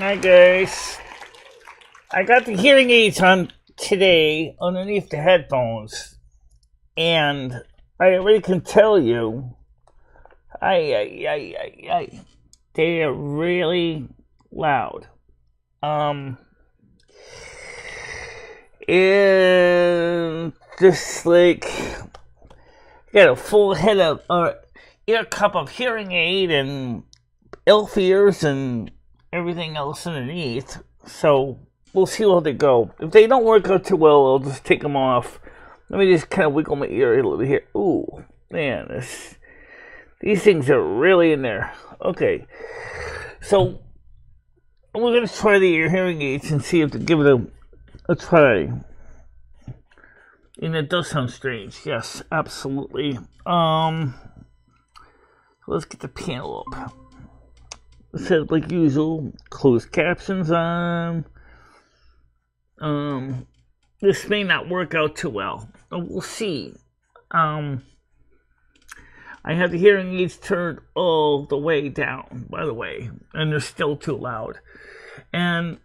Hi guys. I got the hearing aids on today underneath the headphones, and I really can tell you, they are really loud. And just like got a full head of ear cup of hearing aid and elf ears and everything else underneath. So we'll see how they go. If they don't work out too well, I'll just take them off. Let me just kind of wiggle my ear a little bit here. Ooh, man, these things are really in there. Okay, so we're gonna try the hearing aids and see if to give it a try. And it does sound strange. Yes, absolutely. Let's get the panel up. Set up like usual. Closed captions on. This may not work out too well. We'll see. I have the hearing aids turned all the way down, by the way, and they're still too loud. And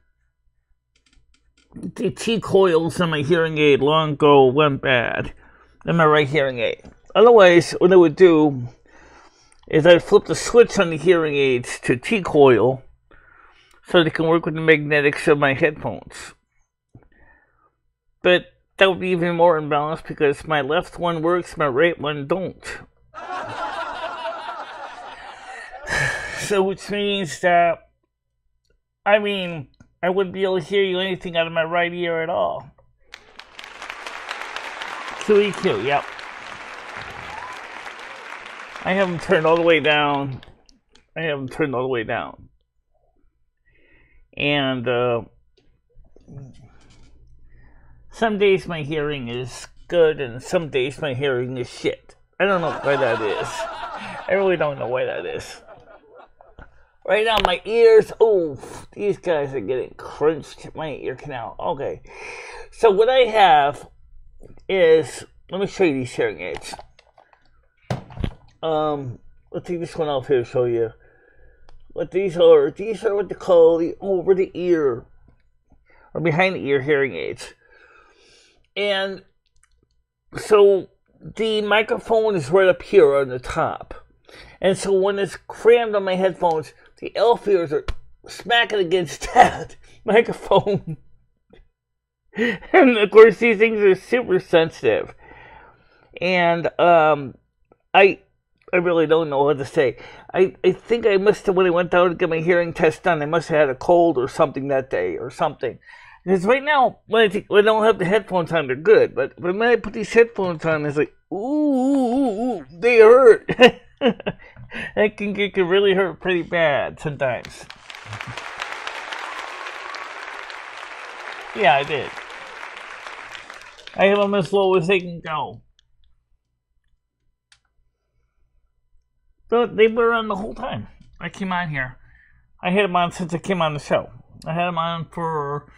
the T-coils on my hearing aid long ago went bad in my right hearing aid. Otherwise, what I would do is I'd flip the switch on the hearing aids to T-coil so they can work with the magnetics of my headphones. But that would be even more imbalanced because my left one works, my right one don't. So which means that, I wouldn't be able to hear you anything out of my right ear at all. QEQ, yep. I have them turned all the way down. And some days my hearing is good and some days my hearing is shit. I don't know why that is. I really don't know why that is. Right now, my ears, these guys are getting crunched. My ear canal. Okay. So what I have is, let me show you these hearing aids. Let's take this one off here to show you what these are. These are what they call the over the ear, or behind the ear hearing aids. And so the microphone is right up here on the top. And so when it's crammed on my headphones, the elf ears are smacking against that microphone. And of course, these things are super sensitive. And I really don't know what to say. I think I must have, when I went down to get my hearing test done, I must have had a cold or something that day or something. Because right now, when I don't have the headphones on, they're good. But when I put these headphones on, it's like, ooh, they hurt. It can really hurt pretty bad sometimes. Yeah, I did. I have them as low as they can go. So they were on the whole time I came on here. I had them on since I came on the show. I had them on for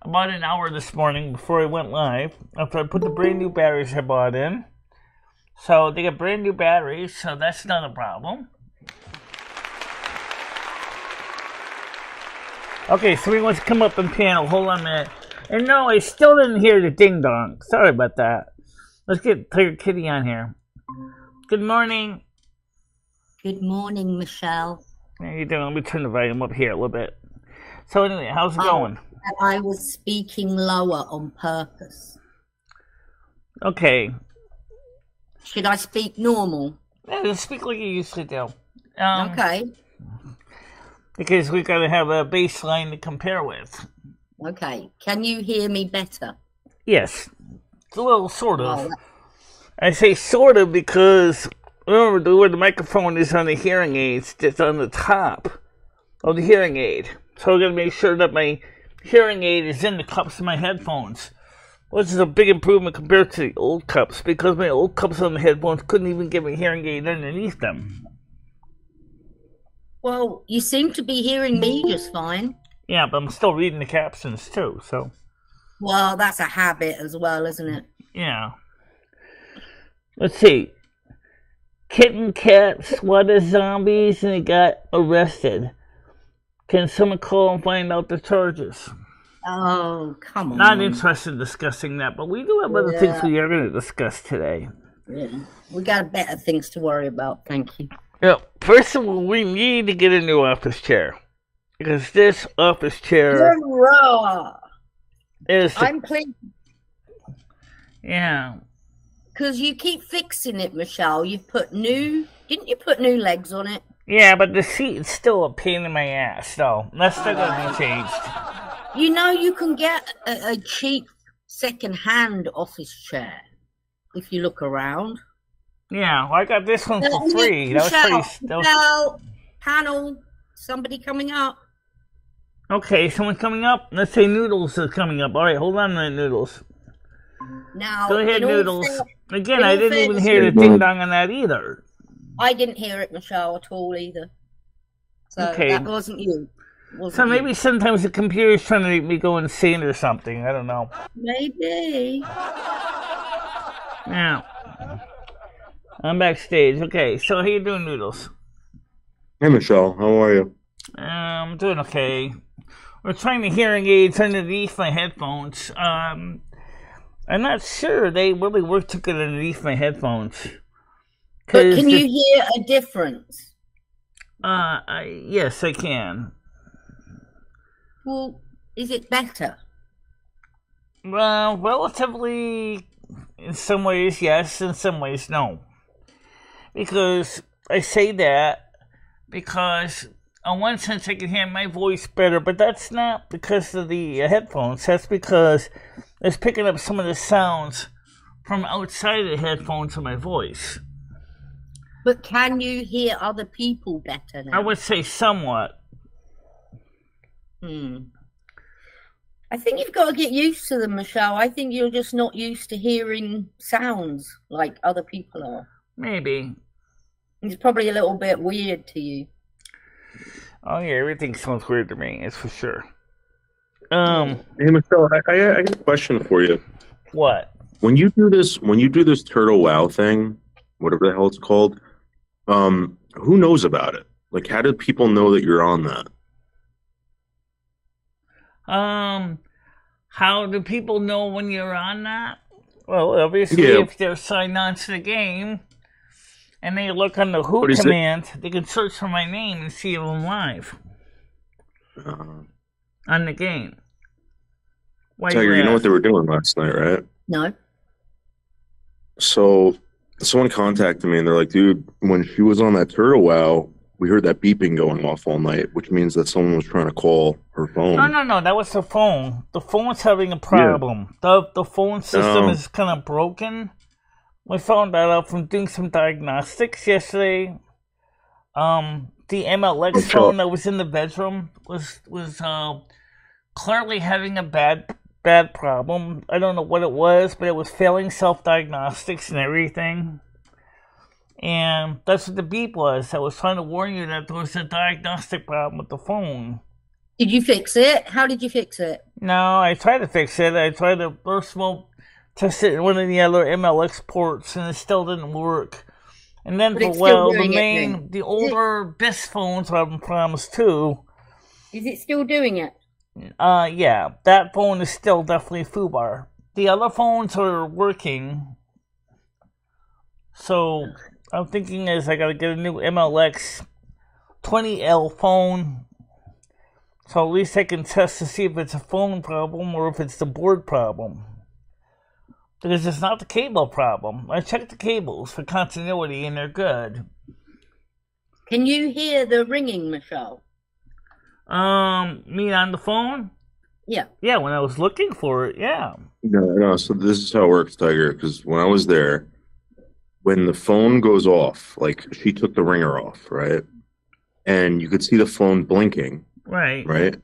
about an hour this morning before I went live, after I put the brand new batteries I bought in. So they got brand new batteries, so that's not a problem. Okay, so we want to come up and panel. Hold on a minute. And no, I still didn't hear the ding dong. Sorry about that. Let's get Tiger Kitty on here. Good morning. Good morning, Michelle. How you doing? Let me turn the volume up here a little bit. So anyway, how's it going? I was speaking lower on purpose. Okay. Should I speak normal? Yeah, speak like you usually do. Okay. Because we got to have a baseline to compare with. Okay. Can you hear me better? Yes. It's a little sort of. Oh, I say sort of because remember where the microphone is on the hearing aids, it's on the top of the hearing aid. So I'm going to make sure that my hearing aid is in the cups of my headphones, which is a big improvement compared to the old cups, because my old cups on the headphones couldn't even get my hearing aid underneath them. well, you seem to be hearing me just fine. Yeah, but I'm still reading the captions too, so. Well, that's a habit as well, isn't it? Yeah. Let's see. Kitten cat swatted zombies and it got arrested. Can someone call and find out the charges? Oh, come on. Not interested in discussing that, but we do have other things we are going to discuss today. Yeah, we got better things to worry about. Thank you. Yeah, first of all, we need to get a new office chair. Because this office chair is... I'm pleased. Yeah. Because you keep fixing it, Michelle. Didn't you put new legs on it? Yeah, but the seat is still a pain in my ass, though. That's still going to be changed. You know, you can get a cheap second-hand office chair if you look around. Yeah, well, I got this one for free. Michelle, panel, somebody coming up. Okay, someone coming up? Let's say Noodles is coming up. All right, hold on a minute, Noodles. Now, go ahead, Noodles. Again, I didn't even hear the ding-dong on that either. I didn't hear it, Michelle, at all either. So that wasn't you. Maybe sometimes the computer's trying to make me go insane or something. I don't know. Maybe. Yeah. I'm backstage. Okay, so how you doing, Noodles? Hey, Michelle. How are you? I'm doing okay. We're trying the hearing aids underneath my headphones. I'm not sure they really work too good underneath my headphones. But can you hear a difference? Yes, I can. Well, is it better? Well, relatively, in some ways, yes. In some ways, no. Because I say that because in one sense I can hear my voice better, but that's not because of the headphones. That's because it's picking up some of the sounds from outside of the headphones of my voice. But can you hear other people better now? I would say somewhat. I think you've got to get used to them, Michelle. I think you're just not used to hearing sounds like other people are. Maybe. It's probably a little bit weird to you. Oh yeah, everything sounds weird to me, it's for sure. Hey Michelle, I got a question for you. What? When you do this turtle wow thing, whatever the hell it's called, who knows about it? Like, how do people know that you're on that? How do people know when you're on that? Well, obviously, if they're signed on to the game and they look on the Who command, they can search for my name and see if I'm live on the game. Tiger, you know what they were doing last night, right? No. So someone contacted me and they're like, dude, when she was on that turtle wow, we heard that beeping going off all night, which means that someone was trying to call her phone. No, that was the phone. The phone's having a problem. Yeah. The phone system is kind of broken. We found that out from doing some diagnostics yesterday. The MLX phone that was in the bedroom was clearly having a bad problem. I don't know what it was, but it was failing self-diagnostics and everything. And that's what the beep was. I was trying to warn you that there was a diagnostic problem with the phone. Did you fix it? How did you fix it? No, I tried to fix it. I tried to first of all test it in one of the other MLX ports, and it still didn't work. And then the older BIS phones I've been promised too. Is it still doing it? Yeah, that phone is still definitely FUBAR. The other phones are working. So I'm thinking I gotta get a new MLX 20L phone. So at least I can test to see if it's a phone problem or if it's the board problem. Because it's not the cable problem. I checked the cables for continuity and they're good. Can you hear the ringing, Michelle? Me on the phone? Yeah. Yeah, when I was looking for it, yeah. No, so this is how it works, Tiger, because when I was there, when the phone goes off, like she took the ringer off, right? And you could see the phone blinking. Right. Right?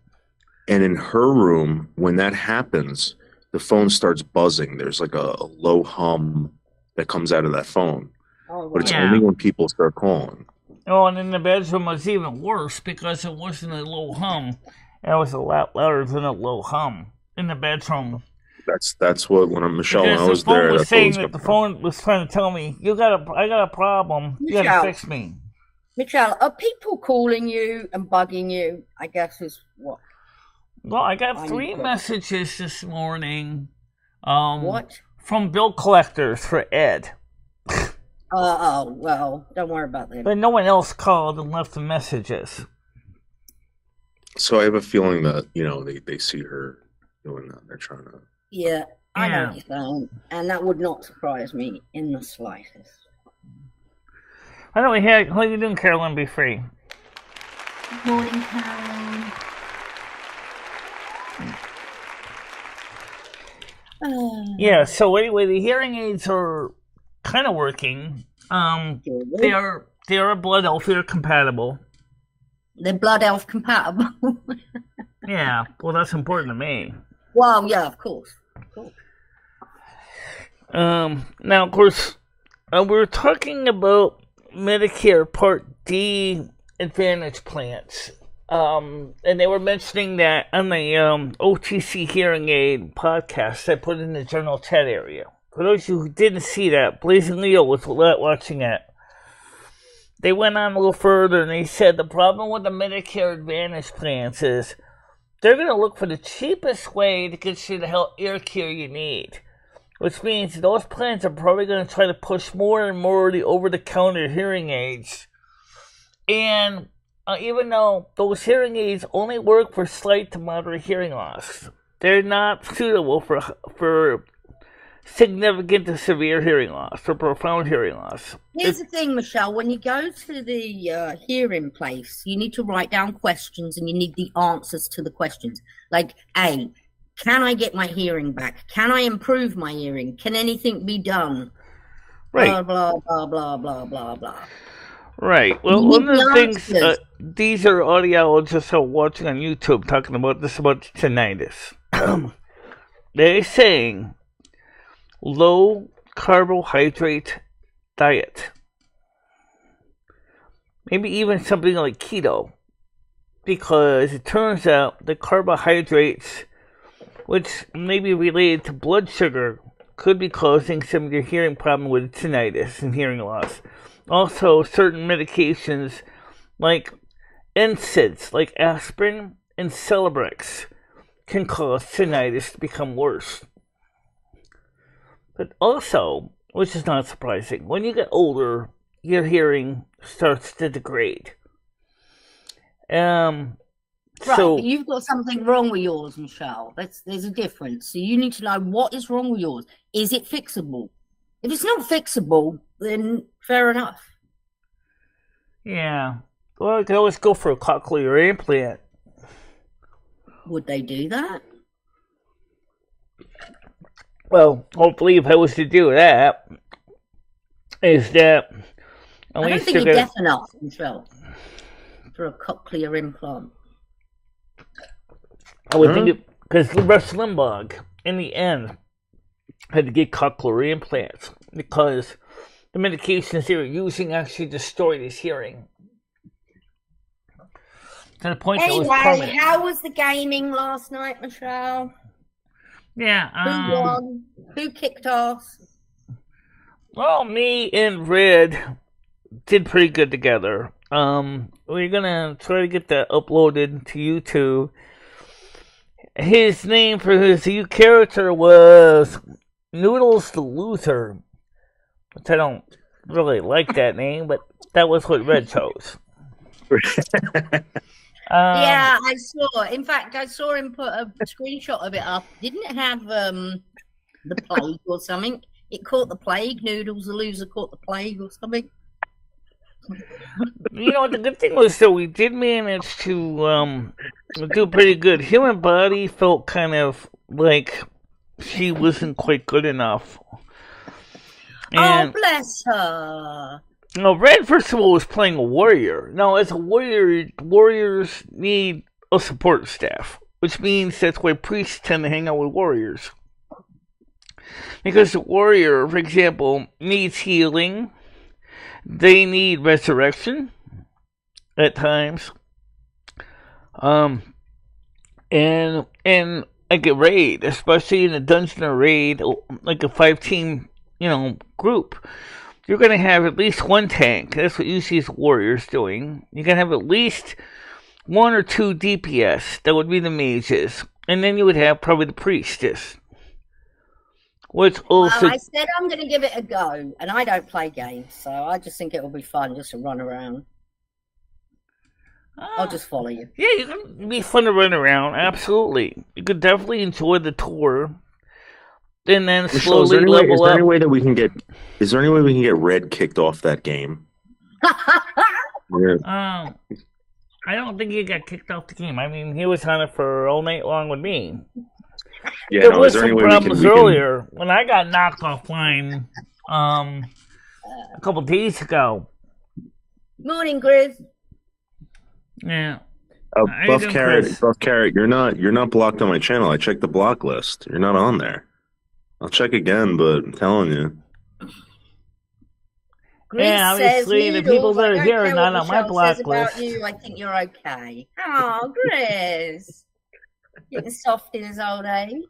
And in her room, when that happens, the phone starts buzzing. There's like a low hum that comes out of that phone. Oh, wow. But it's only when people start calling. Oh, and in the bedroom it was even worse because it wasn't a low hum. It was a lot louder than a low hum in the bedroom. That's what when I was there. The phone was saying that the phone was trying to tell me, I got a problem. You gotta fix me. Michelle, are people calling you and bugging you? I guess is what. Well, I got 3 messages this morning. What? From bill collectors for Ed. Well, don't worry about that. But no one else called and left the messages. So I have a feeling that, they see her doing that. They're trying to... Yeah, I know what you're saying. And that would not surprise me in the slightest. I know, how are you doing, Carolyn? Be free. Good morning, Carolyn. Yeah, so anyway, the hearing aids are kind of working. They are blood elf compatible. They're blood elf compatible. Yeah, well, that's important to me. Well, yeah, of course. Now, of course, we were talking about Medicare Part D Advantage plans. And they were mentioning that on the OTC Hearing Aid podcast I put in the general chat area. For those of you who didn't see that, Blazing Leo was watching it. They went on a little further and they said the problem with the Medicare Advantage plans is they're going to look for the cheapest way to get you the ear care you need. Which means those plans are probably going to try to push more and more of the over-the-counter hearing aids. And even though those hearing aids only work for slight to moderate hearing loss, they're not suitable for significant to severe hearing loss or profound hearing loss. Here's the thing, Michelle. When you go to the hearing place, you need to write down questions and you need the answers to the questions. Like, A, can I get my hearing back? Can I improve my hearing? Can anything be done? Right. Blah, blah, blah, blah, blah, blah. Right. Well, one of the things, these are audiologists who are watching on YouTube talking about this, about tinnitus. They're saying low carbohydrate diet. Maybe even something like keto. Because it turns out the carbohydrates, which may be related to blood sugar, could be causing some of your hearing problem with tinnitus and hearing loss. Also, certain medications like NSAIDs, like aspirin and Celebrex, can cause tinnitus to become worse. But also, which is not surprising, when you get older, your hearing starts to degrade. Right, but you've got something wrong with yours, Michelle. There's a difference. So you need to know what is wrong with yours. Is it fixable? If it's not fixable, then fair enough. Yeah. Well, you can always go for a cochlear implant. Would they do that? Well, hopefully if I was to do that, is that... I don't think you're deaf enough, Michelle, for a cochlear implant. I would think it... Because Rush Limbaugh, in the end, had to get cochlear implants because the medications they were using actually destroyed his hearing. To the point that it was permanent. How was the gaming last night, Michelle? Yeah. Who won? Who kicked ass? Well, me and Red did pretty good together. We're gonna try to get that uploaded to YouTube. His name for his new character was Noodles the Loser, which I don't really like that name, but that was what Red chose. Yeah, I saw. In fact, I saw him put a screenshot of it up. Didn't it have the plague or something? It caught the plague. Noodles the Loser caught the plague or something. You know, the good thing was that we did manage to do pretty good. Human Body felt kind of like she wasn't quite good enough. And, bless her. No, Red, first of all, was playing a warrior. Now, as a warrior, warriors need a support staff, which means that's why priests tend to hang out with warriors. Because the warrior, for example, needs healing. They need resurrection at times. And like a raid, especially in a dungeon or raid, like a 5-team, group. you're going to have at least one tank. That's what you see the warriors doing. You're going to have at least 1 or 2 DPS. That would be the mages. And then you would have probably the priestess. Which also... Well, I said I'm going to give it a go. And I don't play games. So I just think it will be fun just to run around. I'll just follow you. Yeah, it'd be fun to run around. Absolutely. You could definitely enjoy the tour. And then slowly level up. Is there any way we can get Red kicked off that game? I don't think he got kicked off the game. I mean, he was on it for all night long with me. Yeah, there was some problems earlier when I got knocked offline a couple days ago. Morning, Grizz. Yeah. Buff Carrot, you're not blocked on my channel. I checked the block list. You're not on there. I'll check again, but I'm telling you. Yeah, obviously the people that are here are not on my block list. I think you're okay. Oh, Grizz. Getting soft in his old age.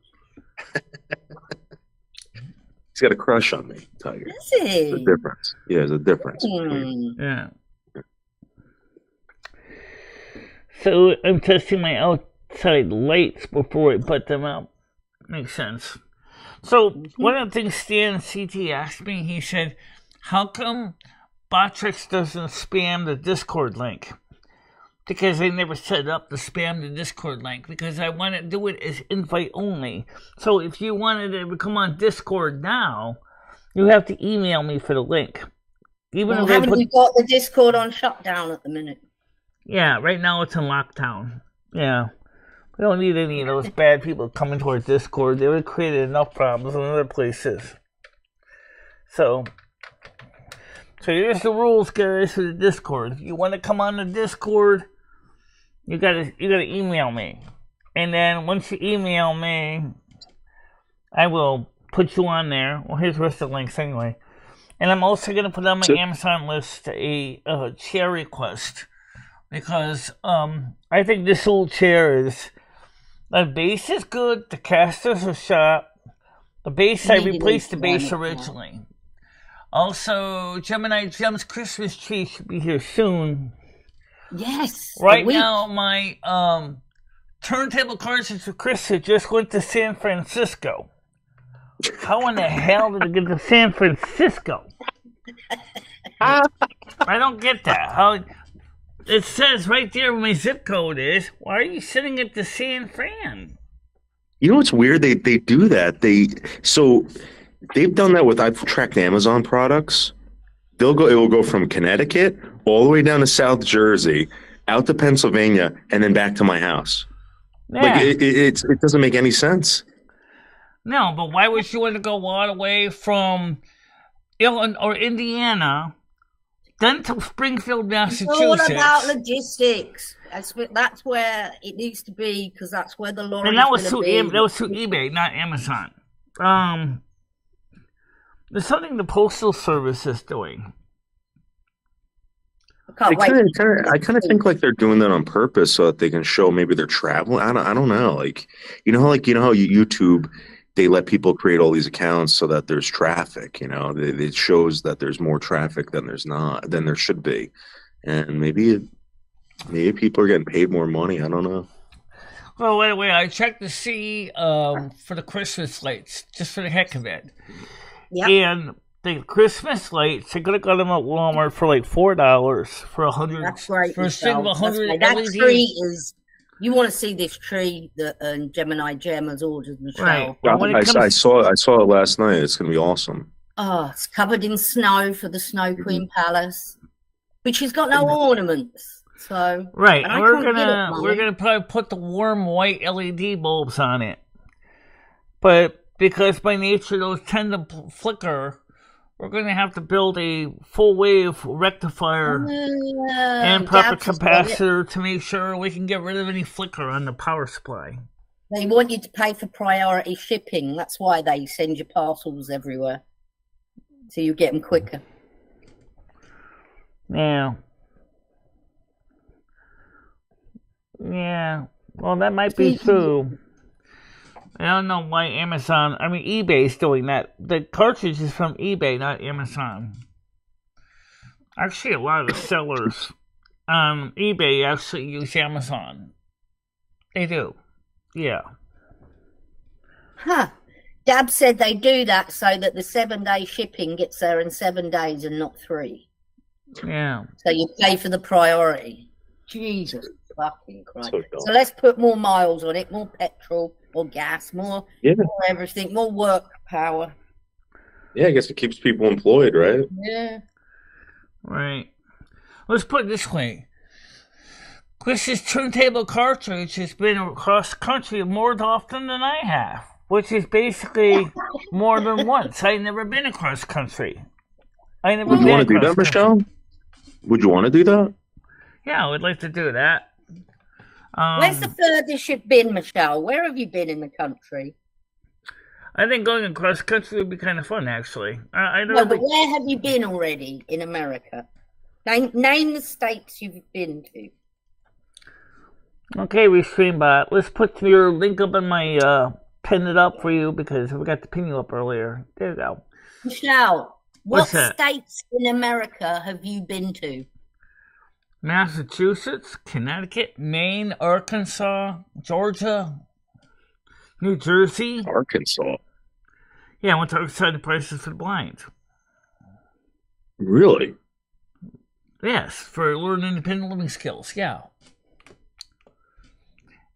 He's got a crush on me, Tiger. Is he? There's a difference. Yeah, there's a difference. Yeah. So I'm testing my outside lights before I put them out. Makes sense. So one of the things Stan CT asked me, he said, how come Botrix doesn't spam the Discord link? Because they never set up to spam the Discord link, because I want to do it as invite only. So if you wanted to come on Discord now, you have to email me for the link. Haven't you got the Discord on shutdown at the minute? Yeah, right now it's in lockdown. Yeah. We don't need any of those bad people coming to our Discord. They would have created enough problems in other places. So here's the rules, guys, for the Discord. If you want to come on the Discord, you gotta email me. And then once you email me, I will put you on there. Well, here's the rest of the links anyway. And I'm also gonna put on my Amazon list a chair request. Because I think this old chair is... The base is good. The casters are shot. The base, I replaced the base originally. Also, Gemini Gem's Christmas tree should be here soon. Yes. Right now, my turntable cartridge for Christmas just went to San Francisco. How in the hell did it get to San Francisco? I don't get that. How... It says right there where my zip code is. Why are you sitting at the San Fran? You know what's weird? They do that. They've done that with, I've tracked Amazon products. It will go from Connecticut all the way down to South Jersey, out to Pennsylvania, and then back to my house. Yeah. Like it doesn't make any sense. No, but why would you want to go all the way from Illinois or Indiana? Then to Springfield, Massachusetts. It's all about logistics. That's where it needs to be, because that's where the lorry. And that was through eBay, not Amazon. There's something the Postal Service is doing. I kind of think like they're doing that on purpose so that they can show maybe they're traveling. I don't know. Like you know how YouTube. They let people create all these accounts so that there's traffic, it shows that there's more traffic than there should be. And maybe people are getting paid more money. I don't know. Well, anyway, I checked to see for the Christmas lights, just for the heck of it. Yep. And the Christmas lights, they could have got them at Walmart for like $4 for 100. That's right. For a string of 100 LEDs. That tree is... You want to see this tree that Gemini Gem has ordered, Michelle? Right. I saw it last night. It's going to be awesome. Oh, it's covered in snow for the Snow Queen Palace, but she's got no ornaments. So right, and we're gonna probably put the warm white LED bulbs on it, but because by nature those tend to flicker, we're going to have to build a full wave rectifier and proper capacitor to make sure we can get rid of any flicker on the power supply. They want you to pay for priority shipping. That's why they send you parcels everywhere, so you get them quicker. Yeah. Well, that might be true. I don't know why eBay's doing that. The cartridge is from eBay, not Amazon. Actually, a lot of the sellers on eBay actually use Amazon. They do. Yeah. Huh. Dab said they do that so that the 7-day shipping gets there in 7 days and not 3. Yeah. So you pay for the priority. Jesus fucking Christ. So let's put more miles on it, more petrol, more gas, more everything, more work power. Yeah, I guess it keeps people employed, right? Yeah. Right. Let's put it this way. Chris's turntable cartridge has been across the country more often than I have, which is basically more than once. I've never been across country. Would you want to do that, Michelle? Would you want to do that? Yeah, I would like to do that. Where's the furthest you've been, Michelle? Where have you been in the country? I think going across country would be kind of fun, actually. No, but where have you been already in America? Name the states you've been to. Okay, Restreambot. Let's put your link up in my pin it up for you because I forgot to pin you up earlier. There you go. Michelle, what states in America have you been to? Massachusetts, Connecticut, Maine, Arkansas, Georgia, New Jersey. Arkansas? Yeah, I went to Arkansas the Prices for the Blind. Really? Yes, for learning independent living skills, yeah.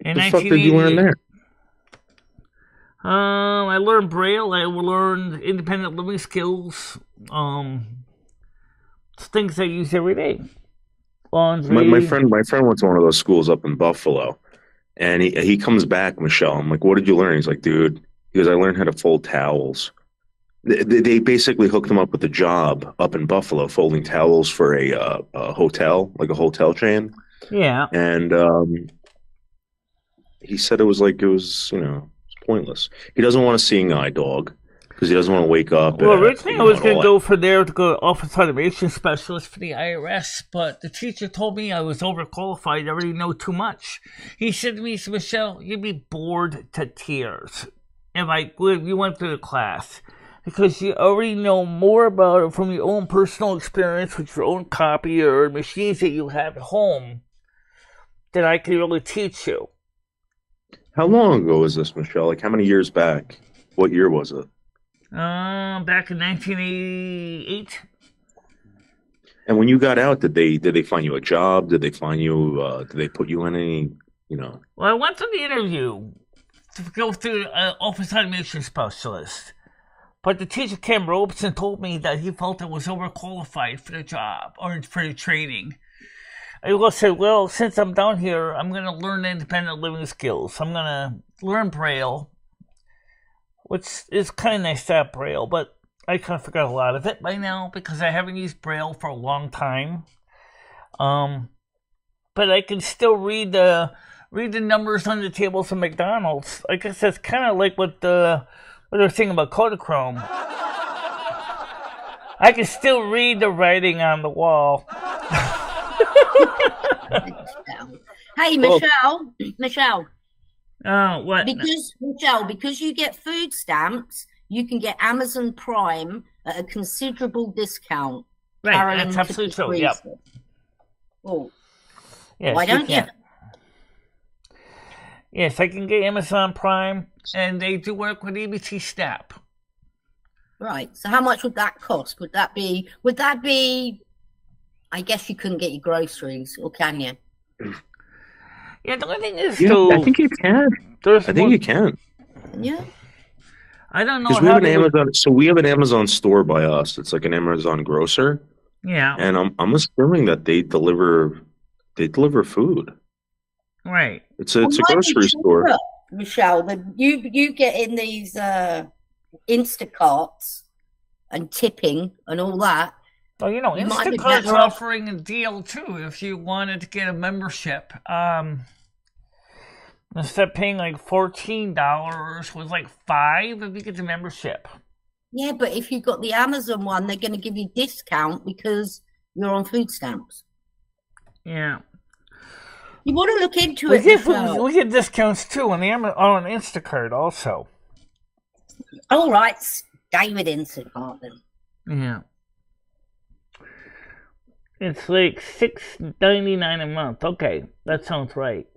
What the fuck did you learn there? I learned Braille. I learned independent living skills. Things I use every day. Laundry. My friend went to one of those schools up in Buffalo, and he comes back, Michelle. I'm like, what did you learn? He's like, dude, I learned how to fold towels. They basically hooked him up with a job up in Buffalo, folding towels for a hotel, like a hotel chain. Yeah. And he said it was pointless. He doesn't want a seeing eye dog because he doesn't want to wake up. Well, originally I was going to go to Office Automation Specialist for the IRS, but the teacher told me I was overqualified. I already know too much. He said to me, Michelle, you'd be bored to tears if you went through the class because you already know more about it from your own personal experience with your own copier or machines that you have at home than I can really teach you. How long ago was this, Michelle? Like, how many years back? What year was it? Back in 1988. And when you got out, did they find you a job? Did they find you? Did they put you in any? Well, I went to the interview to go through Office Automation Specialist, but the teacher came ropes and told me that he felt I was overqualified for the job or for the training. I said, well, since I'm down here, I'm going to learn independent living skills. I'm going to learn Braille, which is kind of nice to have Braille, but I kind of forgot a lot of it by now because I haven't used Braille for a long time. But I can still read the numbers on the tables of McDonald's. I guess that's kind of like what they're saying about Kodachrome. I can still read the writing on the wall. Hey, Michelle. Michelle. What? Because you get food stamps, you can get Amazon Prime at a considerable discount. Right, that's absolutely true. Yep. Oh. Yes, why don't you? Yes, I can get Amazon Prime, and they do work with EBT Snap. Right. So how much would that cost? Would that be? I guess you couldn't get your groceries, or can you? Yeah, the only thing is, I think you can. You can. Yeah. I don't know because we have an Amazon. So we have an Amazon store by us. It's like an Amazon grocer. Yeah. And I'm assuming that they deliver food. Right. It's a grocery store. Michelle, you get in these Instacarts and tipping and all that. Well, Instacart's offering a deal too if you wanted to get a membership. Instead of paying like $14, was like $5 if you get the membership. Yeah, but if you got the Amazon one, they're going to give you a discount because you're on food stamps. Yeah. You want to look into it. We get discounts too on Instacart also. All right, stay with Instacart then. Yeah. It's like $6.99 a month. Okay, that sounds right.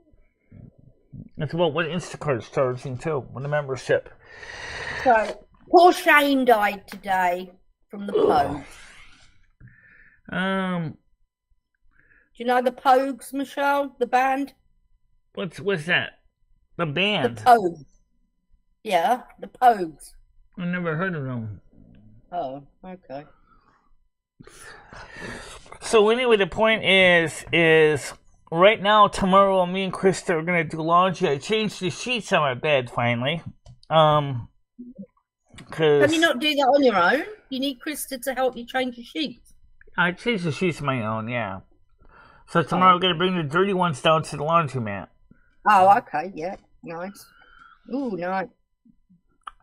That's about what Instacart's charging too with the membership. So poor Shane died today from the Pogues. Do you know the Pogues, Michelle? The band? What's that? The band? The Pogues. Yeah, the Pogues. I never heard of them. Oh, okay. So anyway, the point is right now, tomorrow, me and Krista are gonna do laundry. I changed the sheets on my bed finally. Can you not do that on your own? You need Krista to help you change your sheets. I changed the sheets on my own, yeah. So tomorrow I'm gonna bring the dirty ones down to the laundromat. Oh, okay, yeah, nice. Ooh, nice.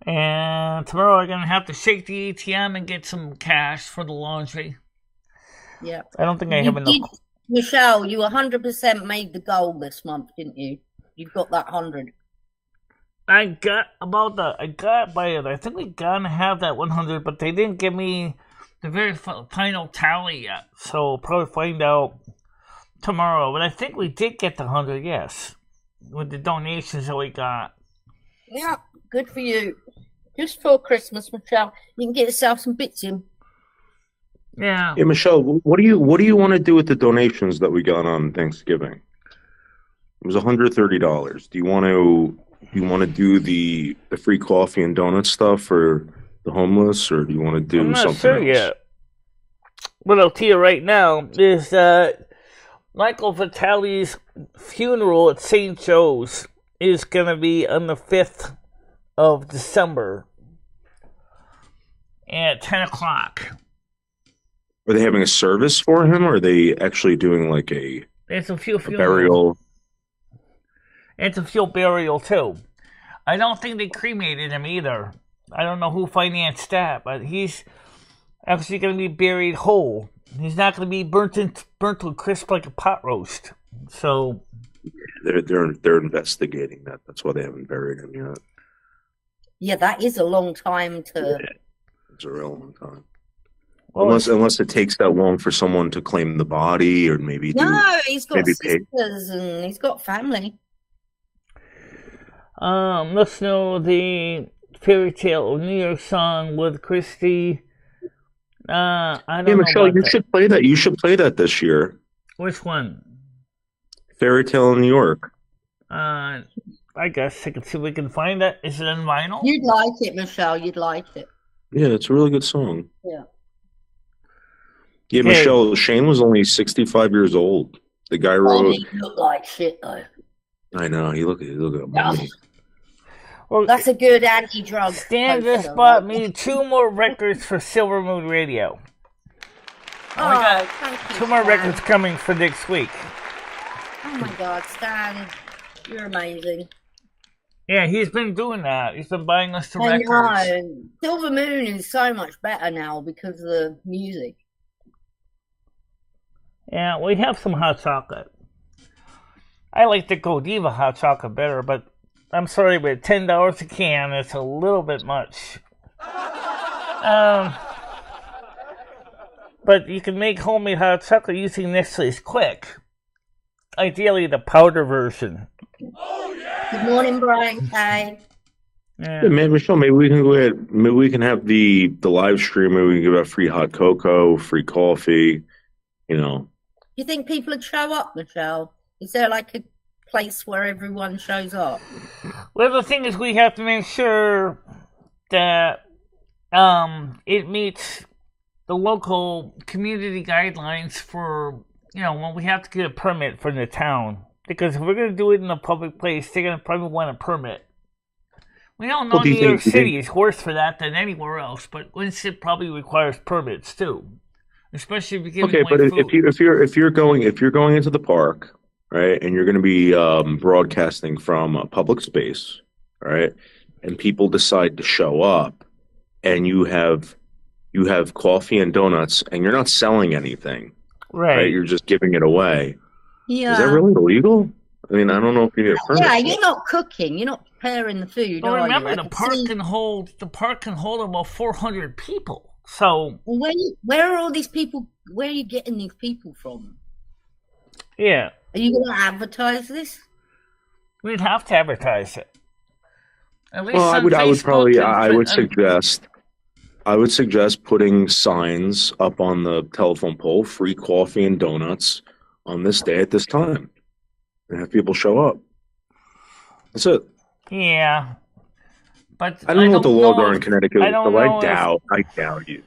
And tomorrow I'm gonna have to shake the ATM and get some cash for the laundry. Yeah. I don't think I have enough. Michelle, you 100% made the goal this month, didn't you? You've got that 100. I got by it. I think we're gonna have that 100, but they didn't give me the very final tally yet. So probably find out tomorrow. But I think we did get the 100, yes, with the donations that we got. Yeah, good for you. Just for Christmas, Michelle, you can get yourself some bits in. Yeah. Hey, Michelle, what do you want to do with the donations that we got on Thanksgiving? It was $130. Do you want to do the free coffee and donut stuff for the homeless, or do you want to do something else? I'm not sure yet. What I'll tell you right now is that Michael Vitale's funeral at St. Joe's is going to be on the 5th of December at 10 o'clock. Are they having a service for him, or are they actually doing like a burial? It's a fuel burial, too. I don't think they cremated him either. I don't know who financed that, but he's actually going to be buried whole. He's not going to be burnt to crisp like a pot roast. So they're investigating that. That's why they haven't buried him yet. Yeah, that is a long time to. Yeah, it's a real long time. Well, unless it takes that long for someone to claim the body, or maybe he's got sisters and he's got family. Let's know the Fairy Tale of New York song with Christy. I don't know. Michelle, you should play that. You should play that this year. Which one? Fairy Tale in New York. I guess I can see if we can find that. Is it on vinyl? You'd like it, Michelle. You'd like it. Yeah, it's a really good song. Yeah. Yeah, okay. Michelle, Shane was only 65 years old. The guy wrote. He looked like shit, though. I know. He looked like Well, that's a good anti-drug. Stan just bought me 2 more records for Silvermoon Radio. Oh, we got 2 more records coming for next week. Oh my God, Stan, you're amazing. Yeah, he's been doing that. He's been buying us the records. I know. Silvermoon is so much better now because of the music. Yeah, we have some hot chocolate. I like the Godiva hot chocolate better, but I'm sorry, but $10 a can, it's a little bit much. But you can make homemade hot chocolate using Nestle's Quick. Ideally, the powder version. Oh, yeah! Good morning, Brian K. Yeah, man, Michelle, maybe we can go ahead. Maybe we can have the live stream. Maybe we can give out free hot cocoa, free coffee. You know. Do you think people would show up, Michelle? Is there like a place where everyone shows up? Well, the thing is, we have to make sure that it meets the local community guidelines for, when we have to get a permit from the town. Because if we're going to do it in a public place, they're going to probably want a permit. We don't know New York City is worse for that than anywhere else, but Winston probably requires permits too, especially if you're giving away food. if you're going into the park, right, and you're going to be broadcasting from a public space, right, and people decide to show up, and you have coffee and donuts, and you're not selling anything, right? You're just giving it away. Yeah. Is that really illegal? I mean, I don't know if you need a permit. Yeah, you're not cooking. You're not preparing the food. Well, are remember, you? the park can hold about 400 people. So where are all these people? Where are you getting these people from? Yeah. Are you going to advertise this? We'd have to advertise it. At least Well, on Facebook I would suggest putting signs up on the telephone pole, free coffee and donuts on this day at this time, and have people show up. That's it. Yeah, but I don't know what the laws are in Connecticut, I doubt you.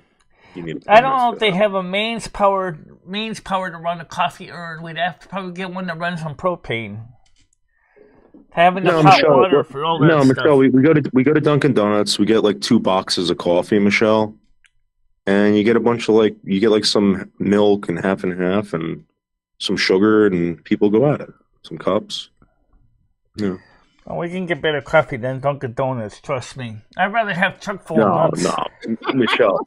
You need. I don't know if they have a mains power to run a coffee urn. We'd have to probably get one that runs on propane. Having the hot water for all that stuff. Michelle, we go to Dunkin' Donuts. We get like 2 boxes of coffee, Michelle, and you get a bunch of some milk and half and some sugar, and people go at it. Some cups. Yeah. Oh, we can get better coffee than Dunkin' Donuts. Trust me. I'd rather have Chuck full of nuts. No, Michelle.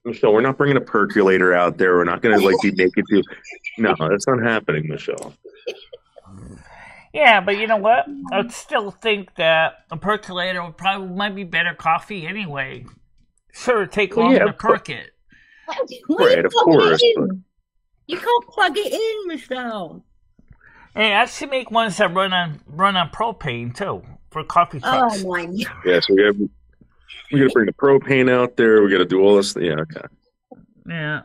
Michelle, we're not bringing a percolator out there. We're not going to be making you. No, that's not happening, Michelle. Yeah, but you know what? I'd still think that a percolator might be better coffee anyway. Sure, take longer to perk it. Right, of course. You can't plug it in, Michelle. Hey, I should make ones that run on propane too for coffee trucks. Oh my God. Yeah, so we got to bring the propane out there. We got to do all this. Yeah, okay. Yeah.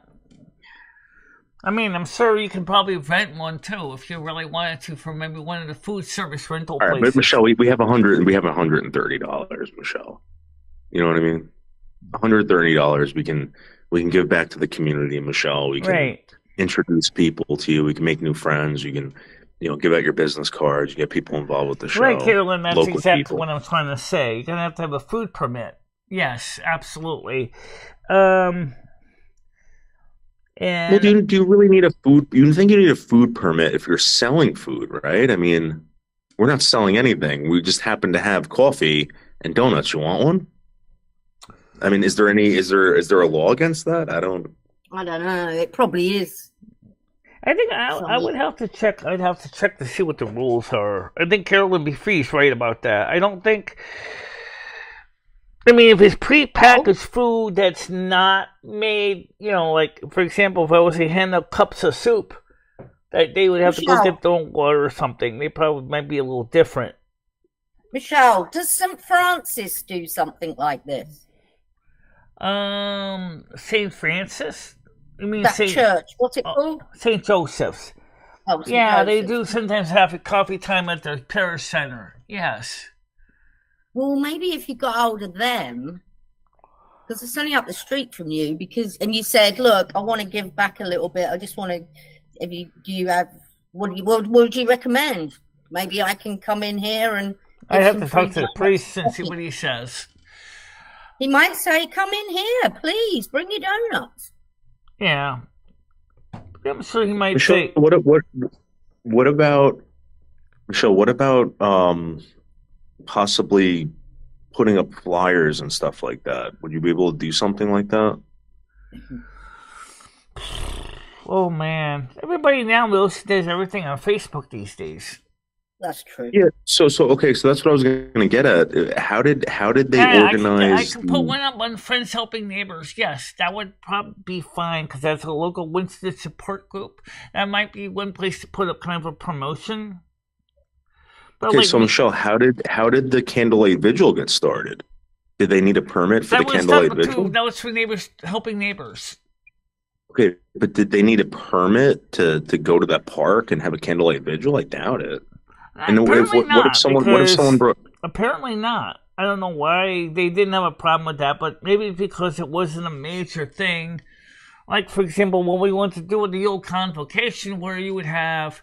I mean, I'm sure you can probably rent one too if you really wanted to for maybe one of the food service rental places. But Michelle, we have $130, Michelle. You know what I mean? $130. We can give back to the community, Michelle. We can introduce people to you. We can make new friends. You can, give out your business cards. You get people involved with the show. Right, Carolyn. That's exactly what I'm trying to say. You're gonna have to have a food permit. Yes, absolutely. Well, do you really need a food? You think you need a food permit if you're selling food, right? I mean, we're not selling anything. We just happen to have coffee and donuts. You want one? I mean, is there a law against that? I don't know. It probably is. I think I would have to check. I'd have to check to see what the rules are. I think Carolyn B. right about that. I don't think. I mean, if it's prepackaged food that's not made, like, for example, if I was to hand out cups of soup, that they would have to go get their own water or something. They probably might be a little different. Michelle, does St. Francis do something like this? St. Francis? You mean that church? What's it called? St. Joseph's. Oh, St. Yeah, Joseph's. They do sometimes have a coffee time at the parish center. Yes. Well, maybe if you got hold of them, because it's only up the street from you, and you said, look, I want to give back a little bit. I just want to, what would you recommend? Maybe I can come in here and... I have to talk to the priest and see what he says. He might say, come in here, please, bring your donuts. Yeah. I'm sure he might Michelle, say... What about... Michelle, what about... possibly putting up flyers and stuff like that? Would you be able to do something like that? Oh man, everybody now does everything on Facebook these days. That's true. Yeah. So that's what I was going to get at. How did they organize? I can put one up on Friends Helping Neighbors. Yes, that would probably be fine because that's a local Winston support group. That might be one place to put up kind of a promotion. But okay, so Michelle, how did the candlelight vigil get started? Did they need a permit for the candlelight vigil? That was for neighbors helping neighbors. Okay, but did they need a permit to go to that park and have a candlelight vigil? I doubt it. And what if someone brought? Apparently not. I don't know why they didn't have a problem with that, but maybe because it wasn't a major thing. Like, for example, what we wanted to do with the Yule Convocation, where you would have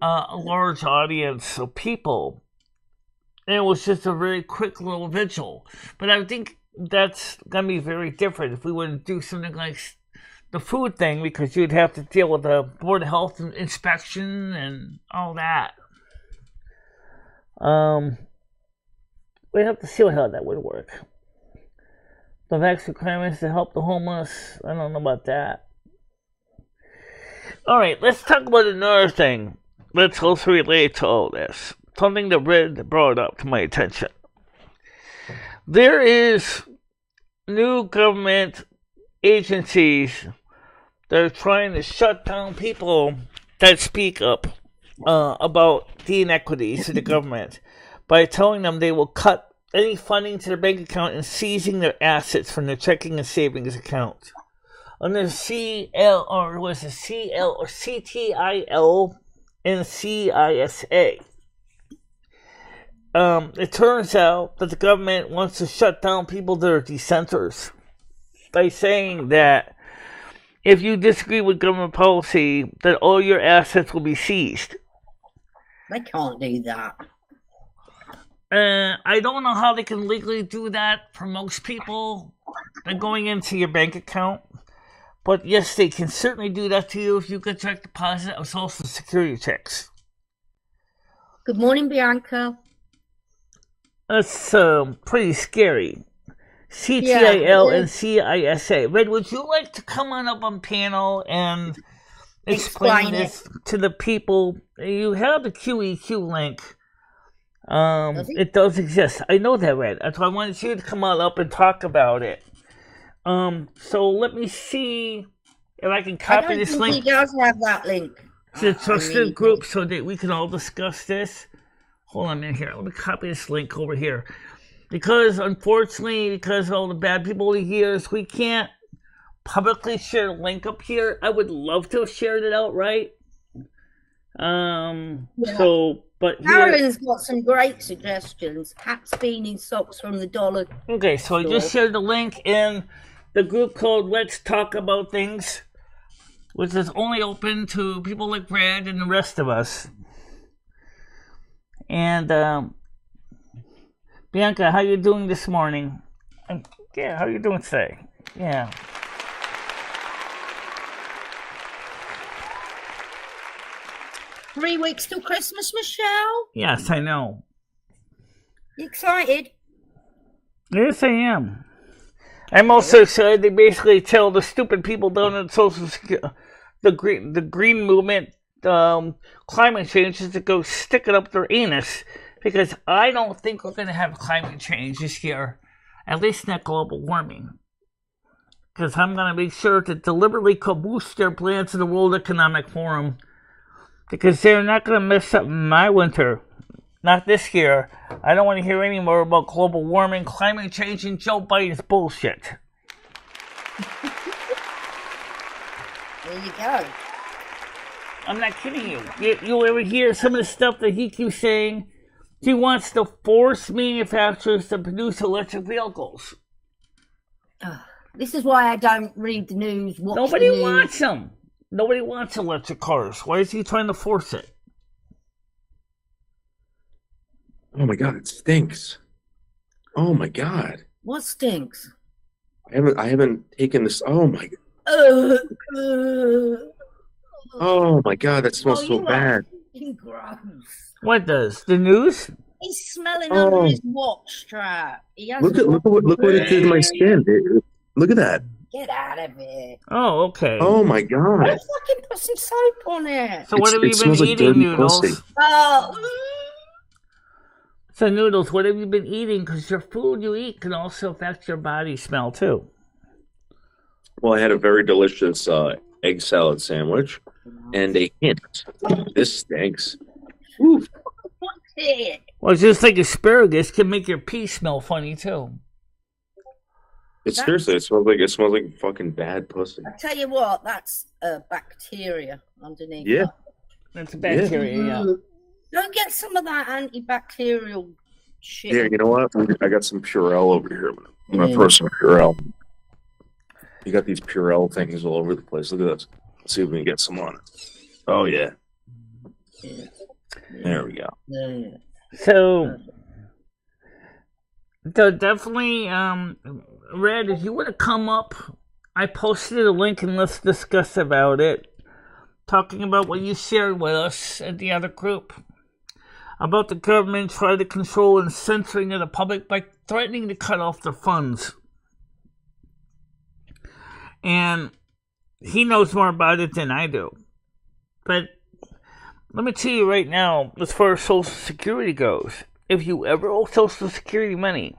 a large audience of people. And it was just a very quick little vigil. But I think that's going to be very different if we were to do something like the food thing, because you'd have to deal with the Board of Health inspection and all that. We'd have to see how that would work. The vaccine requirements to help the homeless, I don't know about that. Alright, let's talk about another thing. that's also related to all this. Something that Red brought up to my attention. There is new government agencies that are trying to shut down people that speak up about the inequities of the government by telling them they will cut any funding to their bank account and seizing their assets from their checking and savings account. Under CL or was it CL or CTIL and CISA. It turns out that the government wants to shut down people that are dissenters by saying that if you disagree with government policy, that all your assets will be seized. They can't do that. I don't know how they can legally do that for most people than going into your bank account. But yes, they can certainly do that to you if you get direct deposit of Social Security checks. Good morning, Bianca. That's pretty scary. CTIL and CISA. Red, would you like to come on up on panel and explain this to the people? You have the QEQ link. It does exist. I know that, Red. That's why I wanted you to come on up and talk about it. So let me see if I can copy this link. He does have that link. To the trusted group so that we can all discuss this. Hold on a minute here. Let me copy this link over here. Because, unfortunately, because of all the bad people over the years, we can't publicly share the link up here. I would love to have shared it outright. So, but Aaron's got some great suggestions. Hats, beanies, socks from the dollar. Okay, so I just shared the link in the group called Let's Talk About Things, which is only open to people like Red and the rest of us. And Bianca, how you doing this morning? Yeah, how you doing today? Yeah. Three weeks till Christmas, Michelle. Yes, I know. You excited? Yes, I am. I'm also excited they basically tell the stupid people down in Social Security, the green movement, climate change is to go stick it up their anus, because I don't think we're going to have climate change this year, at least not global warming. Because I'm going to make sure to deliberately caboose their plans to the World Economic Forum, because they're not going to mess up my winter. Not this year. I don't want to hear any more about global warming, climate change, and Joe Biden's bullshit. There you go. I'm not kidding you. You'll ever hear some of the stuff that he keeps saying. He wants to force manufacturers to produce electric vehicles. This is why I don't read the news. Nobody wants them. Nobody wants electric cars. Why is he trying to force it? Oh my god, it stinks. Oh my god. What stinks? I haven't taken this. Oh my god. Oh my god, that smells so bad. Gross. What does? The news? He's smelling under his watch strap. Look what it did to my skin. Look at that. Get out of it. Oh, okay. Oh my god. I fucking put some soap on it. So what have you been eating, Noodles? Pussy. So Noodles, what have you been eating? Because your food you eat can also affect your body smell too. Well, I had a very delicious egg salad sandwich and a hint. This stinks. Oof. What's it? Well, it's just like asparagus can make your pee smell funny too. Seriously, it smells like fucking bad pussy. I tell you what, that's bacteria underneath. Yeah. That's a bacteria, yeah. Don't get some of that antibacterial shit. Yeah, you know what? I got some Purell over here. I'm gonna throw some Purell. You got these Purell things all over the place. Look at this. Let's see if we can get some on it. Oh yeah. There we go. Yeah. So definitely, Red, if you want to come up, I posted a link and let's discuss about it. Talking about what you shared with us at the other group. About the government trying to control and censoring of the public by threatening to cut off their funds. And he knows more about it than I do. But let me tell you right now, as far as Social Security goes, if you ever owe Social Security money,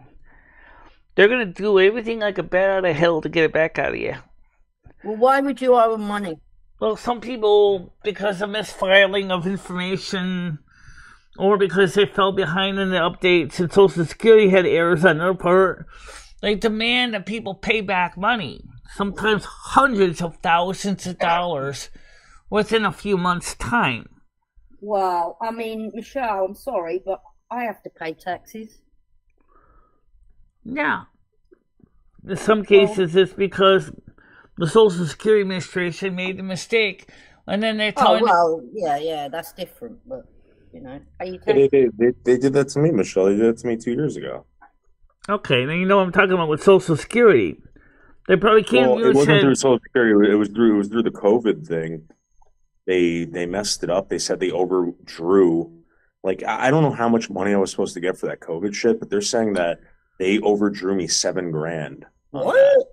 they're going to do everything like a bat out of hell to get it back out of you. Well, why would you owe them money? Well, some people, because of misfiling of information, or because they fell behind in the updates and Social Security had errors on their part, they demand that people pay back money, sometimes hundreds of thousands of dollars, within a few months' time. Well, I mean, Michelle, I'm sorry, but I have to pay taxes. Yeah. In some cases, it's because the Social Security Administration made the mistake, and then they're telling yeah, that's different, but, you know, pay taxes. They did that to me, Michelle. They did that to me 2 years ago. Okay, then you know what I'm talking about with Social Security. They probably can't use it wasn't through Social Security. It was through the COVID thing. They messed it up. They said they overdrew. Like, I don't know how much money I was supposed to get for that COVID shit, but they're saying that they overdrew me $7,000. What?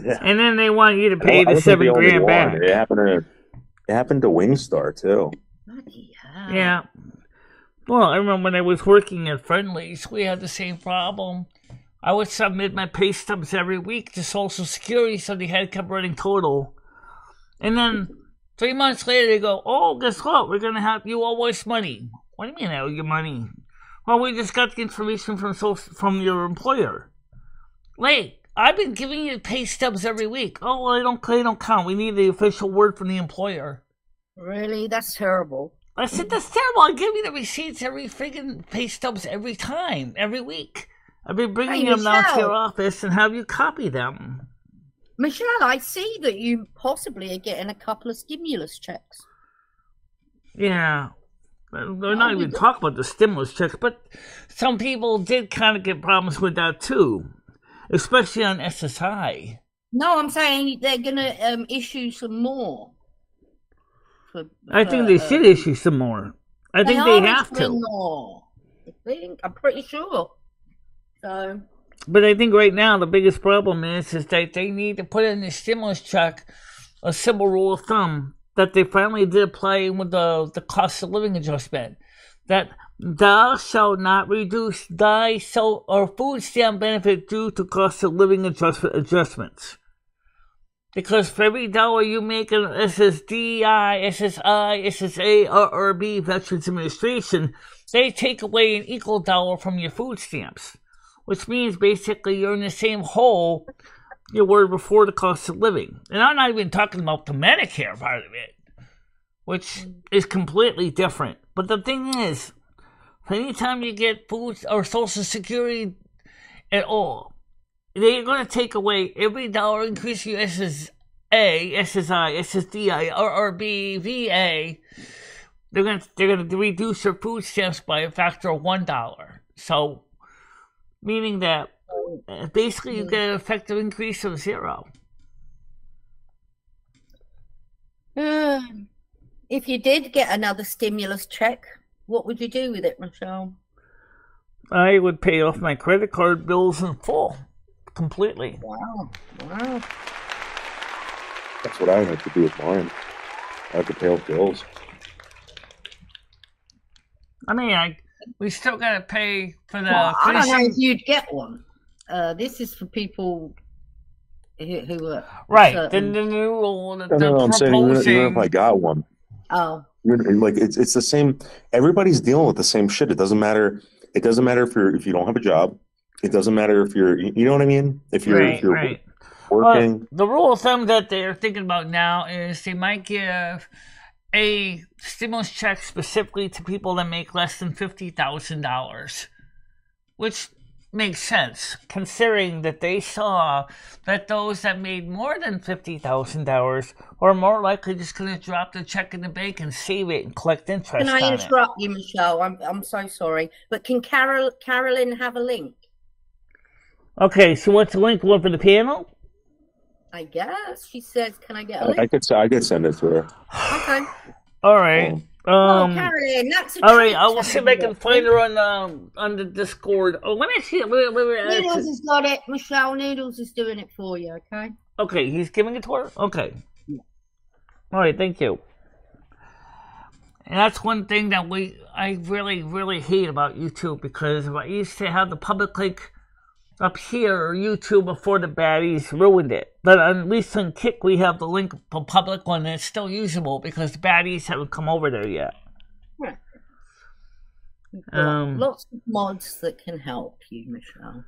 Yeah. And then they want you to pay the $7,000 back. It happened to Wingstar too. Yeah. Well, I remember when I was working at Friendly's, we had the same problem. I would submit my pay stubs every week to Social Security, so they had kept running total. And then 3 months later, they go, "Oh, guess what? We're gonna have you owe us money." What do you mean I owe you money? Well, we just got the information from your employer. Wait, I've been giving you pay stubs every week. Oh, well, they don't count. We need the official word from the employer. Really? That's terrible. I said, that's terrible. I give you the receipts every friggin' pay stubs every time, every week. I've been bringing them down to your office and have you copy them. Michelle, I see that you possibly are getting a couple of stimulus checks. Yeah. They're not even talking about the stimulus checks, but some people did kind of get problems with that too, especially on SSI. No, I'm saying they're going to issue some more. I think they should issue some more. I think they have to. More. I'm pretty sure. So. But I think right now the biggest problem is that they need to put in the stimulus check a simple rule of thumb that they finally did apply with the cost of living adjustment. That thou shalt not reduce thy or food stamp benefit due to cost of living adjustments. Because for every dollar you make in SSDI, SSI, SSA, RRB, Veterans Administration, they take away an equal dollar from your food stamps. Which means basically you're in the same hole you were before the cost of living. And I'm not even talking about the Medicare part of it, which is completely different. But the thing is, anytime you get food or Social Security at all, they're going to take away every dollar increase your SSA, SSI, SSDI, RRB, VA. They're going to reduce your food stamps by a factor of $1. So, meaning that basically you get an effective increase of 0. If you did get another stimulus check, what would you do with it, Michelle? I would pay off my credit card bills in full. Completely. Wow. That's what I have to do with mine. I have to pay off bills. I mean, we still got to pay for the... I don't know if you'd get one. This is for people who are... Right. Certain... The new rule that they're proposing... I'm saying, even if I got one. Oh. Like, it's the same... Everybody's dealing with the same shit. It doesn't matter if you don't have a job. It doesn't matter if you're... You know what I mean? If you're right. Working... Well, the rule of thumb that they're thinking about now is they might give a stimulus check specifically to people that make less than $50,000, which makes sense considering that they saw that those that made more than $50,000 are more likely just going to drop the check in the bank and save it and collect interest on it. Can I interrupt you, Michelle? I'm so sorry, but can Carolyn have a link? Okay, so what's the link? One for the panel? I guess she says, "Can I get a link?" I could send it to her. Okay. All right. Carolyn, that's a all right. I will see if I can find her on the Discord. Oh, let me see. Noodles has got it. Michelle Noodles is doing it for you. Okay. Okay, he's giving it to her. Okay. All right. Thank you. And that's one thing that I really, really hate about YouTube, because if I used to have the public link up here, YouTube before the baddies ruined it. But at least on Kick, we have the link for public one, and it's still usable because the baddies haven't come over there yet. Yeah. Lots of mods that can help you, Michelle.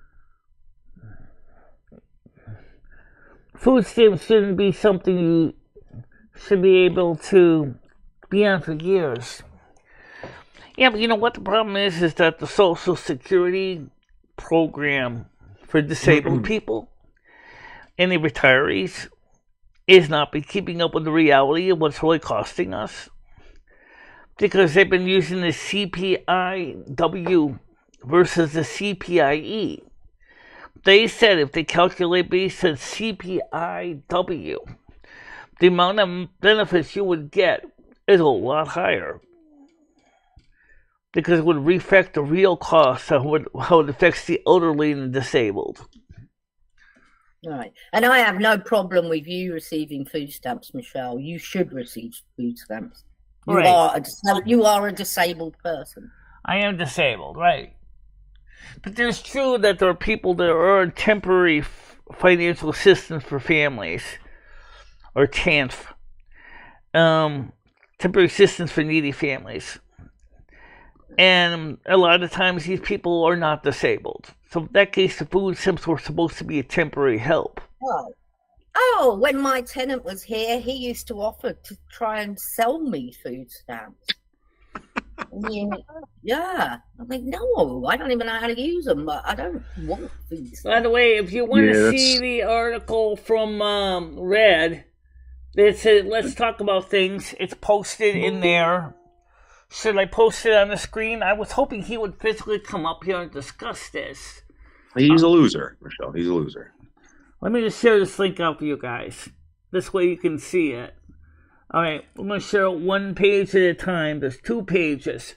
Food stamps shouldn't be something you should be able to be on for years. Yeah, but you know what the problem is that the Social Security program for disabled people and the retirees is not be keeping up with the reality of what's really costing us, because they've been using the CPIW versus the CPIE. They said if they calculate based on CPIW, the amount of benefits you would get is a lot higher, because it would reflect the real cost of how it affects the elderly and the disabled. Right. And I have no problem with you receiving food stamps, Michelle. You should receive food stamps. You are a disabled person. I am disabled, right. But there's true that there are people that are on temporary financial assistance for families, or TANF, temporary assistance for needy families. And a lot of times these people are not disabled. So in that case, the food stamps were supposed to be a temporary help. Oh, when my tenant was here, he used to offer to try and sell me food stamps. Yeah. I'm like, no, I don't even know how to use them, but I don't want food stamps. By the way, if you want to see the article from Red that says, let's talk about things, it's posted in there. Should I post it on the screen? I was hoping he would physically come up here and discuss this. He's a loser, Michelle. He's a loser. Let me just share this link out for you guys. This way you can see it. All right, I'm going to share it one page at a time. There's 2 pages.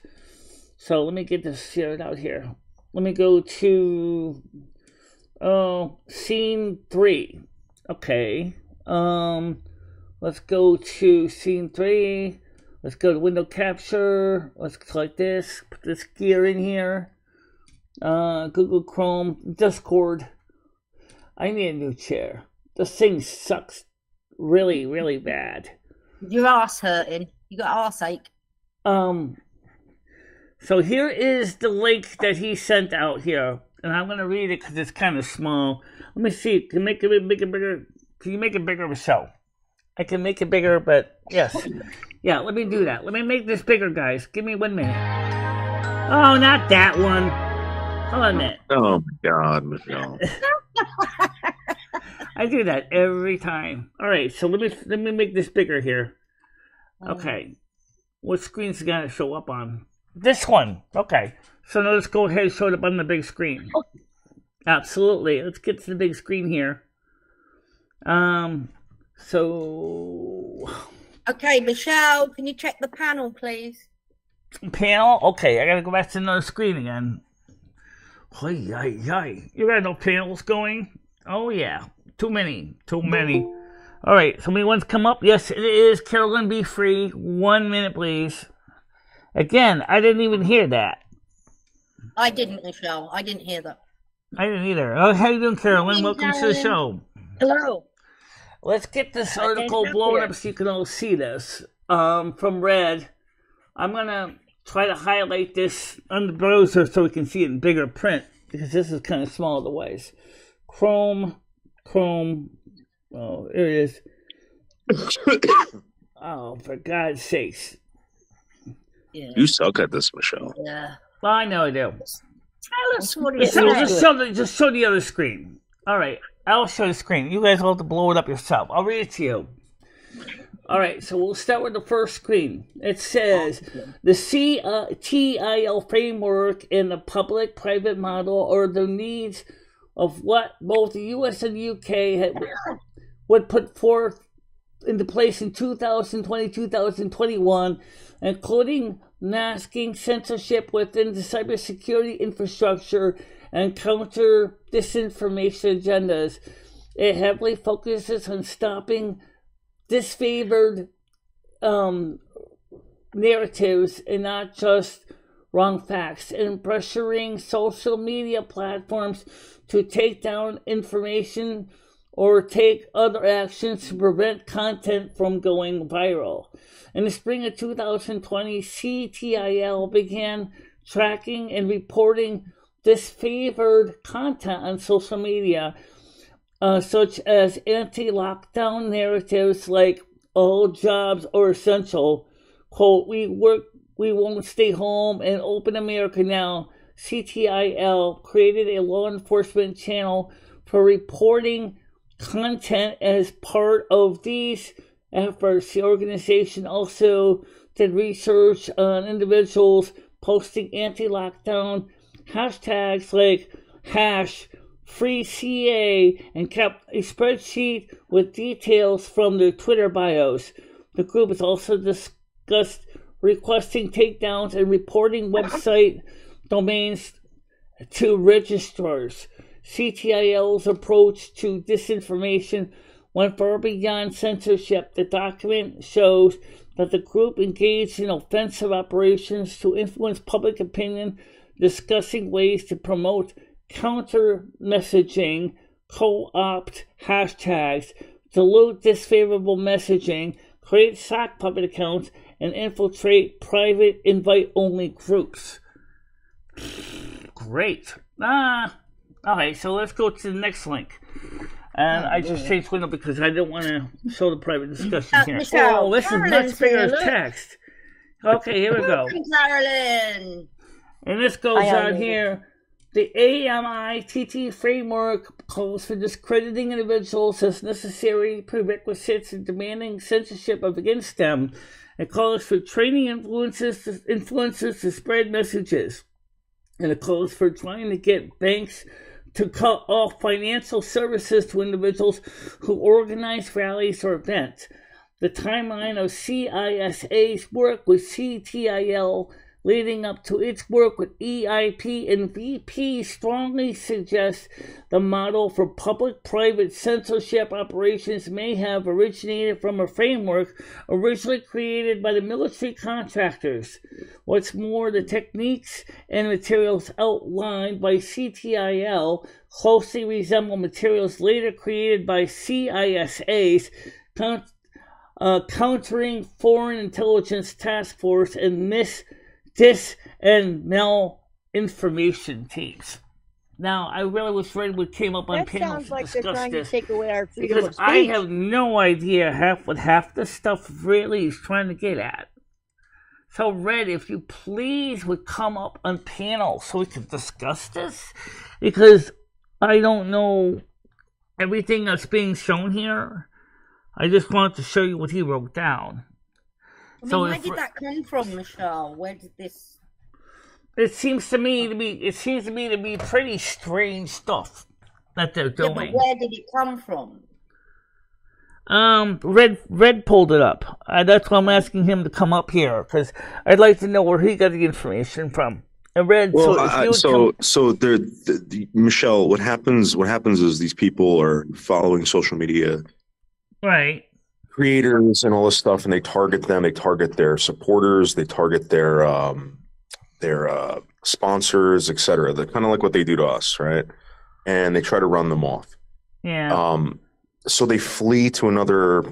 So let me get this shared out here. Let me go to scene 3. Okay. Let's go to scene 3. Let's go to window capture. Let's click this. Put this gear in here. Google Chrome. Discord. I need a new chair. This thing sucks really, really bad. Your ass hurting. You got arse ache. So here is the link that he sent out here. And I'm going to read it because it's kind of small. Let me see. Can you make it bigger? Can you make it bigger, Michelle? I can make it bigger, but yes. Yeah, let me do that. Let me make this bigger, guys. Give me 1 minute. Oh, not that one. Hold on a minute. Oh, my God, Michelle. I do that every time. All right, so let me make this bigger here. Okay. What screen's it going to show up on? This one. Okay. So now let's go ahead and show it up on the big screen. Absolutely. Let's get to the big screen here. So... Okay, Michelle, can you check the panel, please? Panel? Okay, I gotta go back to another screen again. You got no panels going? Oh, yeah. Too many. All right, so many ones come up. Yes, it is. Carolyn, be free. 1 minute, please. Again, I didn't even hear that. I didn't, Michelle. I didn't hear that. I didn't either. Oh, how you doing, Carolyn? Welcome to the show. Hello. Let's get this article blown up so you can all see this. From Red. I'm going to try to highlight this on the browser so we can see it in bigger print, because this is kind of small otherwise. Chrome. Oh, there it is. Oh, for God's sakes. Yeah. You suck at this, Michelle. Yeah. Well, I know I do. Tell us what it So is. just show the other screen. All right, I'll show the screen. You guys will have to blow it up yourself. I'll read it to you. All right, so we'll start with the first screen. It says, the TIL framework and the public-private model are the needs of what both the U.S. and the U.K. would put forth into place in 2020-2021, including masking censorship within the cybersecurity infrastructure and counter disinformation agendas. It heavily focuses on stopping disfavored narratives and not just wrong facts, and pressuring social media platforms to take down information or take other actions to prevent content from going viral. In the spring of 2020, CTIL began tracking and reporting disfavored content on social media, such as anti-lockdown narratives like all jobs are essential, quote, we won't stay home and open America now. CTIL created a law enforcement channel for reporting content as part of these efforts. The organization also did research on individuals posting anti-lockdown hashtags like #FreeCA and kept a spreadsheet with details from their Twitter bios. The group has also discussed requesting takedowns and reporting website domains to registrars. CTIL's approach to disinformation went far beyond censorship. The document shows that the group engaged in offensive operations to influence public opinion, discussing ways to promote counter-messaging, co-opt hashtags, dilute disfavorable messaging, create sock puppet accounts, and infiltrate private invite-only groups. Great. Okay, so let's go to the next link. And I just changed window because I didn't want to show the private discussion here. Michelle, Oh, this is much bigger text. Okay, here we go. Carolyn. And this goes on here. The AMITT framework calls for discrediting individuals as necessary prerequisites and demanding censorship against them. It calls for training influencers to spread messages. And it calls for trying to get banks to cut off financial services to individuals who organize rallies or events. The timeline of CISA's work with CTIL leading up to its work with EIP and VP strongly suggests the model for public-private censorship operations may have originated from a framework originally created by the military contractors. What's more, the techniques and materials outlined by CTIL closely resemble materials later created by CISA's Countering Foreign Intelligence Task Force and dis and malinformation teams. Now, I really wish Red would came up on That panels sounds to like they're discuss trying to this, take away our freedom because of speech. I have no idea what half the stuff really is trying to get at. So, Red, if you please would come up on panel so we could discuss this, because I don't know everything that's being shown here. I just wanted to show you what he wrote down. I mean, where did that come from, Michelle? Where did this? It seems to me to be pretty strange stuff that they're doing. Yeah, but where did it come from? Red pulled it up. That's why I'm asking him to come up here, because I'd like to know where he got the information from. And Red, Michelle, what happens is these people are following social media, right? Creators and all this stuff, and they target them. They target their supporters. They target their sponsors, etc. They're kind of like what they do to us, right? And they try to run them off. Yeah. So they flee to another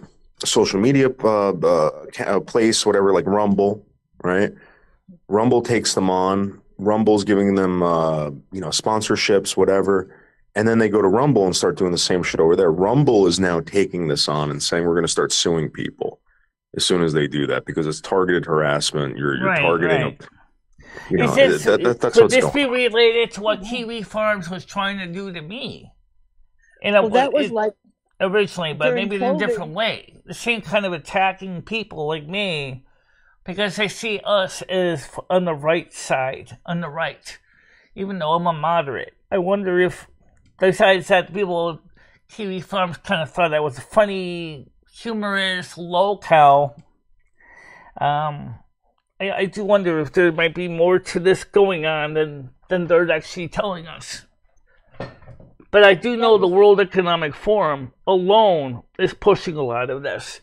social media place, whatever, like Rumble, right? Rumble takes them on. Rumble's giving them, sponsorships, whatever. And then they go to Rumble and start doing the same shit over there. Rumble is now taking this on and saying we're going to start suing people as soon as they do that because it's targeted harassment. You're targeting. Right. That's could this be related to what Kiwi Farms was trying to do to me? Originally, but maybe in a different way. The same kind of attacking people like me because they see us as on the right side, on the right, even though I'm a moderate. I wonder if, besides that, Kiwi Farms kind of thought I was a funny, humorous, locale. I do wonder if there might be more to this going on than they're actually telling us. But I do know the World Economic Forum alone is pushing a lot of this.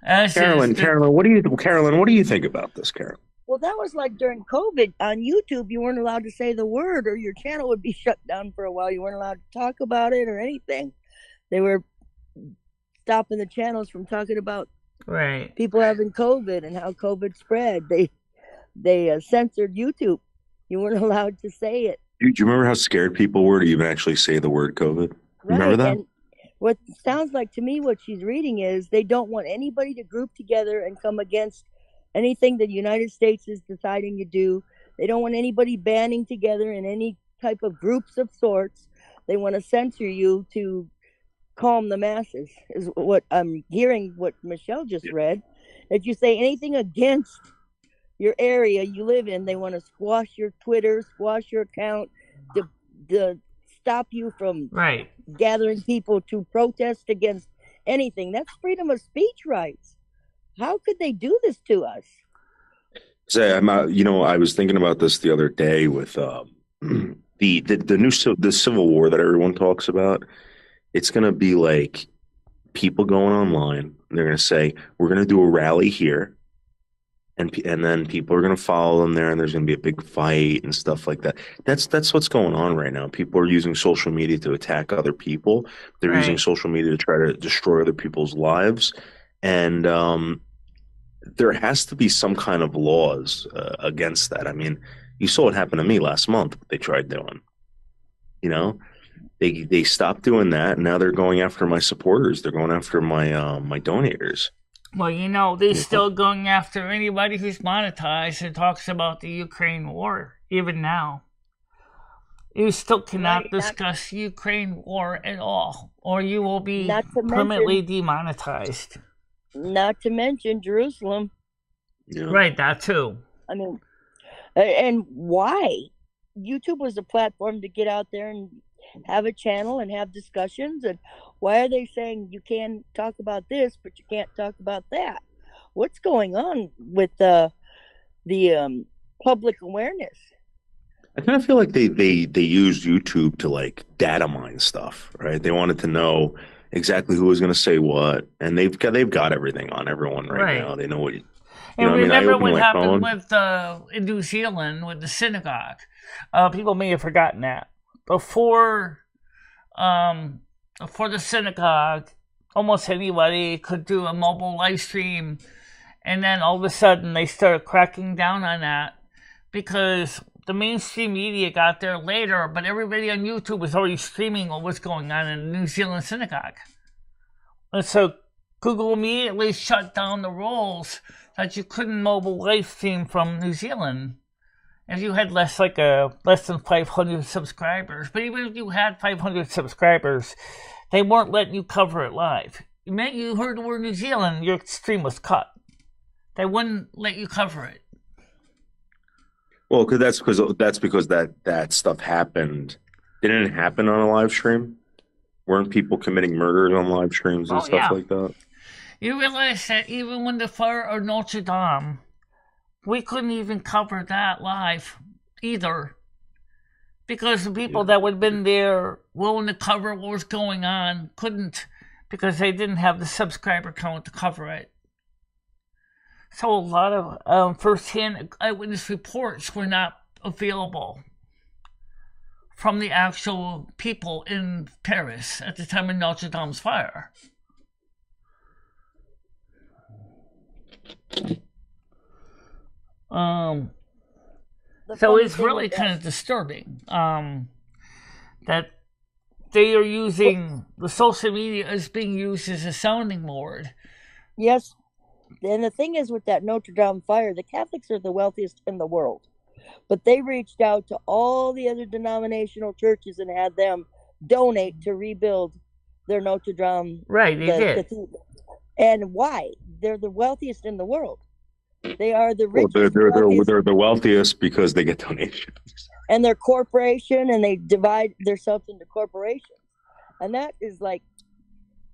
Carolyn, what do you think about this, Carolyn? Well, that was like during COVID on YouTube. You weren't allowed to say the word, or your channel would be shut down for a while. You weren't allowed to talk about it or anything. They were stopping the channels from talking about people having COVID and how COVID spread. They censored YouTube. You weren't allowed to say it. Do you remember how scared people were to even actually say the word COVID? Remember that? And what sounds like to me, what she's reading is they don't want anybody to group together and come against anything the United States is deciding to do. They don't want anybody banding together in any type of groups of sorts. They want to censor you to calm the masses, is what I'm hearing, what Michelle just read. If you say anything against your area you live in, they want to squash your Twitter, squash your account, to stop you from gathering people to protest against anything. That's freedom of speech rights. How could they do this to us? Say, I was thinking about this the other day with the Civil War that everyone talks about. It's going to be like people going online. And they're going to say, we're going to do a rally here. And then people are going to follow them there, and there's going to be a big fight and stuff like that. That's what's going on right now. People are using social media to attack other people. They're using social media to try to destroy other people's lives. And there has to be some kind of laws against that. I mean, you saw what happened to me last month. What they tried doing, they stopped doing that. And now they're going after my supporters. They're going after my my donators. Well, they're still going after anybody who's monetized and talks about the Ukraine war, even now. You still cannot discuss Ukraine war at all, or you will be permanently demonetized. Not to mention Jerusalem. Yeah. Right, that too. I mean, and why? YouTube was a platform to get out there and have a channel and have discussions. And why are they saying you can talk about this, but you can't talk about that? What's going on with the public awareness? I kind of feel like they used YouTube to like data mine stuff, right? They wanted to know exactly who was going to say what, and they've got everything on everyone right now. They know what. Remember what happened with in New Zealand with the synagogue? People may have forgotten that before the synagogue, almost anybody could do a mobile live stream, and then all of a sudden they started cracking down on that because the mainstream media got there later, but everybody on YouTube was already streaming what was going on in the New Zealand synagogue. And so Google immediately shut down the rules that you couldn't mobile live stream from New Zealand if you had less than 500 subscribers. But even if you had 500 subscribers, they weren't letting you cover it live. The minute you heard the word New Zealand, your stream was cut. They wouldn't let you cover it. Well, that's because that stuff happened. Didn't it happen on a live stream? Weren't people committing murders on live streams and stuff like that? You realize that even when the fire of Notre Dame, we couldn't even cover that live either. Because the people that would have been there willing to cover what was going on couldn't, because they didn't have the subscriber count to cover it. So a lot of first-hand eyewitness reports were not available from the actual people in Paris at the time of Notre Dame's fire. So it's really kind of disturbing that they are using the social media as being used as a sounding board. Yes. And the thing is with that Notre Dame fire, the Catholics are the wealthiest in the world. But they reached out to all the other denominational churches and had them donate to rebuild their Notre Dame. Right, they did. Cathedral. And why? They're the wealthiest in the world. They are the richest. Well, they're the wealthiest because they get donations. And they're corporation, and they divide themselves into corporations. And that is like,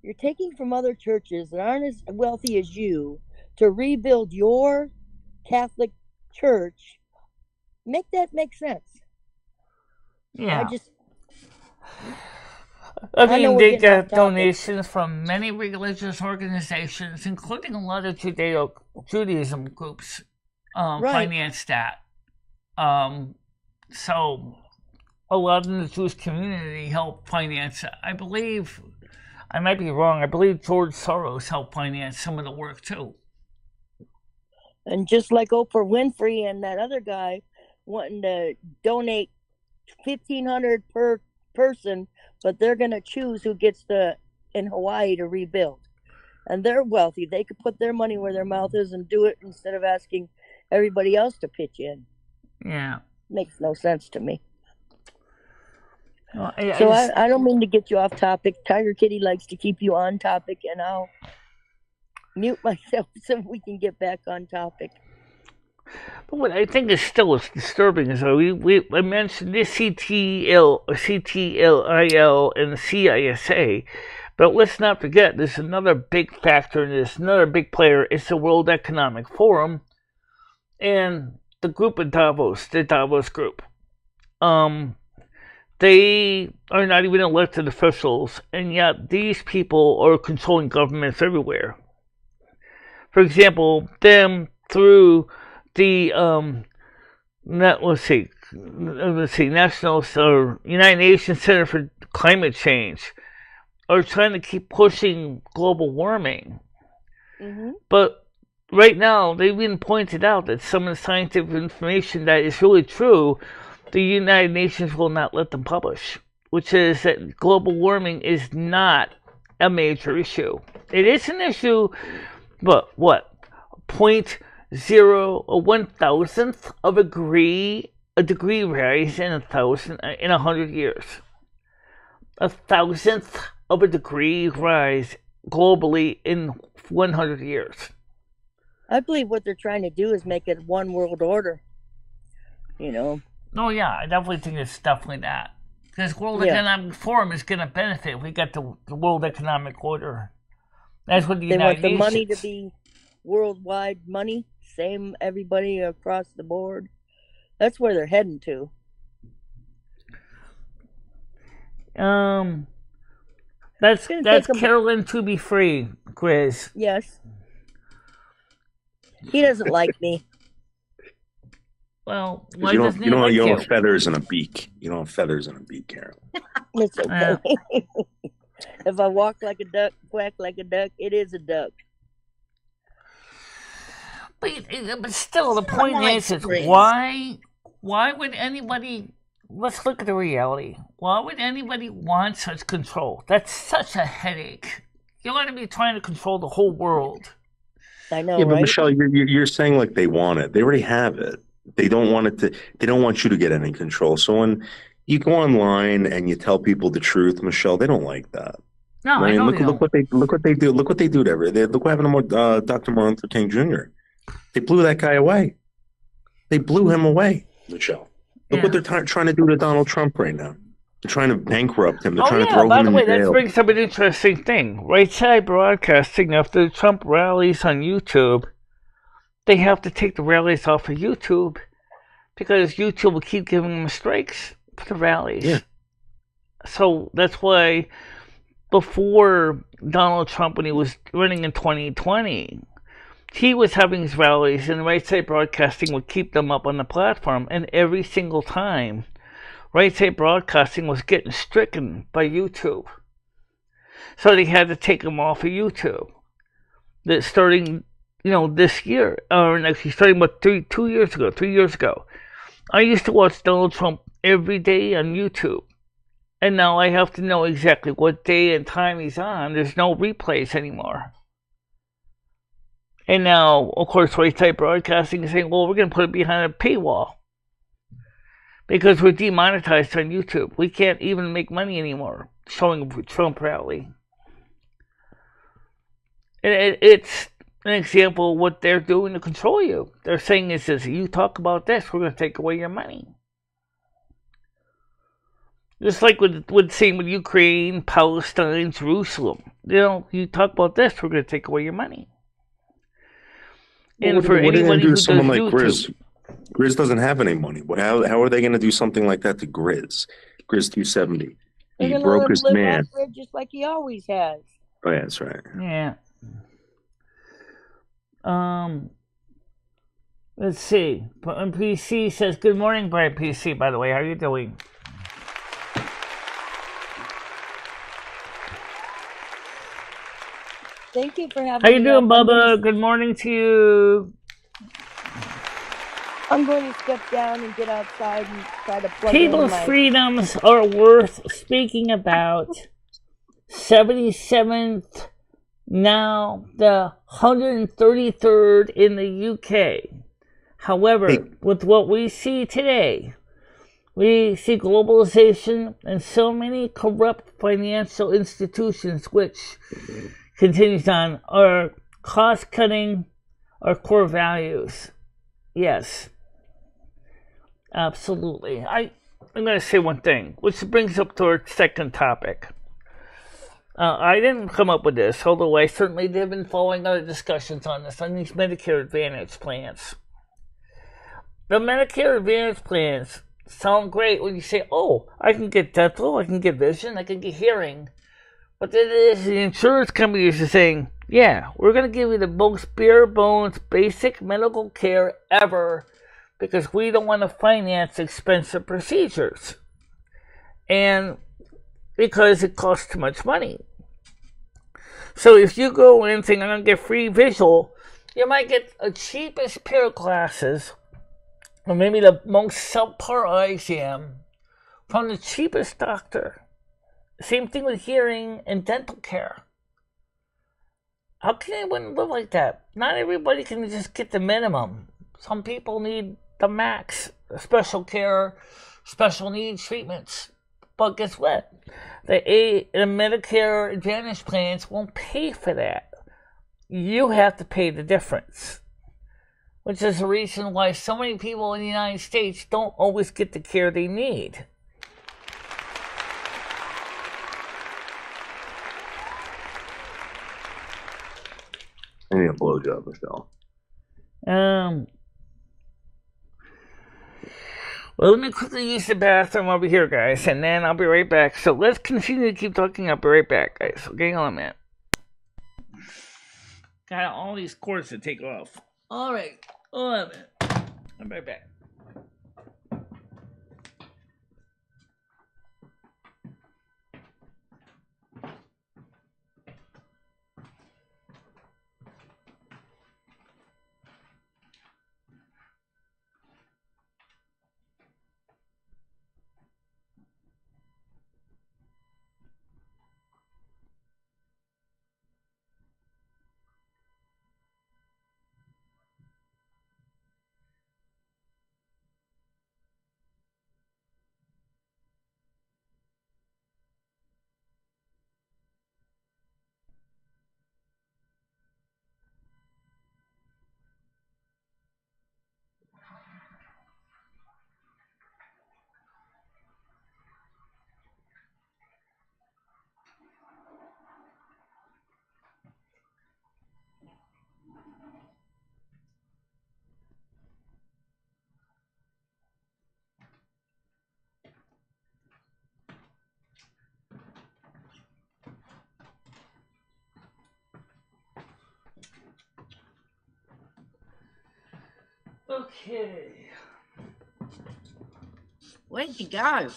you're taking from other churches that aren't as wealthy as you to rebuild your Catholic church. Make that make sense. Yeah. I I know mean, we're they getting off get topic. donations from many religious organizations, including a lot of Judaism groups, Right. finance that. So a lot of the Jewish community helped finance it. I believe, I might be wrong, I believe George Soros helped finance some of the work too. And just like Oprah Winfrey and that other guy wanting to donate $1,500 per person, but they're going to choose who gets in Hawaii to rebuild. And they're wealthy. They could put their money where their mouth is and do it instead of asking everybody else to pitch in. Yeah. Makes no sense to me. Well, So I don't mean to get you off topic. Tiger Kitty likes to keep you on topic, and I'll mute myself so we can get back on topic. But what I think is still disturbing is I mentioned this CTLIL and the CISA, but let's not forget there's another big factor in this, another big player. It's the World Economic Forum and the group of Davos, the Davos group. They are not even elected officials, and yet these people are controlling governments everywhere. For example, them through the National or United Nations Center for Climate Change are trying to keep pushing global warming. Mm-hmm. But right now, they've even pointed out that some of the scientific information that is really true, the United Nations will not let them publish, which is that global warming is not a major issue. It is an issue, but what? 0.01,000th of a degree rise in 100 years. 1,000th of a degree rise globally in 100 years. I believe what they're trying to do is make it one world order. You know. Oh yeah, I definitely think it's definitely that. Because World Economic Forum is going to benefit if we get the World Economic Order. That's what the United Nations. They want the money to be worldwide money, same everybody across the board. That's where they're heading to. That's Carolyn to be free, Grizz. Yes. He doesn't like me. Well, why doesn't he like you? You don't have feathers and a beak. You don't have feathers and a beak, Carolyn. It's okay. If I walk like a duck, quack like a duck, it is a duck. But still, the point is why would anybody? Let's look at the reality. Why would anybody want such control? That's such a headache. You want to be trying to control the whole world. I know, yeah, but right? Michelle, you're saying like they want it. They already have it. They don't want it to. They don't want you to get any control. So when you go online and you tell people the truth, Michelle, they don't like that. No, I mean, look what they do. Look what they do to everybody. Look what happened to Dr. Martin Luther King Jr. They blew that guy away. They blew him away, Michelle. Look what they're trying to do to Donald Trump right now. They're trying to bankrupt him. They're trying to throw him in jail. By the way, that brings up an interesting thing. Right side broadcasting, after the Trump rallies on YouTube, they have to take the rallies off of YouTube because YouTube will keep giving them strikes for the rallies. Yeah. So that's why before Donald Trump, when he was running in 2020, he was having his rallies, and Right Side Broadcasting would keep them up on the platform. And every single time, Right Side Broadcasting was getting stricken by YouTube. So they had to take them off of YouTube. That starting, this year, or actually starting about 3 years ago. I used to watch Donald Trump every day on YouTube. And now I have to know exactly what day and time he's on. There's no replays anymore. And now, of course, Right Side Broadcasting is saying, well, we're going to put it behind a paywall. Because we're demonetized on YouTube. We can't even make money anymore showing a Trump rally. And it's an example of what they're doing to control you. They're saying is you talk about this, we're going to take away your money. Just like with saying with Ukraine, Palestine, Jerusalem. You talk about this, we're going to take away your money. Well, and for anybody who does someone like YouTube, Grizz doesn't have any money. How are they going to do something like that to Grizz? Grizz 270. They're He going to let him brokest live man. off grid just like he always has. Oh yeah, that's right. Yeah. Let's see. PC says, good morning, Brian PC, by the way. How are you doing? Thank you for having How you me doing, on. Bubba? Good morning to you. I'm going to step down and get outside and try to plug People's in my... freedoms are worth speaking about. 77th, now the 133rd in the UK. However, with what we see today, we see globalization and so many corrupt financial institutions, which continues on, are cost-cutting our core values. Yes. Absolutely. I'm going to say one thing, which brings up to our second topic. I didn't come up with this, although I certainly have been following other discussions on this, on these Medicare Advantage plans. The Medicare Advantage plans sound great when you say, oh, I can get dental, I can get vision, I can get hearing. But then the insurance companies are saying, yeah, we're going to give you the most bare bones basic medical care ever because we don't want to finance expensive procedures. And because it costs too much money. So if you go in and think, I'm going to get free visual, you might get a cheapest pair of glasses, or maybe the most subpar eye exam, from the cheapest doctor. Same thing with hearing and dental care. How can anyone live like that? Not everybody can just get the minimum. Some people need the max, special care, special needs treatments. But guess what? The Medicare Advantage plans won't pay for that. You have to pay the difference. Which is the reason why so many people in the United States don't always get the care they need. I need a blowjob, Michelle. Well, let me quickly use the bathroom over here, guys, and then I'll be right back. So let's continue to keep talking. I'll be right back, guys. Okay, hold on a minute. Got all these cords to take off. All right, hold on a minute. I'll be right back. Okay. Where'd you go?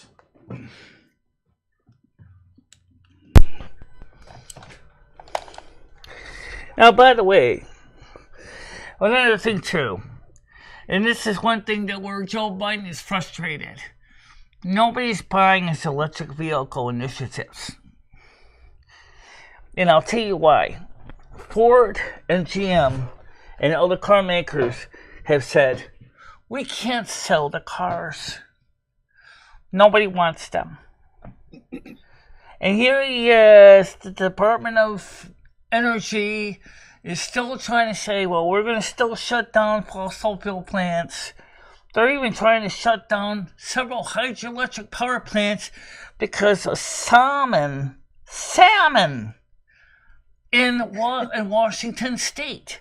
Now, by the way, another thing too, and this is one thing that where Joe Biden is frustrated. Nobody's buying his electric vehicle initiatives. And I'll tell you why. Ford and GM and other car makers have said, we can't sell the cars. Nobody wants them. And here he is, the Department of Energy is still trying to say, well, we're going to still shut down fossil fuel plants. They're even trying to shut down several hydroelectric power plants because of salmon in Washington State,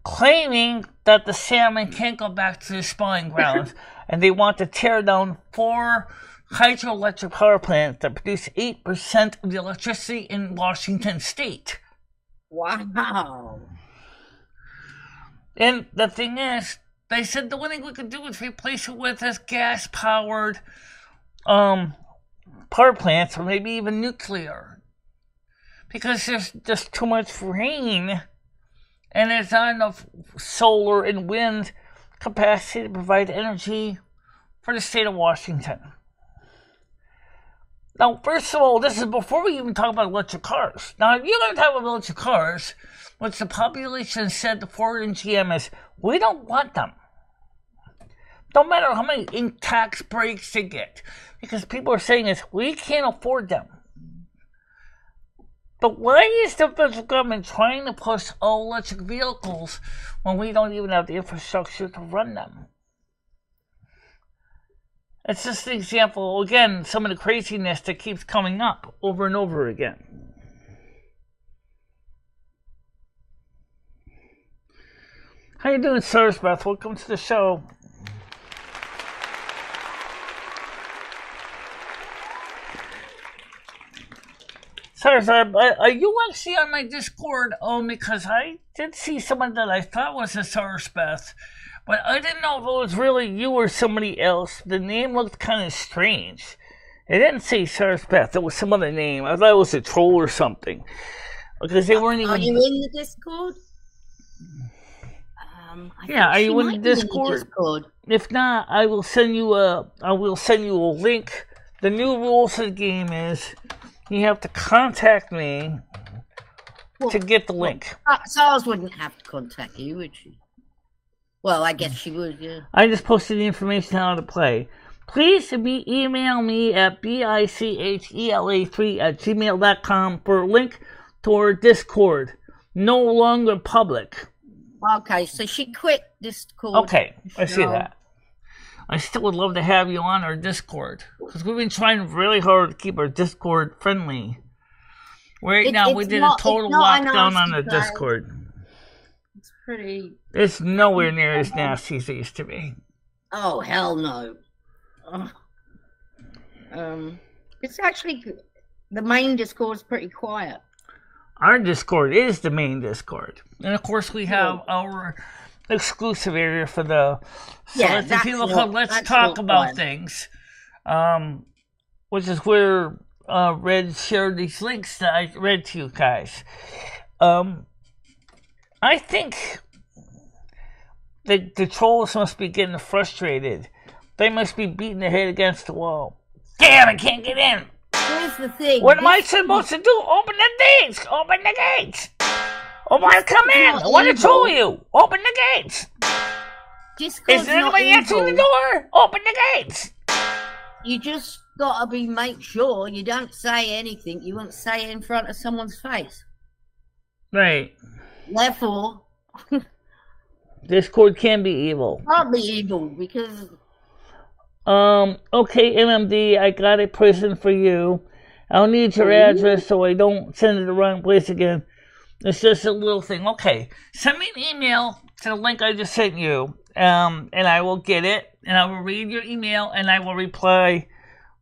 claiming that the salmon can't go back to the spawning grounds, and they want to tear down 4 hydroelectric power plants that produce 8% of the electricity in Washington state. Wow. And the thing is, they said the only thing we could do is replace it with this gas-powered power plants, or maybe even nuclear. Because there's just too much rain, and there's not enough solar and wind capacity to provide energy for the state of Washington. Now, first of all, this is before we even talk about electric cars. Now, if you're going to talk about electric cars, which the population said to Ford and GM is, we don't want them. No matter how many tax breaks they get. Because people are saying is, we can't afford them. But why is the federal government trying to push all electric vehicles when we don't even have the infrastructure to run them? It's just an example, again, some of the craziness that keeps coming up over and over again. How you doing, Sarsbeth? Welcome to the show. Sarsbeth, are you actually on my Discord? Oh, because I did see someone that I thought was a Sarsbeth, but I didn't know if it was really you or somebody else. The name looked kind of strange. It didn't say Sarsbeth. It was some other name. I thought it was a troll or something. Because they weren't even... Are you in the Discord? Yeah, are you in the Discord? If not, I will send you a link. The new rules of the game is you have to contact me to get the link. SARS wouldn't have to contact you, would she? Well, I guess she would, yeah. I just posted the information on how to play. Please email me at bichela3@gmail.com for a link to our Discord. No longer public. Okay, so she quit Discord. Okay, I see that. I still would love to have you on our Discord, because we've been trying really hard to keep our Discord friendly. Right now, we did a total lockdown on the Discord. It's pretty... It's nowhere near as nasty as it used to be. Oh, hell no. It's actually... The main Discord is pretty quiet. Our Discord is the main Discord. And, of course, we have our exclusive area for the people called Let's Talk About Things, which is where Red shared these links that I read to you guys. I think the trolls must be getting frustrated. They must be beating their head against the wall. Damn, I can't get in! Here's the thing. What am I supposed to do? Open the gates! Open the gates! I want to come in! I want to troll you! Open the gates! Is there anybody answering the door? Open the gates! You just gotta make sure you don't say anything you won't say in front of someone's face. Right. Therefore... Discord can be evil. Can't be evil, because... Okay, MMD, I got a prison for you. I'll need your address so I don't send it to the wrong place again. It's just a little thing. Okay, send me an email to the link I just sent you, and I will get it, and I will read your email, and I will reply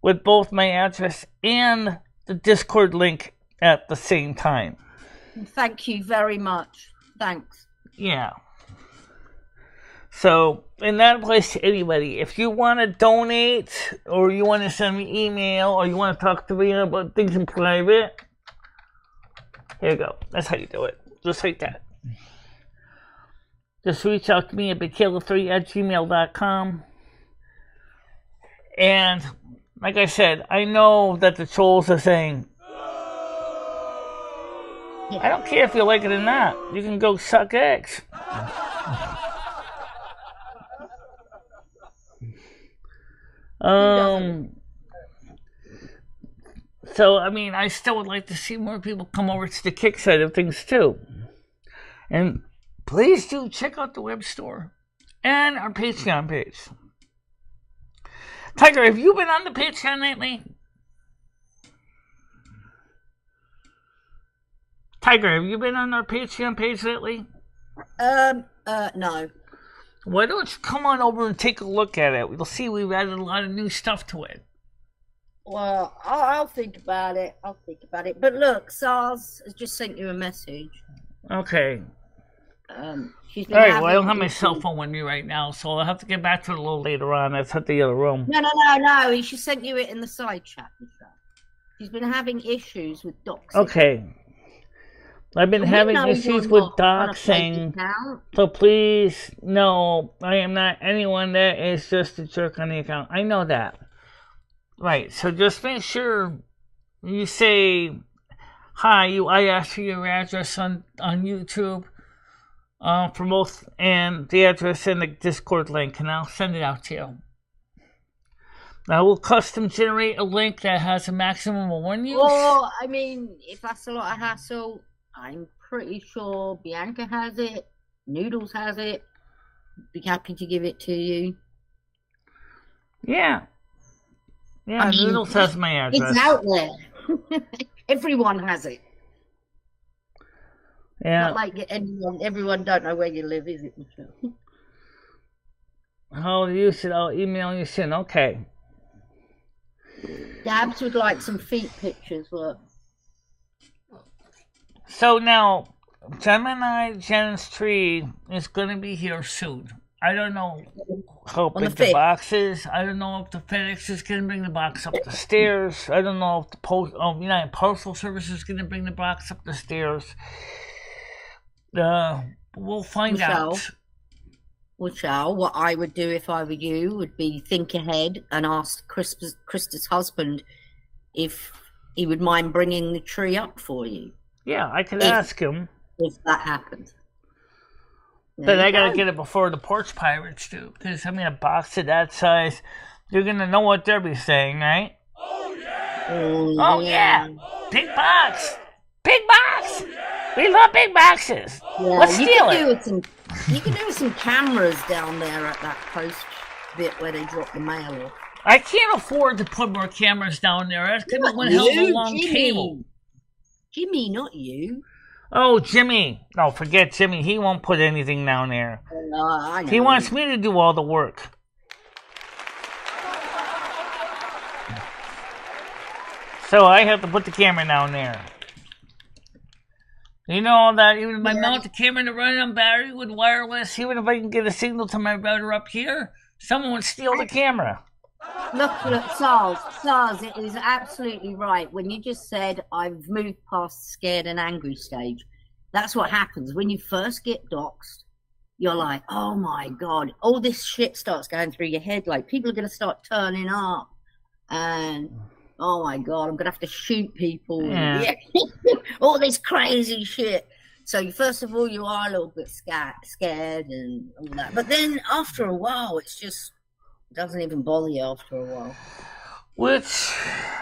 with both my address and the Discord link at the same time. Thank you very much. Thanks. Yeah. So, in that place to anybody, if you want to donate, or you want to send me email, or you want to talk to me about things in private, here you go. That's how you do it. Just like that. Just reach out to me at michele3@gmail.com. And, like I said, I know that the trolls are saying, I don't care if you like it or not. You can go suck eggs. So, I mean, I still would like to see more people come over to the Kick side of things, too. And please do check out the web store and our Patreon page. Tiger, have you been on the Patreon lately? Tiger, have you been on our Patreon page lately? No. Why don't you come on over and take a look at it? We'll see we've added a lot of new stuff to it. Well, I'll think about it. But look, SARS has just sent you a message. Okay. She's been All right, well, I don't have having my cell issues- phone with me right now, so I'll have to get back to it a little later on. That's at the other room. No. She sent you it in the side chat, Michelle. She's been having issues with doxing. Okay. I've been We having know issues you're with not on a fake doxing, account. so please, no, I am not anyone that is just a jerk on the account. I know that. Right, so just make sure you say, hi, I asked for your address on YouTube for both, and the address and the Discord link, and I'll send it out to you. I will custom generate a link that has a maximum of 1 use. Well, I mean, if that's a lot of hassle, I'm pretty sure Bianca has it, Noodles has it. Be happy to give it to you. Yeah. Yeah, I mean, Noodles has my address. It's out there. Everyone has it. Yeah. Not like everyone don't know where you live, is it, Michelle? How do you use it? I'll email you soon. Okay. Dabs would like some feet pictures. Look. So now, Gemini Jen's tree is going to be here soon. I don't know how big the box is. I don't know if the FedEx is going to bring the box up the stairs. I don't know if the United Postal Service is going to bring the box up the stairs. We'll find out. Michelle, what I would do if I were you would be think ahead and ask Krista's husband if he would mind bringing the tree up for you. Yeah, I could ask him. If that happens. But I gotta get it before the Porch Pirates do, because I mean, a box of that size, you're gonna know what they'll be saying, right? Oh yeah! Big box! Big box! We love big boxes! Yeah, let's steal it! You can do some cameras down there at that post bit where they drop the mail off. I can't afford to put more cameras down there. That's gonna be one hell of a long cable. Jimmy, not you. Oh, Jimmy. No, forget Jimmy. He won't put anything down there. I know. He wants me to do all the work. So I have to put the camera down there. You know that even if I mount the camera to run on battery with wireless, even if I can get a signal to my router up here, someone would steal the camera. Look, SARS, it is absolutely right. When you just said, I've moved past scared and angry stage, that's what happens. When you first get doxed, you're like, oh my God, all this shit starts going through your head. Like, people are going to start turning up. And, oh my God, I'm going to have to shoot people. Yeah. All this crazy shit. So, first of all, you are a little bit scared and all that. But then, after a while, it's just... doesn't even bother you after a while. Which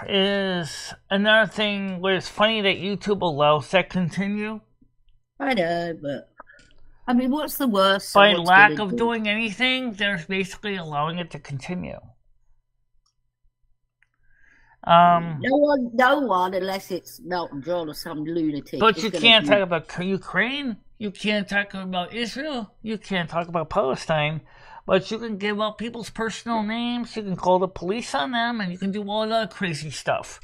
is another thing where it's funny that YouTube allows that continue. I know, but I mean, what's the worst? By lack of doing anything, they're basically allowing it to continue. No one, unless it's Melton John or some lunatic. But you can't talk about Ukraine. You can't talk about Israel. You can't talk about Palestine. But you can give out people's personal names, you can call the police on them, and you can do all that crazy stuff.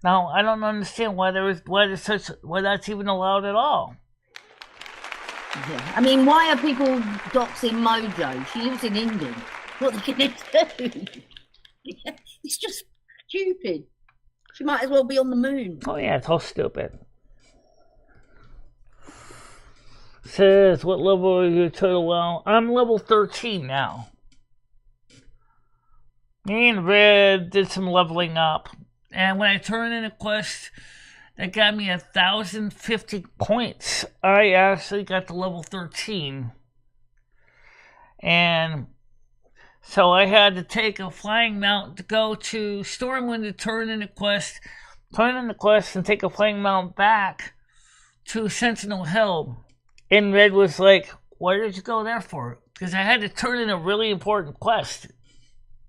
Now, I don't understand why that's even allowed at all. Yeah. I mean, why are people doxing Mojo? She lives in England. What are they going to do? It's just stupid. She might as well be on the moon. Oh yeah, it's all stupid. Says, what level are you total? Well, I'm level 13 now. Me and Red did some leveling up. And when I turned in a quest that got me 1,050 points, I actually got to level 13. And so I had to take a flying mount to go to Stormwind to turn in the quest, and take a flying mount back to Sentinel Hill. And Red was like, why did you go there for? Because I had to turn in a really important quest.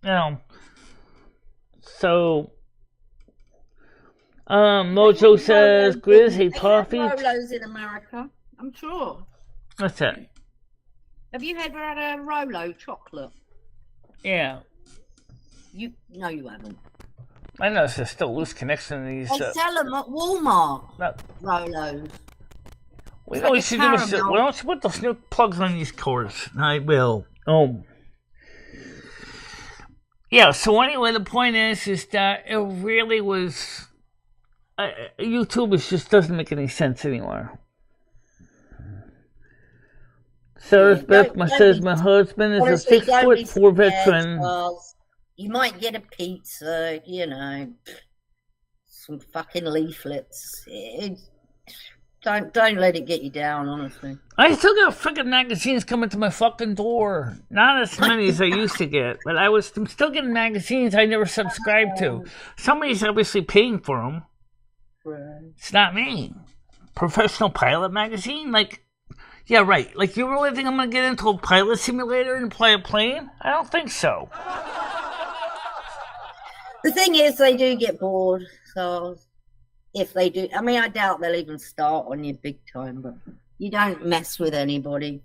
You know. So, Mojo says, Grizzly Toffee. Rolos in America, I'm sure. What's that? Have you ever had a Rolo chocolate? Yeah. No, you haven't. I know there's still loose connection in these. They sell them at Walmart. No. Rolos. We know we should do is, why don't you put those new plugs on these cords? I will. Oh. Yeah, so anyway, the point is that it really was... YouTube just doesn't make any sense anymore. Sarah's Beth says my husband is a 6'4" veteran. You might get a pizza, you know, some fucking leaflets. Don't let it get you down, honestly. I still got freaking magazines coming to my fucking door. Not as many as I used to get, but I'm still getting magazines I never subscribed to. Somebody's obviously paying for them. Right. It's not me. Professional Pilot magazine? Like, yeah, right. Like, you really think I'm going to get into a pilot simulator and fly a plane? I don't think so. The thing is, they do get bored, so... If they do, I mean, I doubt they'll even start on you big time, but you don't mess with anybody.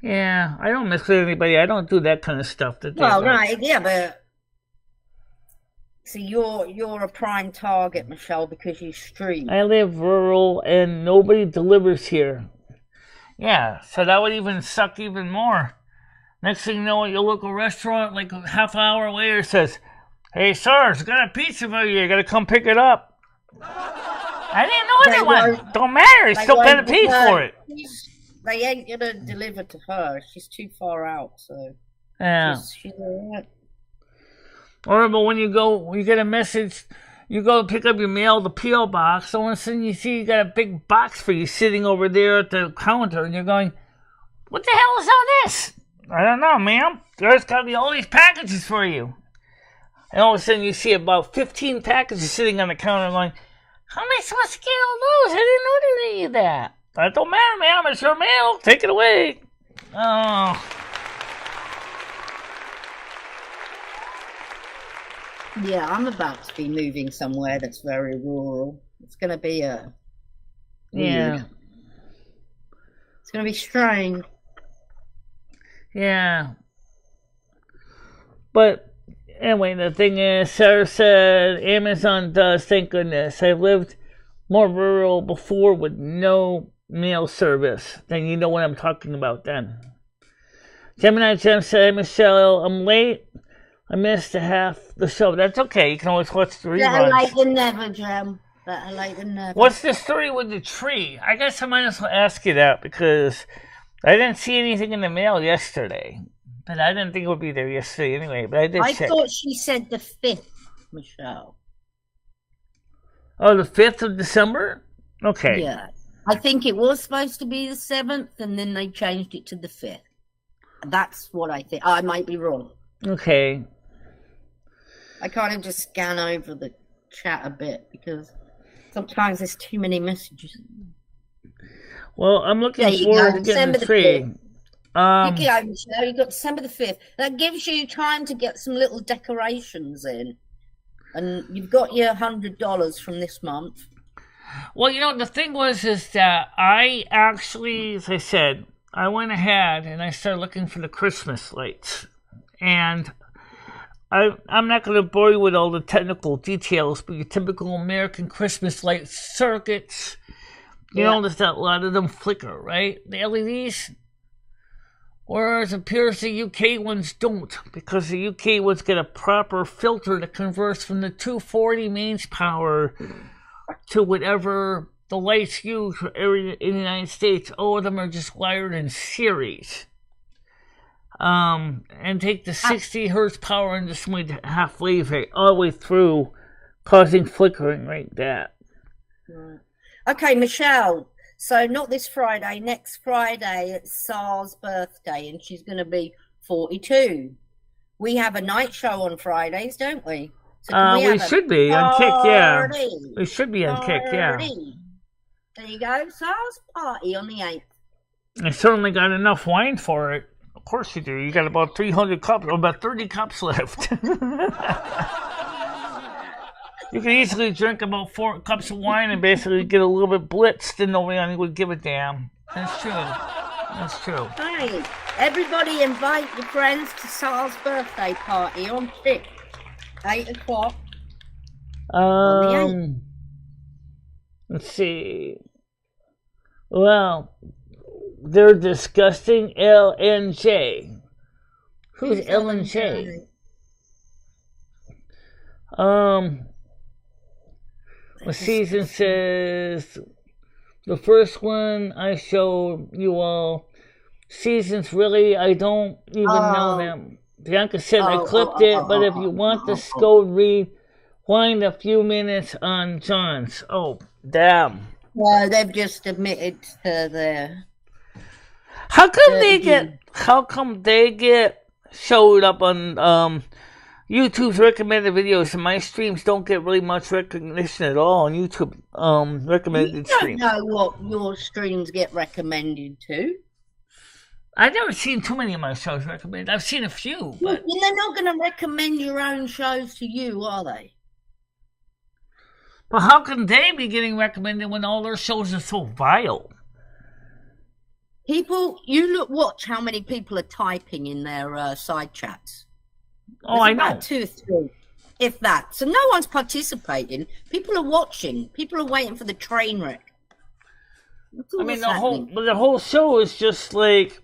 Yeah, I don't mess with anybody. I don't do that kind of stuff. Well, right, yeah, but so you're a prime target, Michelle, because you stream. I live rural and nobody delivers here. Yeah, so that would even suck even more. Next thing you know, your local restaurant, like a half hour later, says, "Hey, sir, I got a pizza for you. You got to come pick it up." I didn't know anyone. Don't matter. I still got to pay for it. They ain't going to deliver to her. She's too far out, so... Yeah. She's all right. Or, but when you get a message, you go to pick up your mail, the P.O. box, all of a sudden you see you got a big box for you sitting over there at the counter, and you're going, "What the hell is all this?" "I don't know, ma'am. There's got to be all these packages for you." And all of a sudden you see about 15 packages sitting on the counter going, "How am I supposed to get all those? I didn't order any of that." "That don't matter, ma'am. It's your mail. Take it away." Oh. Yeah, I'm about to be moving somewhere that's very rural. It's going to be Yeah. It's going to be strange. Yeah. But... anyway, the thing is, Sarah said, Amazon does, thank goodness. I've lived more rural before with no mail service. Then you know what I'm talking about then. Gemini Gem said, "Michelle, I'm late. I missed half the show." That's okay. You can always watch the reruns. Better late than never, Gem. Better late than never. What's the story with the tree? I guess I might as well ask you that because I didn't see anything in the mail yesterday. But I didn't think it would be there yesterday anyway, but I did check. I thought she said the 5th, Michelle. Oh, the 5th of December? Okay. Yeah. I think it was supposed to be the 7th, and then they changed it to the 5th. That's what I think. I might be wrong. Okay. I kind of just scan over the chat a bit, because sometimes there's too many messages. Well, I'm looking forward to getting the tree. You got December the 5th. That gives you time to get some little decorations in. And you've got your $100 from this month. Well, you know, the thing is that I actually, as I said, I went ahead and I started looking for the Christmas lights. And I'm not going to bore you with all the technical details, but your typical American Christmas light circuits, you know, there's a lot of them flicker, right? The LEDs. Whereas it appears the UK ones don't, because the UK ones get a proper filter that converts from the 240 mains power to whatever the lights use in the United States. All of them are just wired in series. And take the 60 hertz power and just move half wave rate all the way through, causing flickering like that. Okay, Michelle. So not this Friday, next Friday, it's Sarah's birthday, and she's going to be 42. We have a night show on Fridays, don't we? So we should be on Kick, yeah. We should be on Kick, yeah. There you go, Sarah's party on the 8th. I certainly got enough wine for it. Of course you do. You got about 300 cups, or about 30 cups left. You can easily drink about 4 cups of wine and basically get a little bit blitzed and nobody would give a damn. That's true. That's true. Hey, everybody invite your friends to Sarah's birthday party on Kick. 8 o'clock. On let's see. Well, they're discussing LNJ. Who's LNJ? The season says the first one I showed you all. Seasons really, I don't even know them. Bianca said I clipped it, but if you want to go rewind a few minutes on John's. Oh, damn. Well, they've just admitted to their. How come they get showed up on YouTube's recommended videos and my streams don't get really much recognition at all on YouTube recommended streams? You don't know what your streams get recommended to. I've never seen too many of my shows recommended. I've seen a few, but they're not going to recommend your own shows to you, are they? But how can they be getting recommended when all their shows are so vile? People, watch how many people are typing in their side chats. Oh, I know. About 2 or 3, if that. So no one's participating. People are watching. People are waiting for the train wreck. I mean, the whole show is just like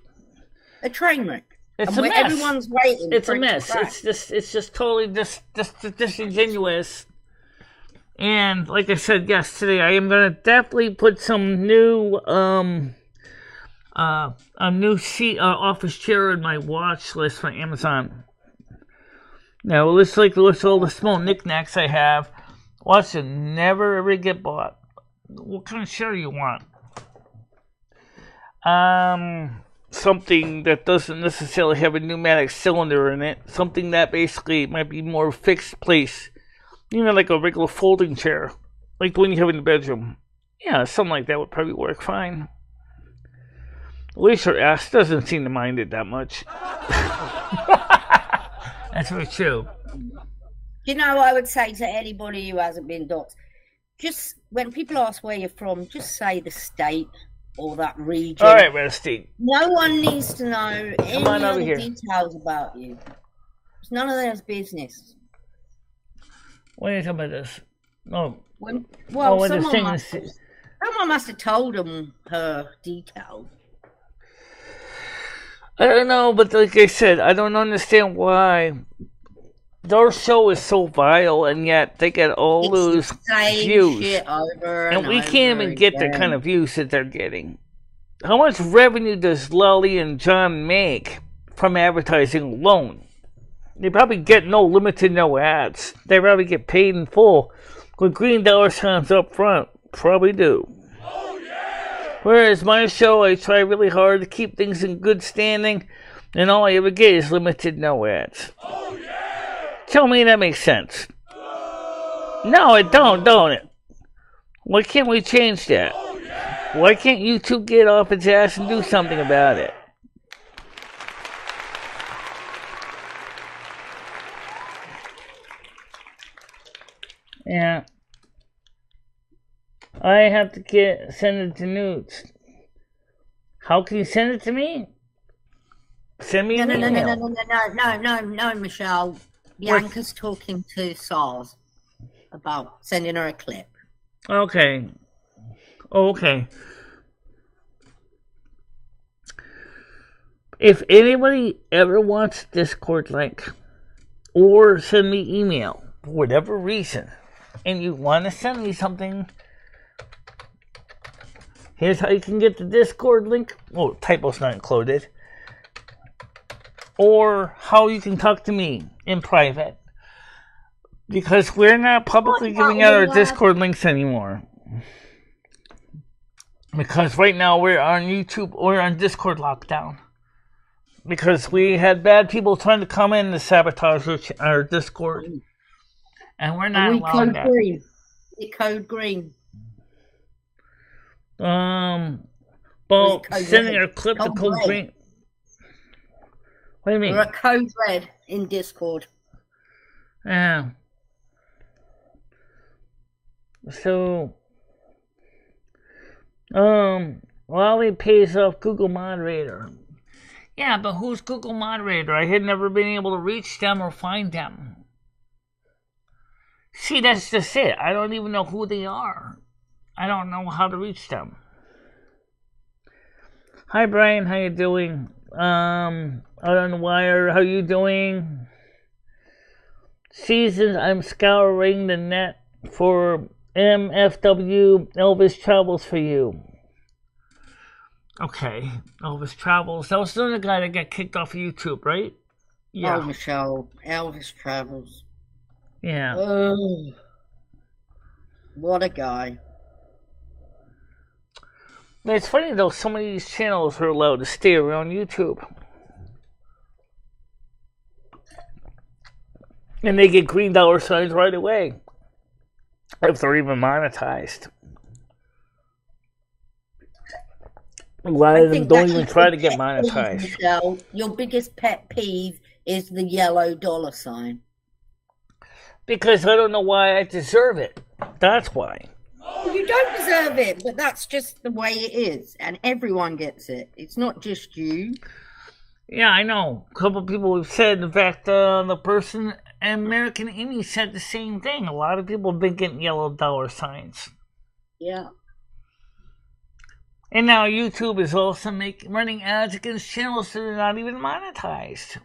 a train wreck. It's a mess. Everyone's waiting. It's a mess. It's just totally disingenuous. And like I said, yes, today I am gonna definitely put some new a new office chair in my watch list from Amazon. Now, list all the small knickknacks I have. Watch it never ever get bought. What kind of chair you want? Something that doesn't necessarily have a pneumatic cylinder in it. Something that basically might be more fixed place. You know, like a regular folding chair. Like the one you have in the bedroom. Yeah, something like that would probably work fine. At least your ass doesn't seem to mind it that much. That's very true. You know, I would say to anybody who hasn't been doxxed, just when people ask where you're from, just say the state or that region. All right, Rusty. No one needs to know any other details about you. It's none of their business. What are you talking about this? Oh, someone must have told them her details. I don't know, but like I said, I don't understand why their show is so vile, and yet they get all those views, and we can't even get the kind of views that they're getting. How much revenue does Lolly and John make from advertising alone? They probably get no limited, no ads. They probably get paid in full with green dollar signs up front. Probably do. Whereas my show, I try really hard to keep things in good standing, and all I ever get is limited, no ads. Tell me that makes sense. No, it don't it? Why can't we change that? Why can't YouTube get off its ass and do something about it? Yeah. I have to send it to Newts. How can you send it to me? Send me an email. No, Michelle. Bianca's talking to SARS about sending her a clip. Okay. If anybody ever wants Discord link or send me email for whatever reason, and you want to send me something, here's how you can get the Discord link. Oh, typo's not included. Or how you can talk to me in private. Because we're not publicly giving out our Discord links anymore. Because right now we're on YouTube or on Discord lockdown. Because we had bad people trying to come in to sabotage our Discord. And we're not allowing that. Code green. Well, sending a clip to Code Green. What do you mean? We're at Code Red in Discord. Yeah. So, Lolly pays off Google Moderator. Yeah, but who's Google Moderator? I had never been able to reach them or find them. See, that's just it. I don't even know who they are. I don't know how to reach them. Hi, Brian. How you doing? Out on the wire. How you doing? Seasons. I'm scouring the net for MFW Elvis Travels for you. Okay, Elvis Travels. That was the other guy that got kicked off of YouTube, right? Yeah. Oh, Michelle. Elvis Travels. Yeah. Oh, what a guy. It's funny though, some of these channels are allowed to stay around YouTube. And they get green dollar signs right away. If they're even monetized. A lot of them don't even try to get monetized. Michelle, your biggest pet peeve is the yellow dollar sign. Because I don't know why I deserve it. That's why. You don't deserve it, but that's just the way it is. And everyone gets it. It's not just you. Yeah, I know. A couple people have said, in fact, the person, American Amy, said the same thing. A lot of people have been getting yellow dollar signs. Yeah. And now YouTube is also running ads against channels that are not even monetized.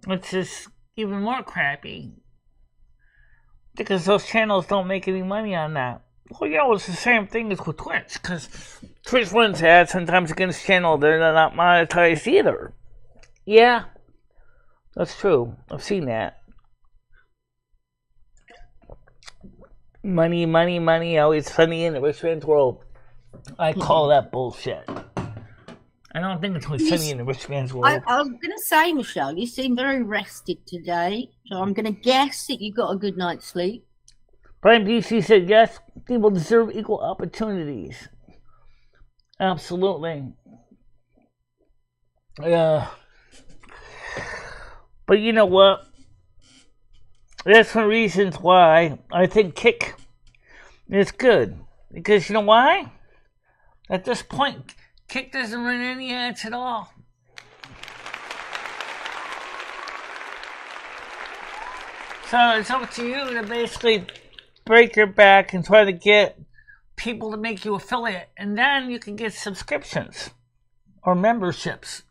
It's just even more crappy. Because those channels don't make any money on that. Well, yeah, it's the same thing as with Twitch. Because Twitch runs ads sometimes against channels that are not monetized either. Yeah, that's true. I've seen that. Money, money, money, always sunny in the rich man's world. I call that bullshit. I don't think it's always sunny in the rich man's world. I was going to say, Michelle, you seem very rested today. So I'm going to guess that you got a good night's sleep. Brian BC said, yes, people deserve equal opportunities. Absolutely. But you know what? That's one of the reasons why I think Kick is good. Because you know why? At this point, Kick doesn't run any ads at all. So it's up to you to basically break your back and try to get people to make you affiliate. And then you can get subscriptions or memberships.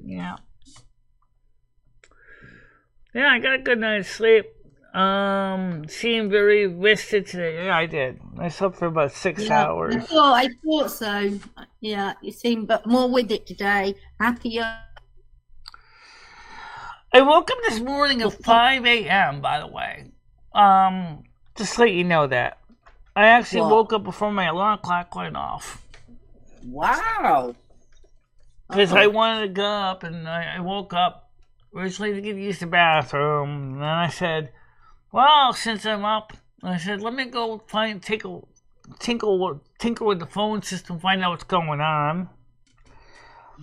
Yeah. Yeah, I got a good night's sleep. Seemed very rested today. Yeah, I did. I slept for about 6 hours. I thought so. Yeah, you seem but more with it today. Happier. I woke up this morning at 5 a.m., by the way. Just to let you know that. I actually woke up before my alarm clock went off. Wow. Because I wanted to go up, and I woke up originally to get used to the bathroom. And then I said, well, since I'm up, I said, let me go tinker with the phone system, find out what's going on.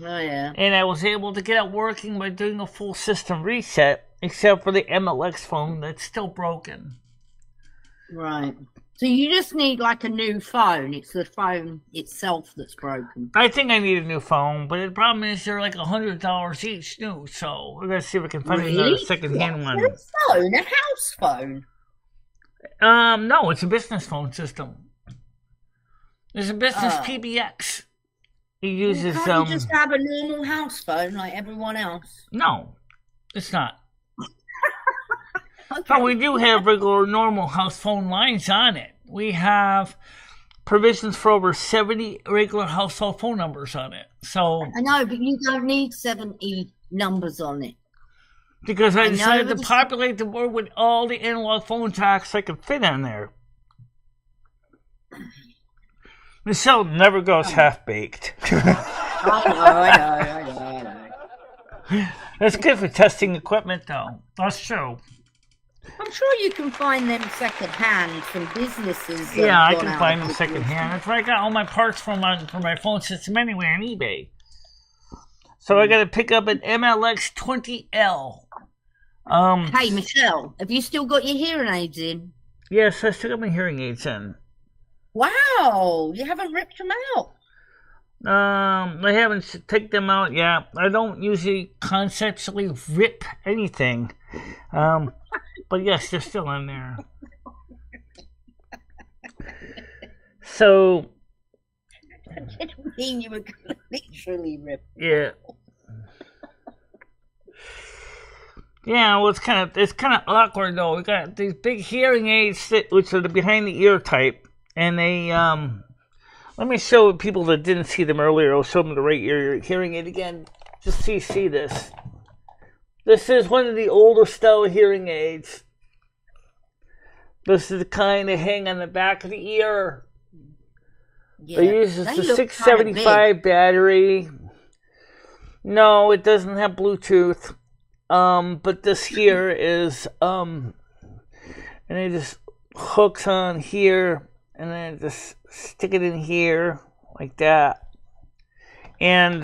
Oh, yeah. And I was able to get it working by doing a full system reset, except for the MLX phone that's still broken. Right. So you just need like a new phone. It's the phone itself that's broken. I think I need a new phone, but the problem is they're like $100 each new. So we're gonna see if we can find another second-hand one. A phone, a house phone. No, it's a business phone system. It's a business PBX. It uses Can't you just have a normal house phone like everyone else? No, it's not. Okay. But we do have regular normal house phone lines on it. We have provisions for over 70 regular household phone numbers on it. So I know, but you don't need 70 numbers on it. Because I decided to populate the board with all the analog phone jacks I could fit on there. Michelle never goes half-baked. I know. That's good for testing equipment, though. That's true. I'm sure you can find them second-hand from businesses. Yeah, I can find them second-hand. That's where I got all my parts for my phone system anyway on eBay. So I got to pick up an MLX 20L. Hey, Michelle, have you still got your hearing aids in? Yes, I still got my hearing aids in. Wow, you haven't ripped them out. I haven't taken them out yet. I don't usually conceptually rip anything. But yes, they're still in there. So I didn't mean you were going to literally rip. Yeah. Yeah, well, it's kind of awkward though. We got these big hearing aids which are the behind the ear type, and they let me show people that didn't see them earlier. I'll show them the right ear hearing aid again. Just see this. This is one of the older style hearing aids. This is the kind that hang on the back of the ear. Yeah, It uses the 675 battery. No, it doesn't have Bluetooth. But this here is and it just hooks on here, and then just stick it in here like that, and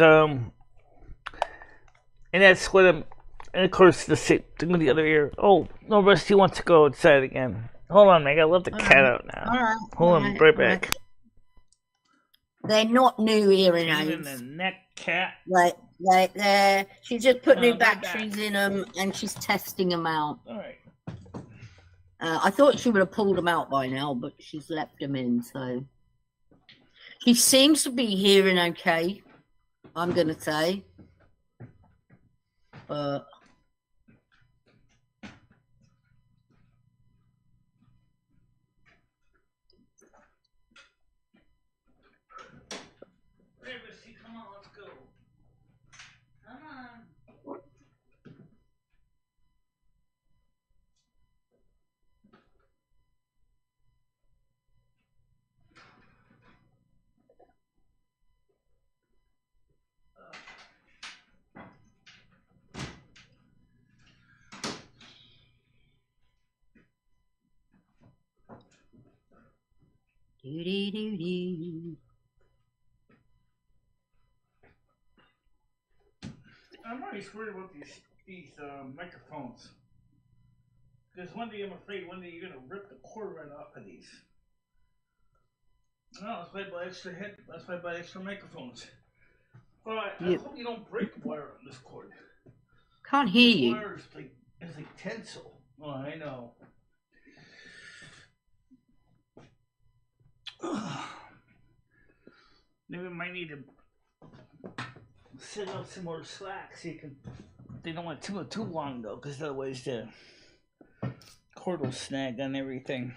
that's what I'm. And of course, the same thing with the other ear. Oh no, Rusty wants to go outside again. Hold on, I gotta let the cat out now. All right. Hold on, right back. They're not new hearing In aids. the neck, cat. Like they're. She just put new batteries in them, and she's testing them out. All right. I thought she would have pulled them out by now, but she's left them in. So she seems to be hearing okay. I'm gonna say, but. Come on, let's go. Come on. Doo-dee-doo-doo. I'm always worried about these microphones. Because one day I'm afraid one day you're gonna rip the cord right off of these. No, that's why I buy extra that's why I buy extra microphones. But I hope you don't break the wire on this cord. Can't hear This you. wire is like tensile. Oh, I know. Maybe we might need to set up some more slack so you can. They don't want too long though, because otherwise the cord will snag on everything.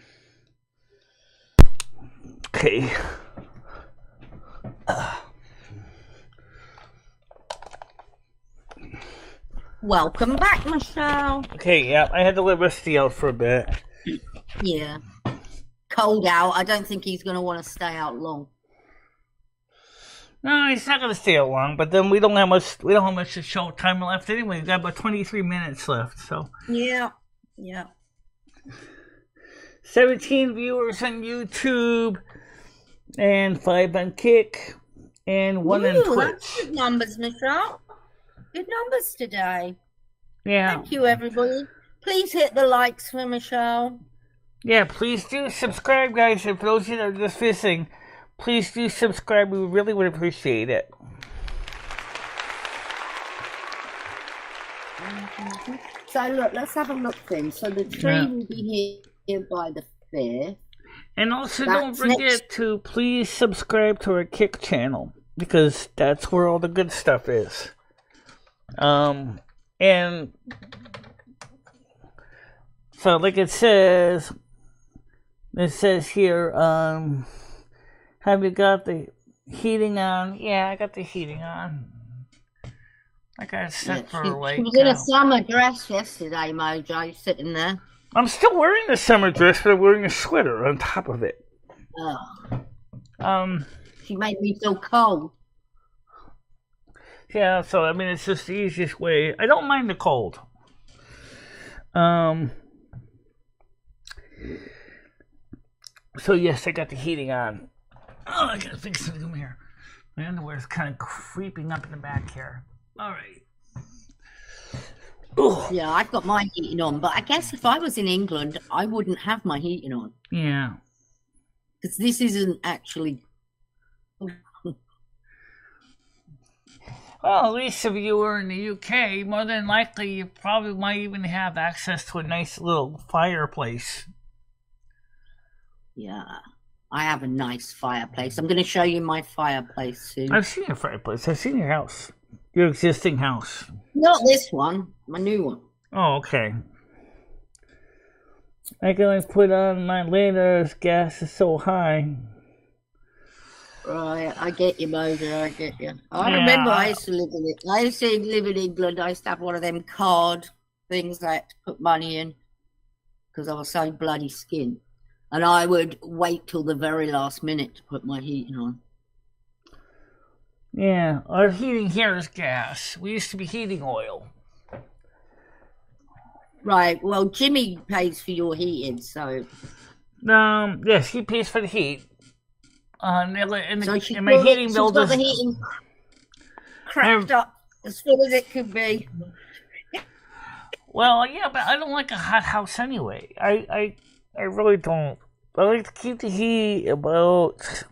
Okay. Welcome back, Michelle. Okay, yeah, I had to let Rusty out for a bit. Yeah. Cold out. I don't think he's going to want to stay out long. No, he's not gonna stay out long. But then we don't have much. We don't have much show time left anyway. We've got about 23 minutes left. So Yeah. 17 viewers on YouTube, and 5 on Kick, and 1 on Ooh, Twitch. that's good numbers, Michelle. Good numbers today. Yeah. Thank you, everybody. Please hit the likes for Michelle. Yeah, please do subscribe, guys. And for those of you that are just visiting, please do subscribe. We really would appreciate it. So look, let's have a look then. So the tree will be here by the 5th. And also That's don't forget next. to please subscribe to our Kick channel, because that's where all the good stuff is. And so like it says here, have you got the heating on? Yeah, I got the heating on. I got it set for like... She was in a summer dress yesterday, Mojo, sitting there. I'm still wearing the summer dress, but I'm wearing a sweater on top of it. Oh. She made me feel cold. Yeah, so I mean, it's just the easiest way. I don't mind the cold. So yes, I got the heating on. Oh, I gotta fix something here. My underwear is kind of creeping up in the back here. All right. Ugh. Yeah, I've got my heating on, but I guess if I was in England, I wouldn't have my heating on. Yeah. Because this isn't actually. Well, at least if you were in the UK, more than likely you probably might even have access to a nice little fireplace. Yeah, I have a nice fireplace. I'm going to show you my fireplace soon. I've seen your fireplace. I've seen your house. Your existing house. Not this one, my new one. Oh, okay. I can only put on my later as gas is so high. Right, I get you, Moser, I get you. I remember I used to live in it. I used to live in England. I used to have one of them card things I had to put money in because I was so bloody skint. And I would wait till the very last minute to put my heating on. Yeah, our heating here is gas. We used to be heating oil. Right, well, Jimmy pays for your heating, so... Yes, he pays for the heat. And my heating bill got the heating cracked up as full as it could be. Well, yeah, but I don't like a hot house anyway. I really don't. I like to keep the heat about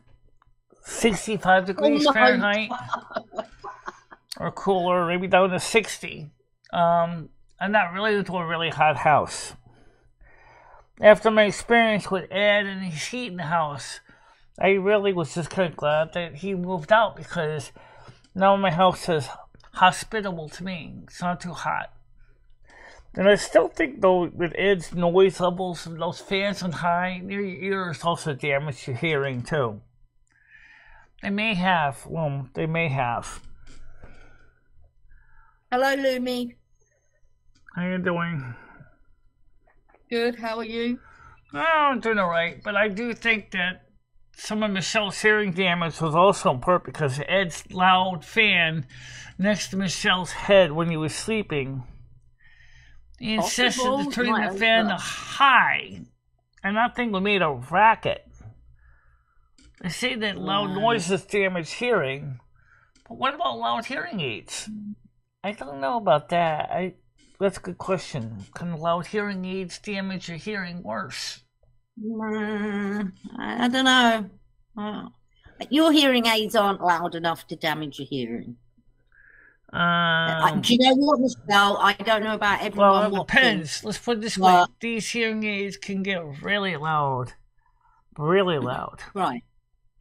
65 degrees Fahrenheit. Or cooler, maybe down to 60. I'm not really into a really hot house. After my experience with Ed and his heat in the house, I really was just kind of glad that he moved out because now my house is hospitable to me. It's not too hot. And I still think, though, with Ed's noise levels and those fans on high, near your ears also damage your hearing, too. They may have. Well, they may have. Hello, Lumi. How you doing? Good, how are you? Oh, I'm doing all right, but I do think that some of Michelle's hearing damage was also on purpose because Ed's loud fan next to Michelle's head when he was sleeping. He insisted to turn the fan to high, and that thing made a racket. They say that loud noises damage hearing, but what about loud hearing aids? I don't know about that. That's a good question. Can loud hearing aids damage your hearing worse? I don't know. Your hearing aids aren't loud enough to damage your hearing. Do you know what, Michelle? I don't know about everyone. Well, it depends. Let's put it this way. These hearing aids can get really loud. Really loud. Right.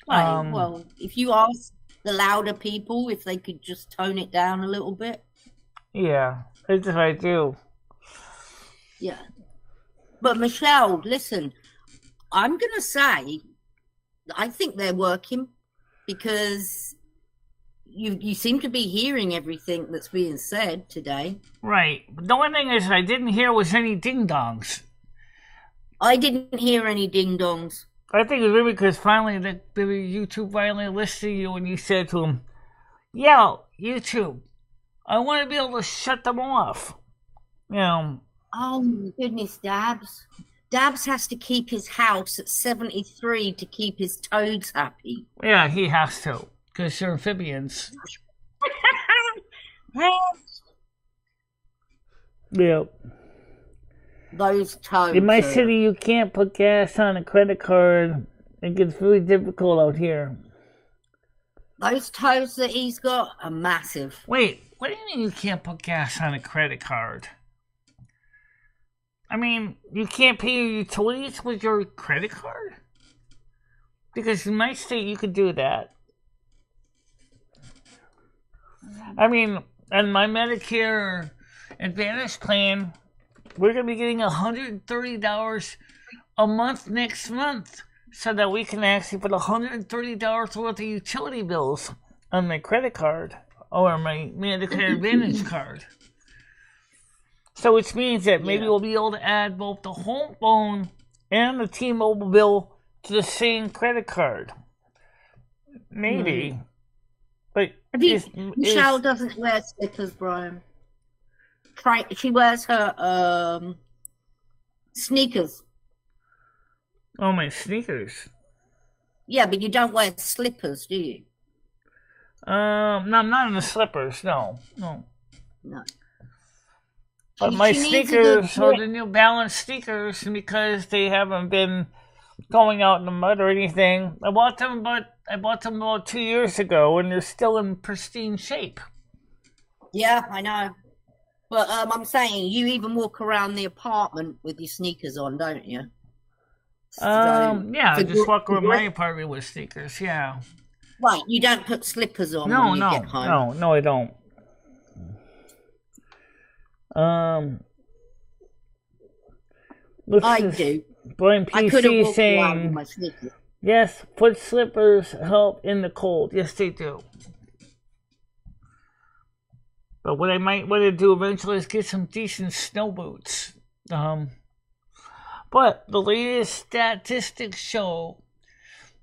Well, if you ask the louder people if they could just tone it down a little bit. Yeah, that's what I do. Yeah. But Michelle, listen, I'm going to say I think they're working because you seem to be hearing everything that's being said today. Right. But the only thing is I didn't hear was any ding-dongs. I didn't hear any ding-dongs. I think it was really because finally the YouTube finally listened to you and you said to him, "Yo, YouTube, I want to be able to shut them off." You know. Oh, my goodness, Dabs. Dabs has to keep his house at 73 to keep his toads happy. Yeah, he has to, because they're amphibians. Yep. Those toads. In my city, you can't put gas on a credit card. It gets really difficult out here. Those toads that he's got are massive. Wait, what do you mean you can't put gas on a credit card? I mean, you can't pay your utilities with your credit card? Because in my state, you could do that. I mean, on my Medicare Advantage plan, we're going to be getting $130 a month next month so that we can actually put $130 worth of utility bills on my credit card or my Medicare Advantage card. So which means that maybe we'll be able to add both the home phone and the T-Mobile bill to the same credit card. Maybe. But Michelle doesn't wear slippers, Brian. She wears her sneakers. Oh, my sneakers. Yeah, but you don't wear slippers, do you? No, I'm not in the slippers. No. But my sneakers are the New Balance sneakers because they haven't been going out in the mud or anything. I bought them about 2 years ago, and they're still in pristine shape. Yeah, I know. But I'm saying you even walk around the apartment with your sneakers on, don't you? Yeah, I just walk around my apartment with sneakers. Yeah. Right, you don't put slippers on when you get home. No, I don't. I do. Brian PC saying, yes, foot slippers help in the cold. Yes, they do. But what I might want to do eventually is get some decent snow boots. But the latest statistics show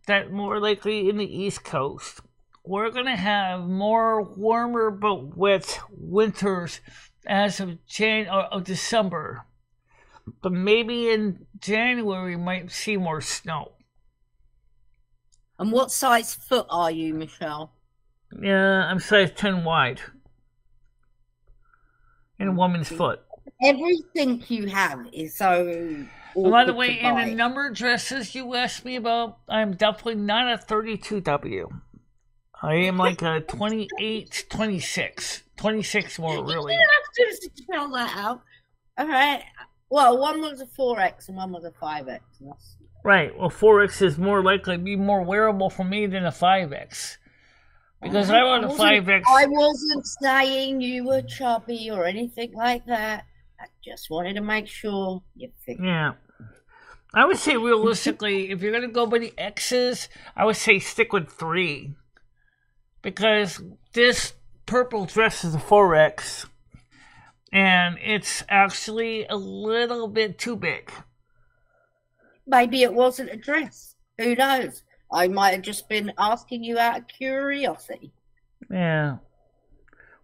that more likely in the East Coast, we're going to have more warmer but wet winters as of December. But maybe in January we might see more snow. And what size foot are you, Michelle? Yeah, I'm size 10 wide. In a woman's foot. Everything you have is so... By the way, in the number of dresses you asked me about, I'm definitely not a 32W. I am like a 28, 26. 26 more, really. You don't have to spell that out. All right. Well, one was a 4X and one was a 5X. Right. Well, 4X is more likely to be more wearable for me than a 5X. Because I want a 5X. I wasn't saying you were chubby or anything like that. I just wanted to make sure you fit. Yeah. I would say realistically, if you're going to go by the X's, I would say stick with 3. Because this purple dress is a 4X. And it's actually a little bit too big. Maybe it wasn't a dress. Who knows? I might have just been asking you out of curiosity. Yeah.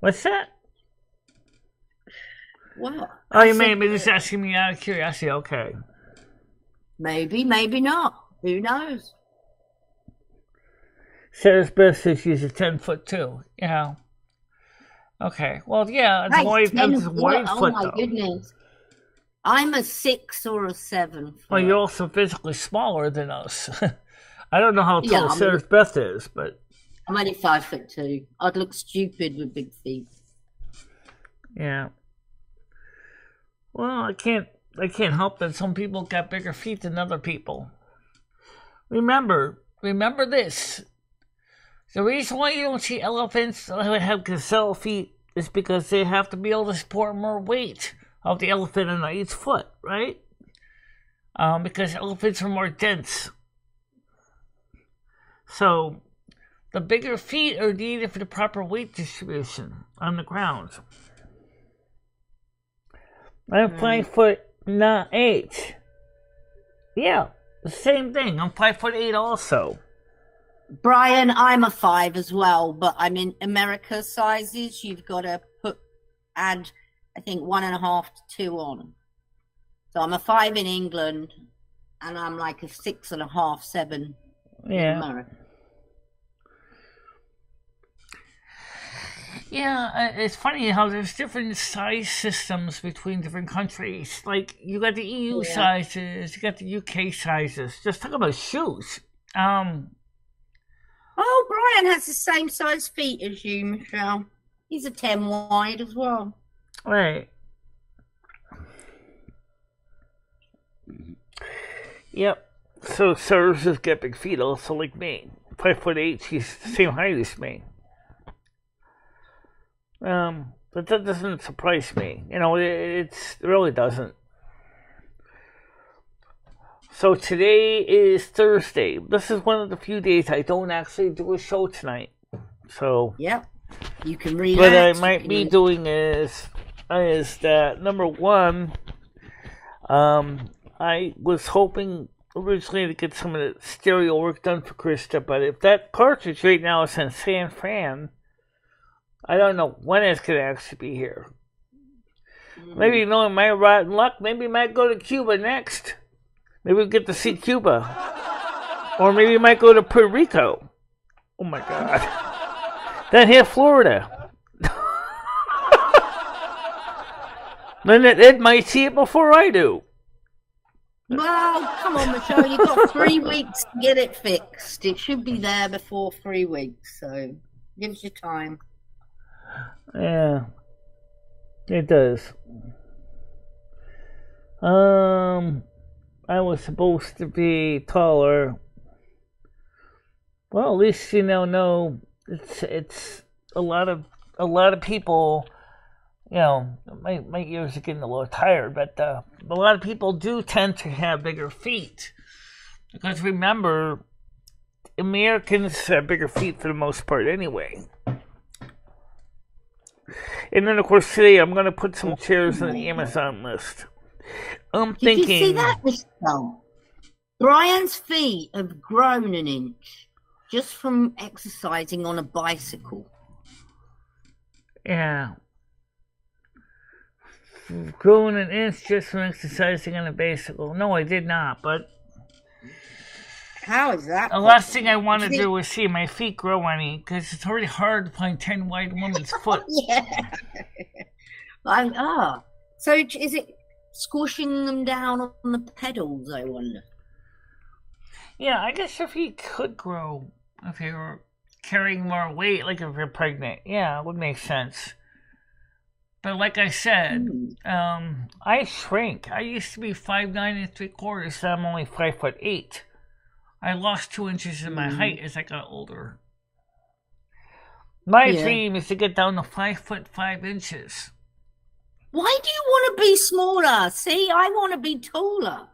What's that? Well. Oh, you may be just asking me out of curiosity. Okay. Maybe, maybe not. Who knows? Sarah's best says she's a 10 foot too. Yeah. Okay. Well, yeah, it's wide foot, my goodness. I'm a 6 or a 7 foot. Well, you're also physically smaller than us. I don't know how tall Sarah's Beth is, but I'm only 5'2". I'd look stupid with big feet. Yeah. Well, I can't help that some people got bigger feet than other people. Remember this. The reason why you don't see elephants that have gazelle feet is because they have to be able to support more weight of the elephant on each foot, right? Because elephants are more dense. So, the bigger feet are needed for the proper weight distribution on the ground. I'm 5'8". Yeah, the same thing. I'm 5'8" also. Brian, I'm a 5 as well, but I'm in America sizes. You've got to add, I think, 1.5 to 2 on. So I'm a 5 in England, and I'm like a 6.5, 7 in America. Yeah, it's funny how there's different size systems between different countries. Like, you got the EU sizes, you got the UK sizes. Just talk about shoes. Oh, Brian has the same size feet as you, Michelle. He's a 10 wide as well. Right. Yep. So Sarah's just got big feet, also like me. 5'8", she's the same height as me. But that doesn't surprise me. You know, it really doesn't. So today is Thursday. This is one of the few days I don't actually do a show tonight. So yeah, you can relax. What I might be doing is that number one, I was hoping originally to get some of the stereo work done for Krista, but if that cartridge right now is in San Fran, I don't know when it's going to actually be here. Maybe knowing my rotten luck, maybe I might go to Cuba next. Maybe we'll get to see Cuba. Or maybe we might go to Puerto Rico. Oh my God. Then hit Florida. Then Ed might see it before I do. Well, come on, Michelle. You've got 3 weeks to get it fixed. It should be there before 3 weeks, so gives you time. Yeah, it does. I was supposed to be taller. Well, at least know it's a lot of people. My ears are getting a little tired, but a lot of people do tend to have bigger feet because remember, Americans have bigger feet for the most part anyway. And then, of course, today I'm going to put some chairs on the Amazon list. I'm thinking. Did you see that, Michelle? Brian's feet have grown an inch just from exercising on a bicycle. Yeah. Growing an inch just from exercising on a bicycle. No, I did not, but. How is that? The last thing I want to do is see my feet grow any, because it's already hard to find 10 white woman's foot. Yeah. So is it squishing them down on the pedals, I wonder? Yeah, I guess your feet could grow if you were carrying more weight, like if you're pregnant. Yeah, it would make sense. But like I said, I shrank. I used to be 5'9 3/4, so I'm only 5'8". I lost 2 inches in my height as I got older. My dream is to get down to 5'5". Why do you want to be smaller? See, I want to be taller.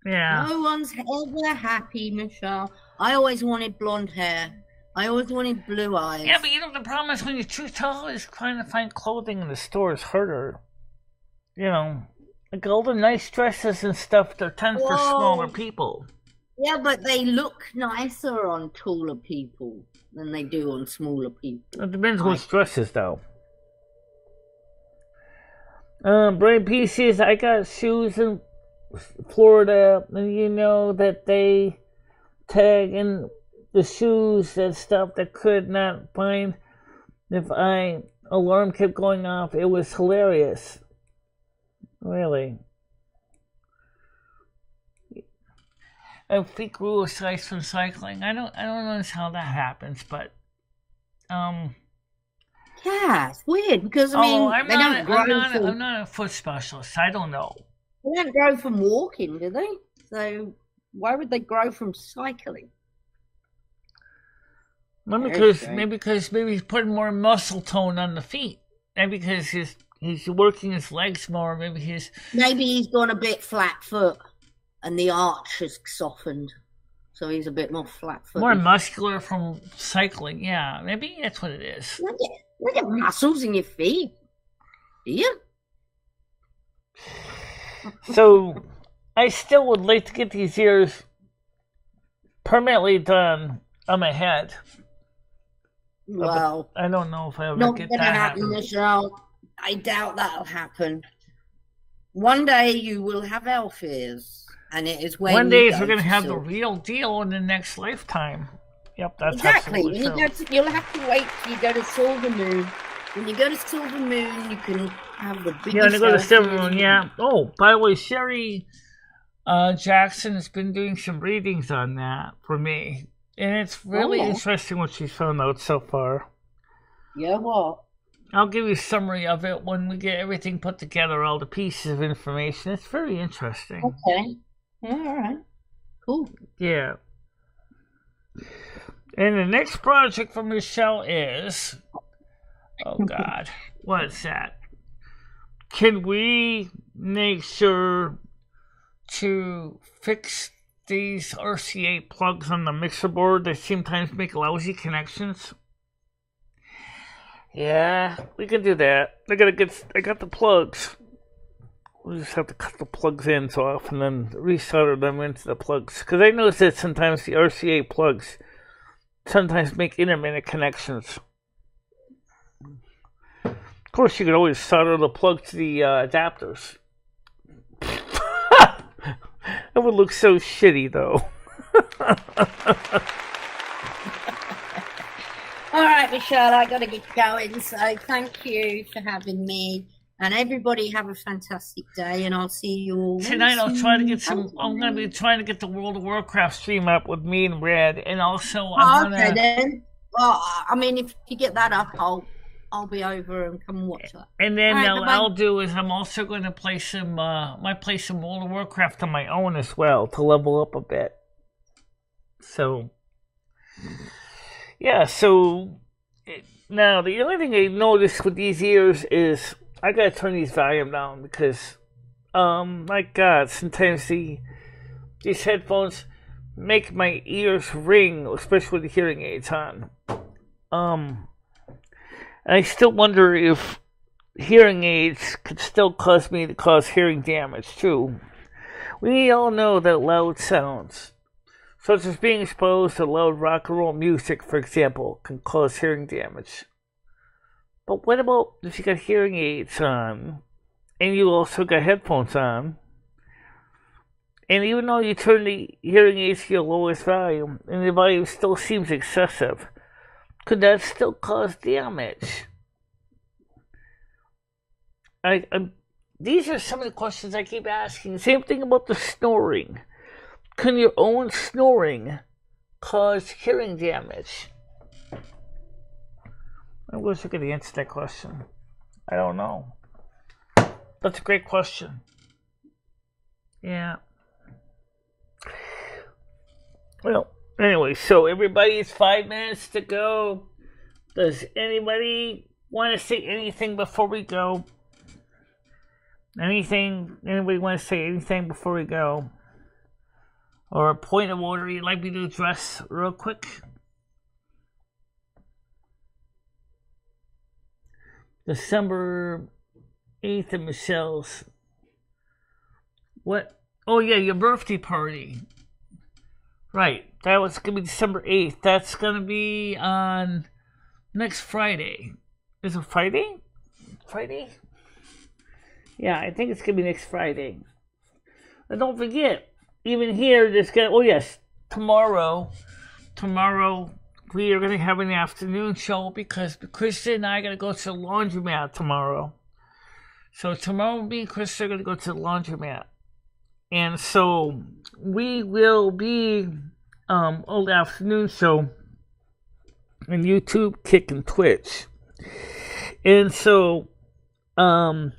Yeah. No one's ever happy, Michelle. I always wanted blonde hair. I always wanted blue eyes. Yeah, but the problem is when you're too tall is trying to find clothing in the store is harder. Like all the nice dresses and stuff, they're tend for smaller people. Yeah, but they look nicer on taller people than they do on smaller people. It depends which dresses, though. Brian P says, I got shoes in Florida, and that they tag in the shoes and stuff that could not find if alarm kept going off. It was hilarious. Really. And feet grew a size from cycling. I don't know how that happens, but yeah, it's weird because I'm not a foot specialist. I don't know. They don't grow from walking, do they? So why would they grow from cycling? Maybe because he's putting more muscle tone on the feet. Maybe because he's working his legs more. Maybe he's gone a bit flat foot. And the arch has softened, so he's a bit more flat-footed. More muscular from cycling, yeah. Maybe that's what it is. Look at muscles in your feet. Do you? So, I still would like to get these ears permanently done on my head. Well, I don't know if I ever get that. Not gonna happen, Michelle. I doubt that'll happen. One day you will have elf ears. And it is when one day we're going to have the real deal in the next lifetime. Yep, that's exactly. When you'll have to wait till you go to Silvermoon. When you go to Silvermoon, you can have the biggest. Yeah, when you go to Silvermoon, yeah. Oh, by the way, Sherry Jackson has been doing some readings on that for me, and it's really interesting what she's found out so far. Yeah, what? I'll give you a summary of it when we get everything put together, all the pieces of information. It's very interesting. Okay. All right. Cool. Yeah. And the next project for Michelle is... Oh, God. What is that? Can we make sure to fix these RCA plugs on the mixer board that sometimes make lousy connections? Yeah, we can do that. I got the plugs. We just have to cut the plugs ends off and then resolder them into the plugs. Because I noticed that sometimes the RCA plugs sometimes make intermittent connections. Of course, you could always solder the plug to the adapters. That would look so shitty, though. All right, Michelle, I got to get going. So thank you for having me. And everybody have a fantastic day, and I'll see you all tonight. I'll try to get some. I'm going to be trying to get the World of Warcraft stream up with me and Red, and also okay then. Well, I mean, if you get that up, I'll be over and come and watch that. And then I'll do is I'm also going to play some. Might play some World of Warcraft on my own as well to level up a bit. So, yeah. So now the only thing I noticed with these ears is I gotta turn these volume down because, my God, sometimes these headphones make my ears ring, especially with the hearing aids on. And I still wonder if hearing aids could still cause me to cause hearing damage too. We all know that loud sounds, such as being exposed to loud rock and roll music, for example, can cause hearing damage. But what about if you got hearing aids on, and you also got headphones on, and even though you turn the hearing aids to your lowest volume, and the volume still seems excessive, could that still cause damage? These are some of the questions I keep asking. Same thing about the snoring. Can your own snoring cause hearing damage? I wish I could answer that question. I don't know. That's a great question. Yeah. Well, anyway, so everybody, it's 5 minutes to go. Does anybody want to say anything before we go? Anybody want to say anything before we go? Or a point of order you'd like me to address real quick? December 8th at Michelle's. What? Oh, yeah, your birthday party. Right, that was going to be December 8th. That's going to be on next Friday. Is it Friday? Friday? Yeah, I think it's going to be next Friday. And don't forget, even here, there's going to... Oh, yes, tomorrow, we are going to have an afternoon show because Krista and I are going to go to the laundromat tomorrow. So tomorrow, me and Krista are going to go to the laundromat. And so we will be all afternoon show on YouTube, Kick, and Twitch. And so I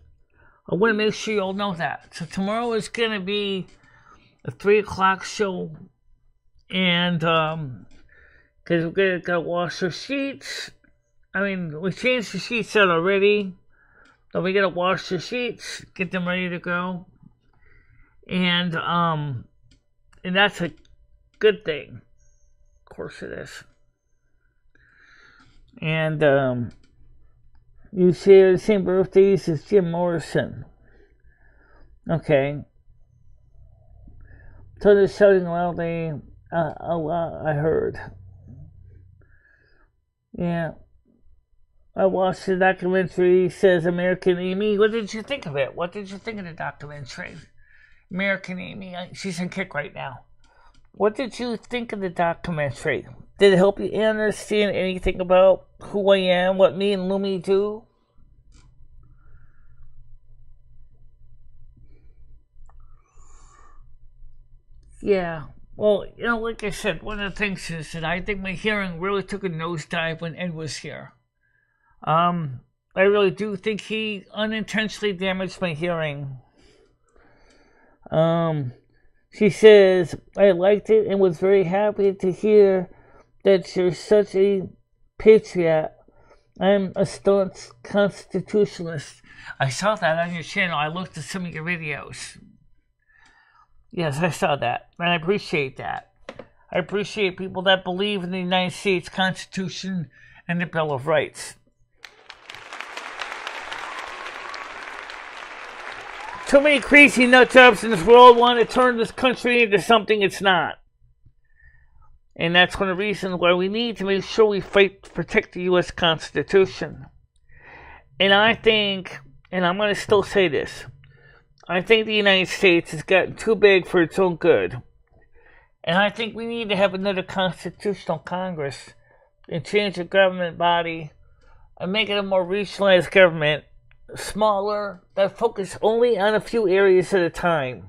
want to make sure you all know that. So tomorrow is going to be a 3 o'clock show. And because we're going to wash our sheets. I mean, we changed the sheets out already. So we got to wash the sheets, get them ready to go. And that's a good thing. Of course it is. And you share the same birthdays as Jim Morrison. Okay. So they're shouting loudly a lot, I heard. Yeah. I watched the documentary, says American Amy. What did you think of it? What did you think of the documentary? American Amy, she's in Kick right now. What did you think of the documentary? Did it help you understand anything about who I am, what me and Lumi do? Yeah, well, like I said, one of the things is that I think my hearing really took a nosedive when Ed was here. I really do think he unintentionally damaged my hearing. She says, I liked it and was very happy to hear that you're such a patriot. I'm a staunch constitutionalist. I saw that on your channel. I looked at some of your videos. Yes, I saw that, and I appreciate that. I appreciate people that believe in the United States Constitution and the Bill of Rights. Too many crazy nutjobs in this world want to turn this country into something it's not. And that's one of the reasons why we need to make sure we fight to protect the U.S. Constitution. And I think, and I'm going to still say this, I think the United States has gotten too big for its own good. And I think we need to have another constitutional Congress and change the government body and make it a more regionalized government smaller, that focus only on a few areas at a time.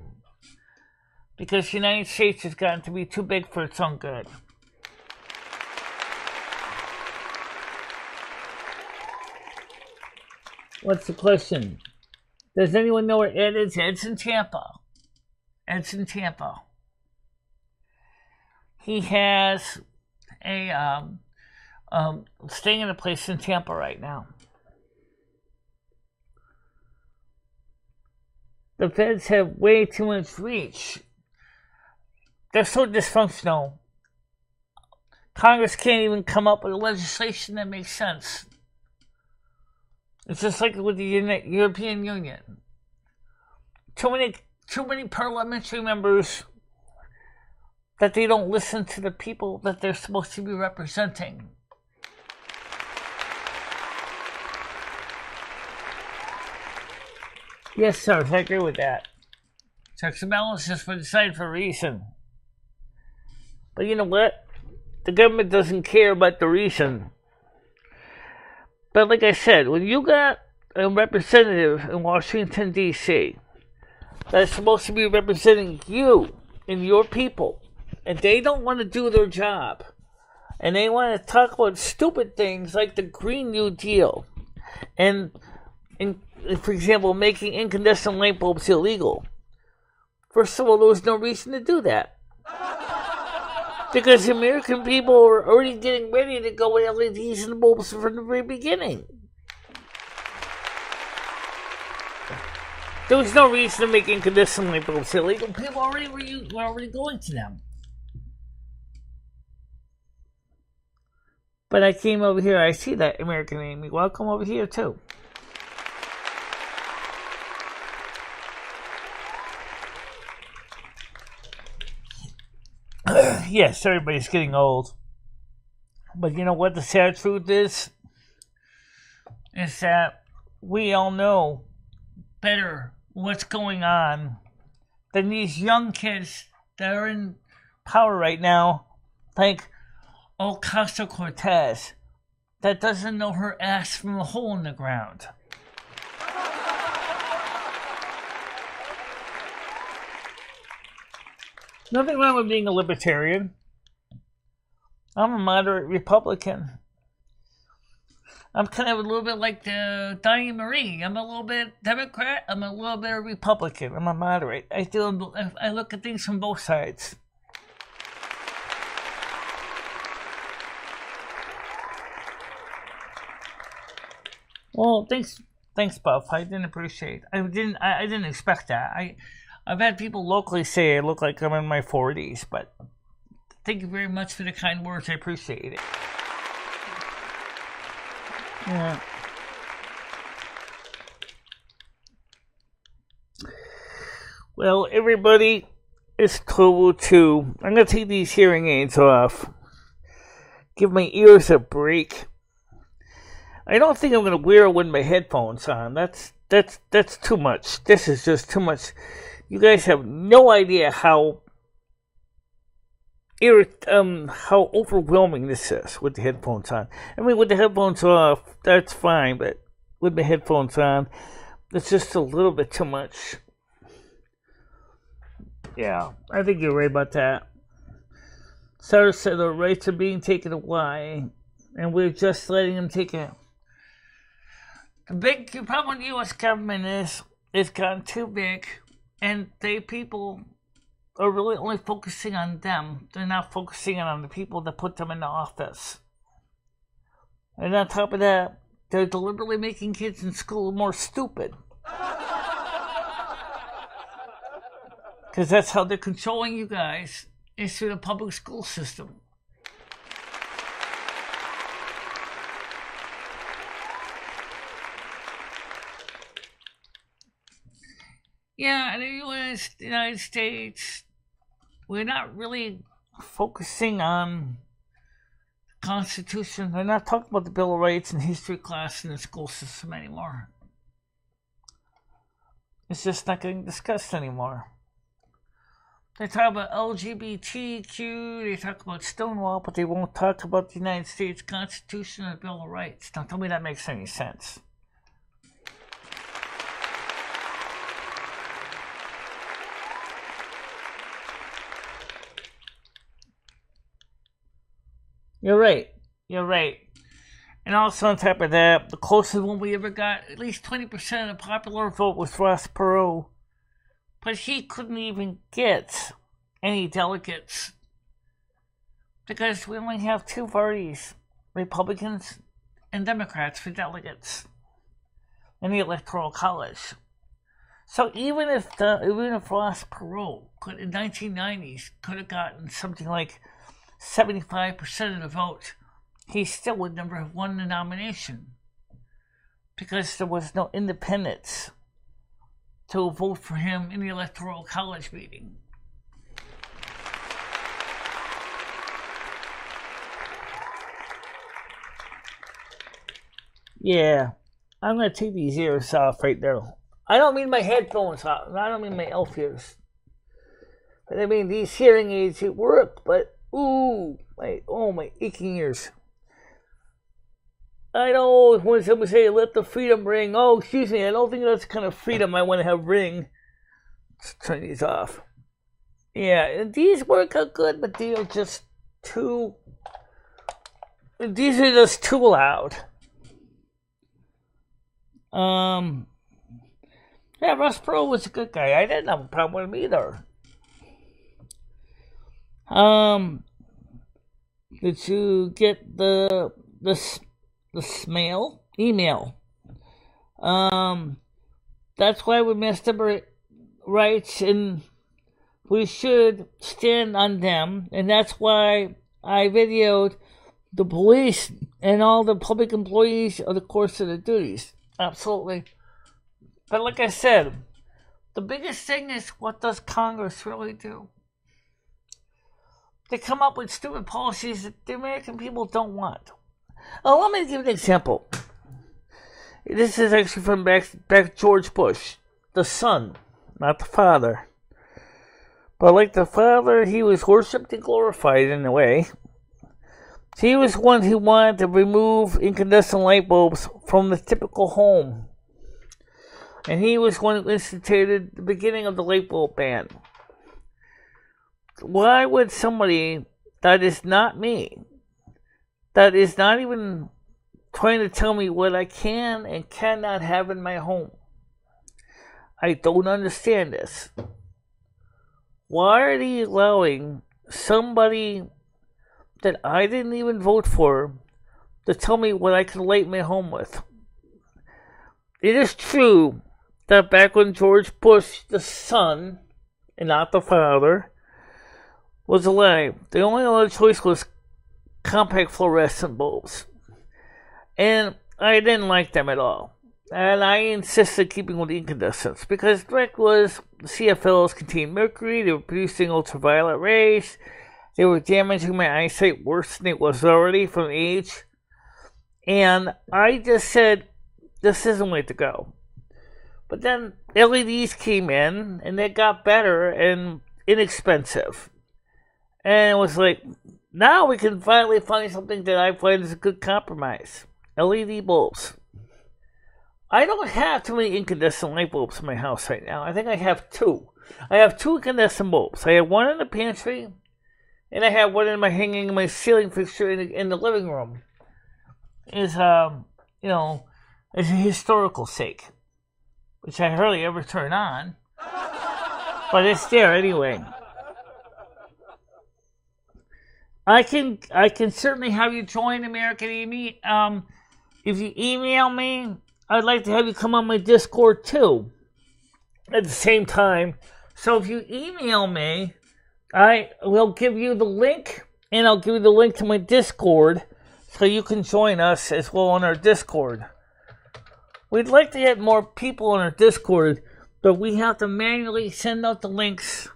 Because the United States has gotten to be too big for its own good. What's the question? Does anyone know where Ed is? Ed's in Tampa. Ed's in Tampa. He has a staying in a place in Tampa right now. The feds have way too much reach. They're so dysfunctional. Congress can't even come up with legislation that makes sense. It's just like with the European Union. Too many parliamentary members that they don't listen to the people that they're supposed to be representing. Yes, sir, I agree with that. Checks and balances were decided for a reason. But you know what? The government doesn't care about the reason. But like I said, when you got a representative in Washington, D.C. that's supposed to be representing you and your people, and they don't want to do their job, and they want to talk about stupid things like the Green New Deal, and for example, making incandescent light bulbs illegal. First of all, there was no reason to do that. Because the American people are already getting ready to go with LEDs and bulbs from the very beginning. There was no reason to make incandescent light bulbs illegal. People were already going to them. But I came over here, I see that, American Amy. Welcome over here, too. Yes, everybody's getting old. But you know what the sad truth is? Is that we all know better what's going on than these young kids that are in power right now, like Ocasio-Cortez, that doesn't know her ass from a hole in the ground. Nothing wrong with being a libertarian. I'm a moderate Republican. I'm kind of a little bit like the Diane Marie. I'm a little bit Democrat. I'm a little bit Republican. I'm a moderate. I look at things from both sides. Well, thanks, Buff. I didn't appreciate. I didn't expect that. I've had people locally say I look like I'm in my 40s, but thank you very much for the kind words. I appreciate it. Yeah. Well, everybody is told to. I'm going to take these hearing aids off. Give my ears a break. I don't think I'm going to wear it with my headphones on. That's too much. This is just too much. You guys have no idea how overwhelming this is with the headphones on. I mean, with the headphones off, that's fine, but with the headphones on, it's just a little bit too much. Yeah, I think you're right about that. Sarah said the rights are being taken away, and we're just letting them take it. The big problem with the U.S. government is it's gotten too big. And people are really only focusing on them. They're not focusing on the people that put them in the office. And on top of that, they're deliberately making kids in school more stupid. Because that's how they're controlling you guys, is through the public school system. Yeah, in the United States, we're not really focusing on the Constitution. They're not talking about the Bill of Rights and history class in the school system anymore. It's just not getting discussed anymore. They talk about LGBTQ, they talk about Stonewall, but they won't talk about the United States Constitution or the Bill of Rights. Don't tell me that makes any sense. You're right. You're right. And also on top of that, the closest one we ever got, at least 20% of the popular vote was Ross Perot. But he couldn't even get any delegates. Because we only have two parties, Republicans and Democrats, for delegates in the Electoral College. So even if Ross Perot could, in 1990s, could have gotten something like 75% of the vote, he still would never have won the nomination because there was no independents to vote for him in the Electoral College meeting. Yeah, I'm going to take these ears off right now. I don't mean my headphones off. I don't mean my elf ears. But I mean these hearing aids at work, but ooh, my aching ears. I know when someone say let the freedom ring. Oh, excuse me, I don't think that's the kind of freedom I want to have ring. Let's turn these off. Yeah, and these work out good, but they are just too. These are just too loud. Yeah, Ross Perot was a good guy. I didn't have a problem with him either. Did you get the email? That's why we messed up our rights, and we should stand on them. And that's why I videoed the police and all the public employees of the course of their duties. Absolutely. But like I said, the biggest thing is, what does Congress really do? They come up with stupid policies that the American people don't want. Oh, let me give an example. This is actually from back George Bush, the son, not the father. But like the father, he was worshipped and glorified in a way. He was one who wanted to remove incandescent light bulbs from the typical home. And he was one who instituted the beginning of the light bulb ban. Why would somebody that is not me, that is not even trying to tell me what I can and cannot have in my home? I don't understand this. Why are they allowing somebody that I didn't even vote for to tell me what I can light my home with? It is true that back when George Bush, the son, and not the father, was alive, the only other choice was compact fluorescent bulbs. And I didn't like them at all. And I insisted keeping with incandescents because direct was CFLs contained mercury, they were producing ultraviolet rays, they were damaging my eyesight worse than it was already from age. And I just said, this isn't the way to go. But then LEDs came in, and they got better and inexpensive. And it was like, now we can finally find something that I find is a good compromise. LED bulbs. I don't have too many incandescent light bulbs in my house right now. I think I have two. I have two incandescent bulbs. I have one in the pantry, and I have one in my hanging in my ceiling fixture in the living room. Is as a historical sake, which I hardly ever turn on, but it's there anyway. I can certainly have you join American Amy. If you email me, I'd like to have you come on my Discord too at the same time. So if you email me, I will give you the link, and I'll give you the link to my Discord so you can join us as well on our Discord. We'd like to get more people on our Discord, but we have to manually send out the links.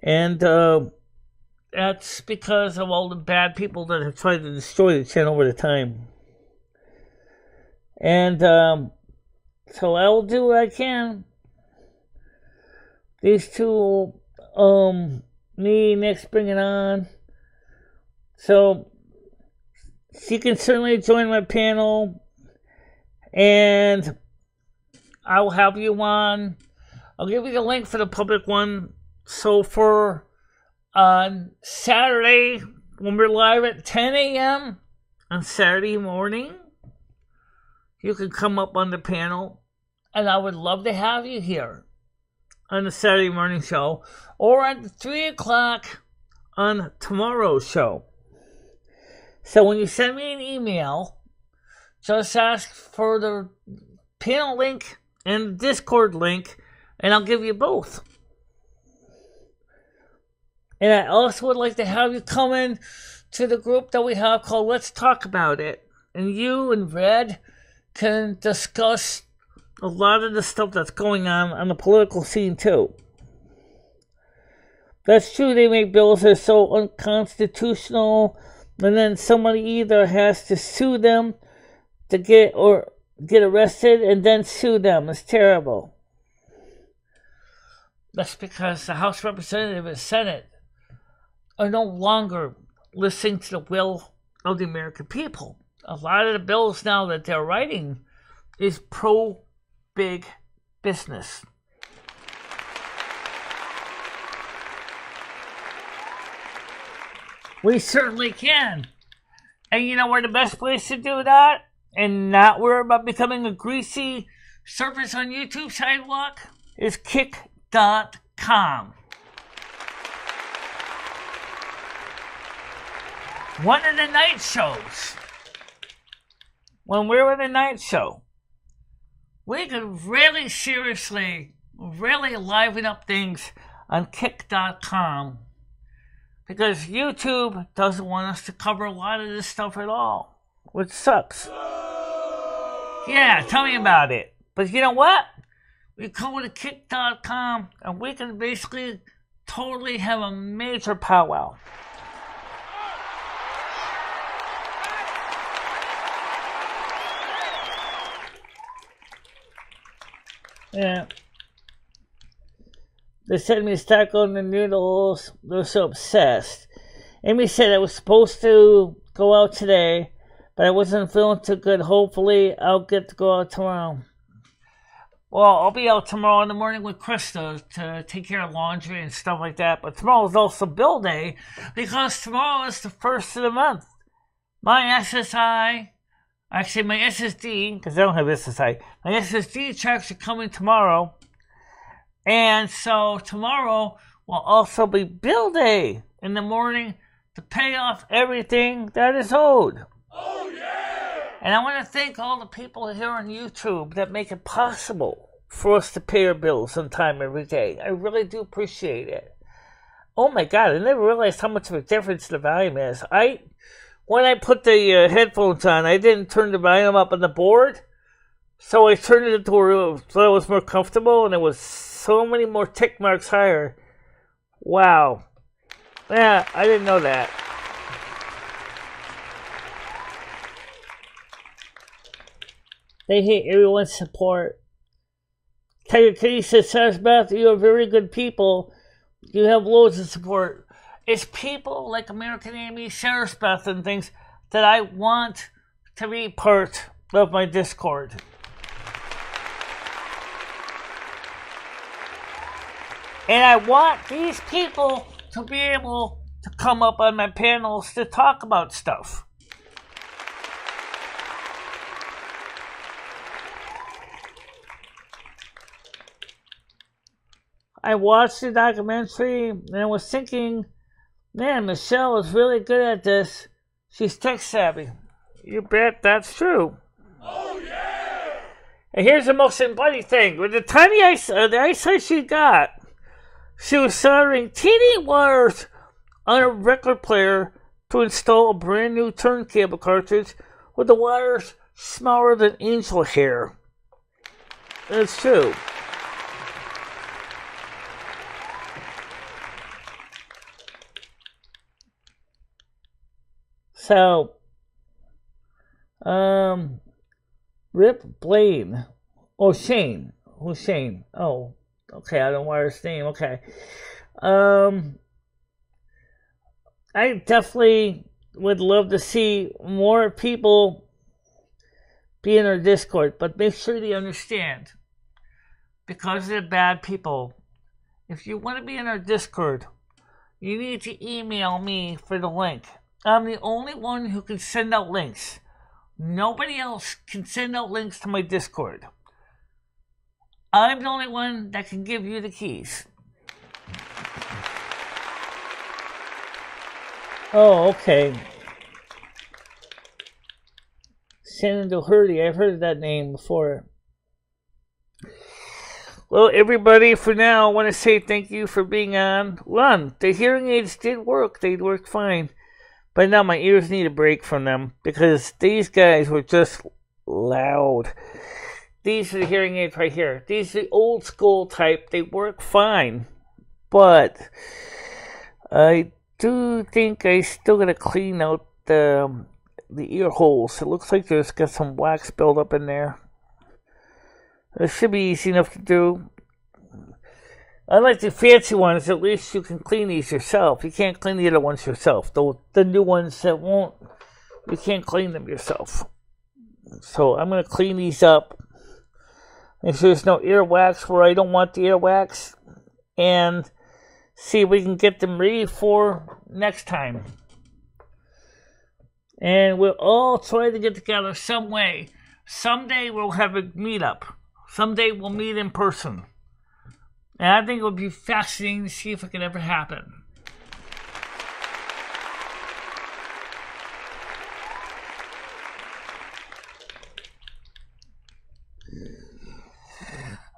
And that's because of all the bad people that have tried to destroy the channel over the time. And so I will do what I can. These two me next bring it on. So you can certainly join my panel, and I will have you on. I'll give you the link for the public one. So for on Saturday, when we're live at 10 a.m. on Saturday morning, you can come up on the panel, and I would love to have you here on the Saturday morning show, or at 3 o'clock on tomorrow's show. So when you send me an email, just ask for the panel link and the Discord link, and I'll give you both. And I also would like to have you come in to the group that we have called Let's Talk About It. And you and Red can discuss a lot of the stuff that's going on the political scene too. That's true, they make bills that are so unconstitutional, and then somebody either has to sue them to get arrested and then sue them. It's terrible. That's because the House Representative and Senate are no longer listening to the will of the American people. A lot of the bills now that they're writing is pro-big business. We certainly can. And you know where the best place to do that and not worry about becoming a greasy surface on YouTube sidewalk is kick.com. One of the night shows, when we're in a night show, we can really seriously, really liven up things on kick.com, because YouTube doesn't want us to cover a lot of this stuff at all, which sucks. Yeah, tell me about it. But you know what? We go to kick.com and we can basically totally have a major powwow. Yeah. They sent me a stack on the noodles. They're so obsessed. Amy said I was supposed to go out today, but I wasn't feeling too good. Hopefully, I'll get to go out tomorrow. Well, I'll be out tomorrow in the morning with Krista to take care of laundry and stuff like that. But tomorrow is also bill day, because tomorrow is the first of the month. My SSI... Actually, my SSD, because I don't have SSI, my SSD checks are coming tomorrow. And so tomorrow will also be bill day in the morning to pay off everything that is owed. Oh, yeah! And I want to thank all the people here on YouTube that make it possible for us to pay our bills on time every day. I really do appreciate it. Oh my God, I never realized how much of a difference the volume is. When I put the headphones on, I didn't turn the volume up on the board, so I turned it to where it was more comfortable, and it was so many more tick marks higher. Wow. Yeah, I didn't know that. They hate everyone's support. Tiger Kitty says, Sarasbath, you are very good people. You have loads of support. It's people like American Amy, Sarasbath, and things that I want to be part of my Discord. And I want these people to be able to come up on my panels to talk about stuff. I watched the documentary and I was thinking, man, Michelle is really good at this. She's tech savvy. You bet that's true. Oh, yeah! And here's the most funny thing. With the tiny eyesight she got, she was soldering teeny wires on a record player to install a brand new turntable cartridge with the wires smaller than angel hair. It's true. So, Rip Blaine. Oh, Shane. Who's Shane? Oh, okay, I don't know his name. Okay. I definitely would love to see more people be in our Discord, but make sure they understand, because they're bad people. If you want to be in our Discord, you need to email me for the link. I'm the only one who can send out links. Nobody else can send out links to my Discord. I'm the only one that can give you the keys. Oh, okay. Shannon Doherty, I've heard of that name before. Well, everybody, for now, I want to say thank you for being on. One, the hearing aids did work. They worked fine. But now my ears need a break from them because these guys were just loud. These are the hearing aids right here. These are the old school type. They work fine. But I do think I still got to clean out the ear holes. It looks like there's got some wax buildup in there. It should be easy enough to do. Unlike the fancy ones, at least you can clean these yourself. You can't clean the other ones yourself. The new ones that won't, you can't clean them yourself. So I'm going to clean these up. Make sure there's no earwax where I don't want the earwax. And see if we can get them ready for next time. And we'll all try to get together some way. Someday we'll have a meetup. Someday we'll meet in person. And I think it would be fascinating to see if it could ever happen.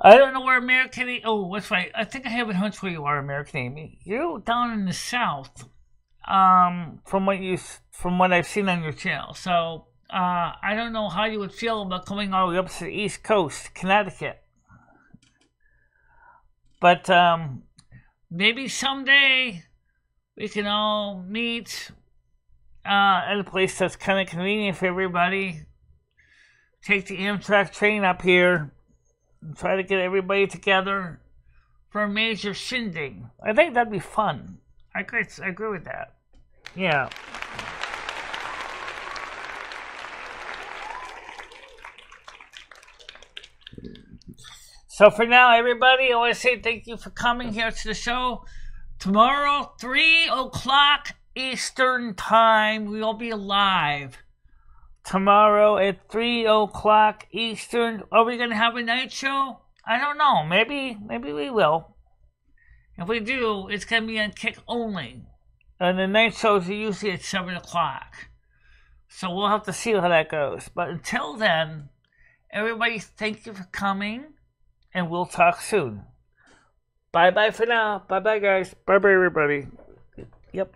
I don't know where American... Oh, that's right. I think I have a hunch where you are, American Amy. You're down in the South, from what I've seen on your channel. So, I don't know how you would feel about coming all the way up to the East Coast, Connecticut. But maybe someday we can all meet at a place that's kind of convenient for everybody. Take the Amtrak train up here and try to get everybody together for a major shindig. I think that'd be fun. I agree with that. Yeah. So for now, everybody, I want to say thank you for coming here to the show. Tomorrow, 3 o'clock Eastern Time, we will be live. Tomorrow at 3 o'clock Eastern. Are we going to have a night show? I don't know. Maybe we will. If we do, it's going to be on Kick only. And the night shows are usually at 7 o'clock. So we'll have to see how that goes. But until then, everybody, thank you for coming. And we'll talk soon. Bye-bye for now. Bye-bye, guys. Bye-bye, everybody. Yep.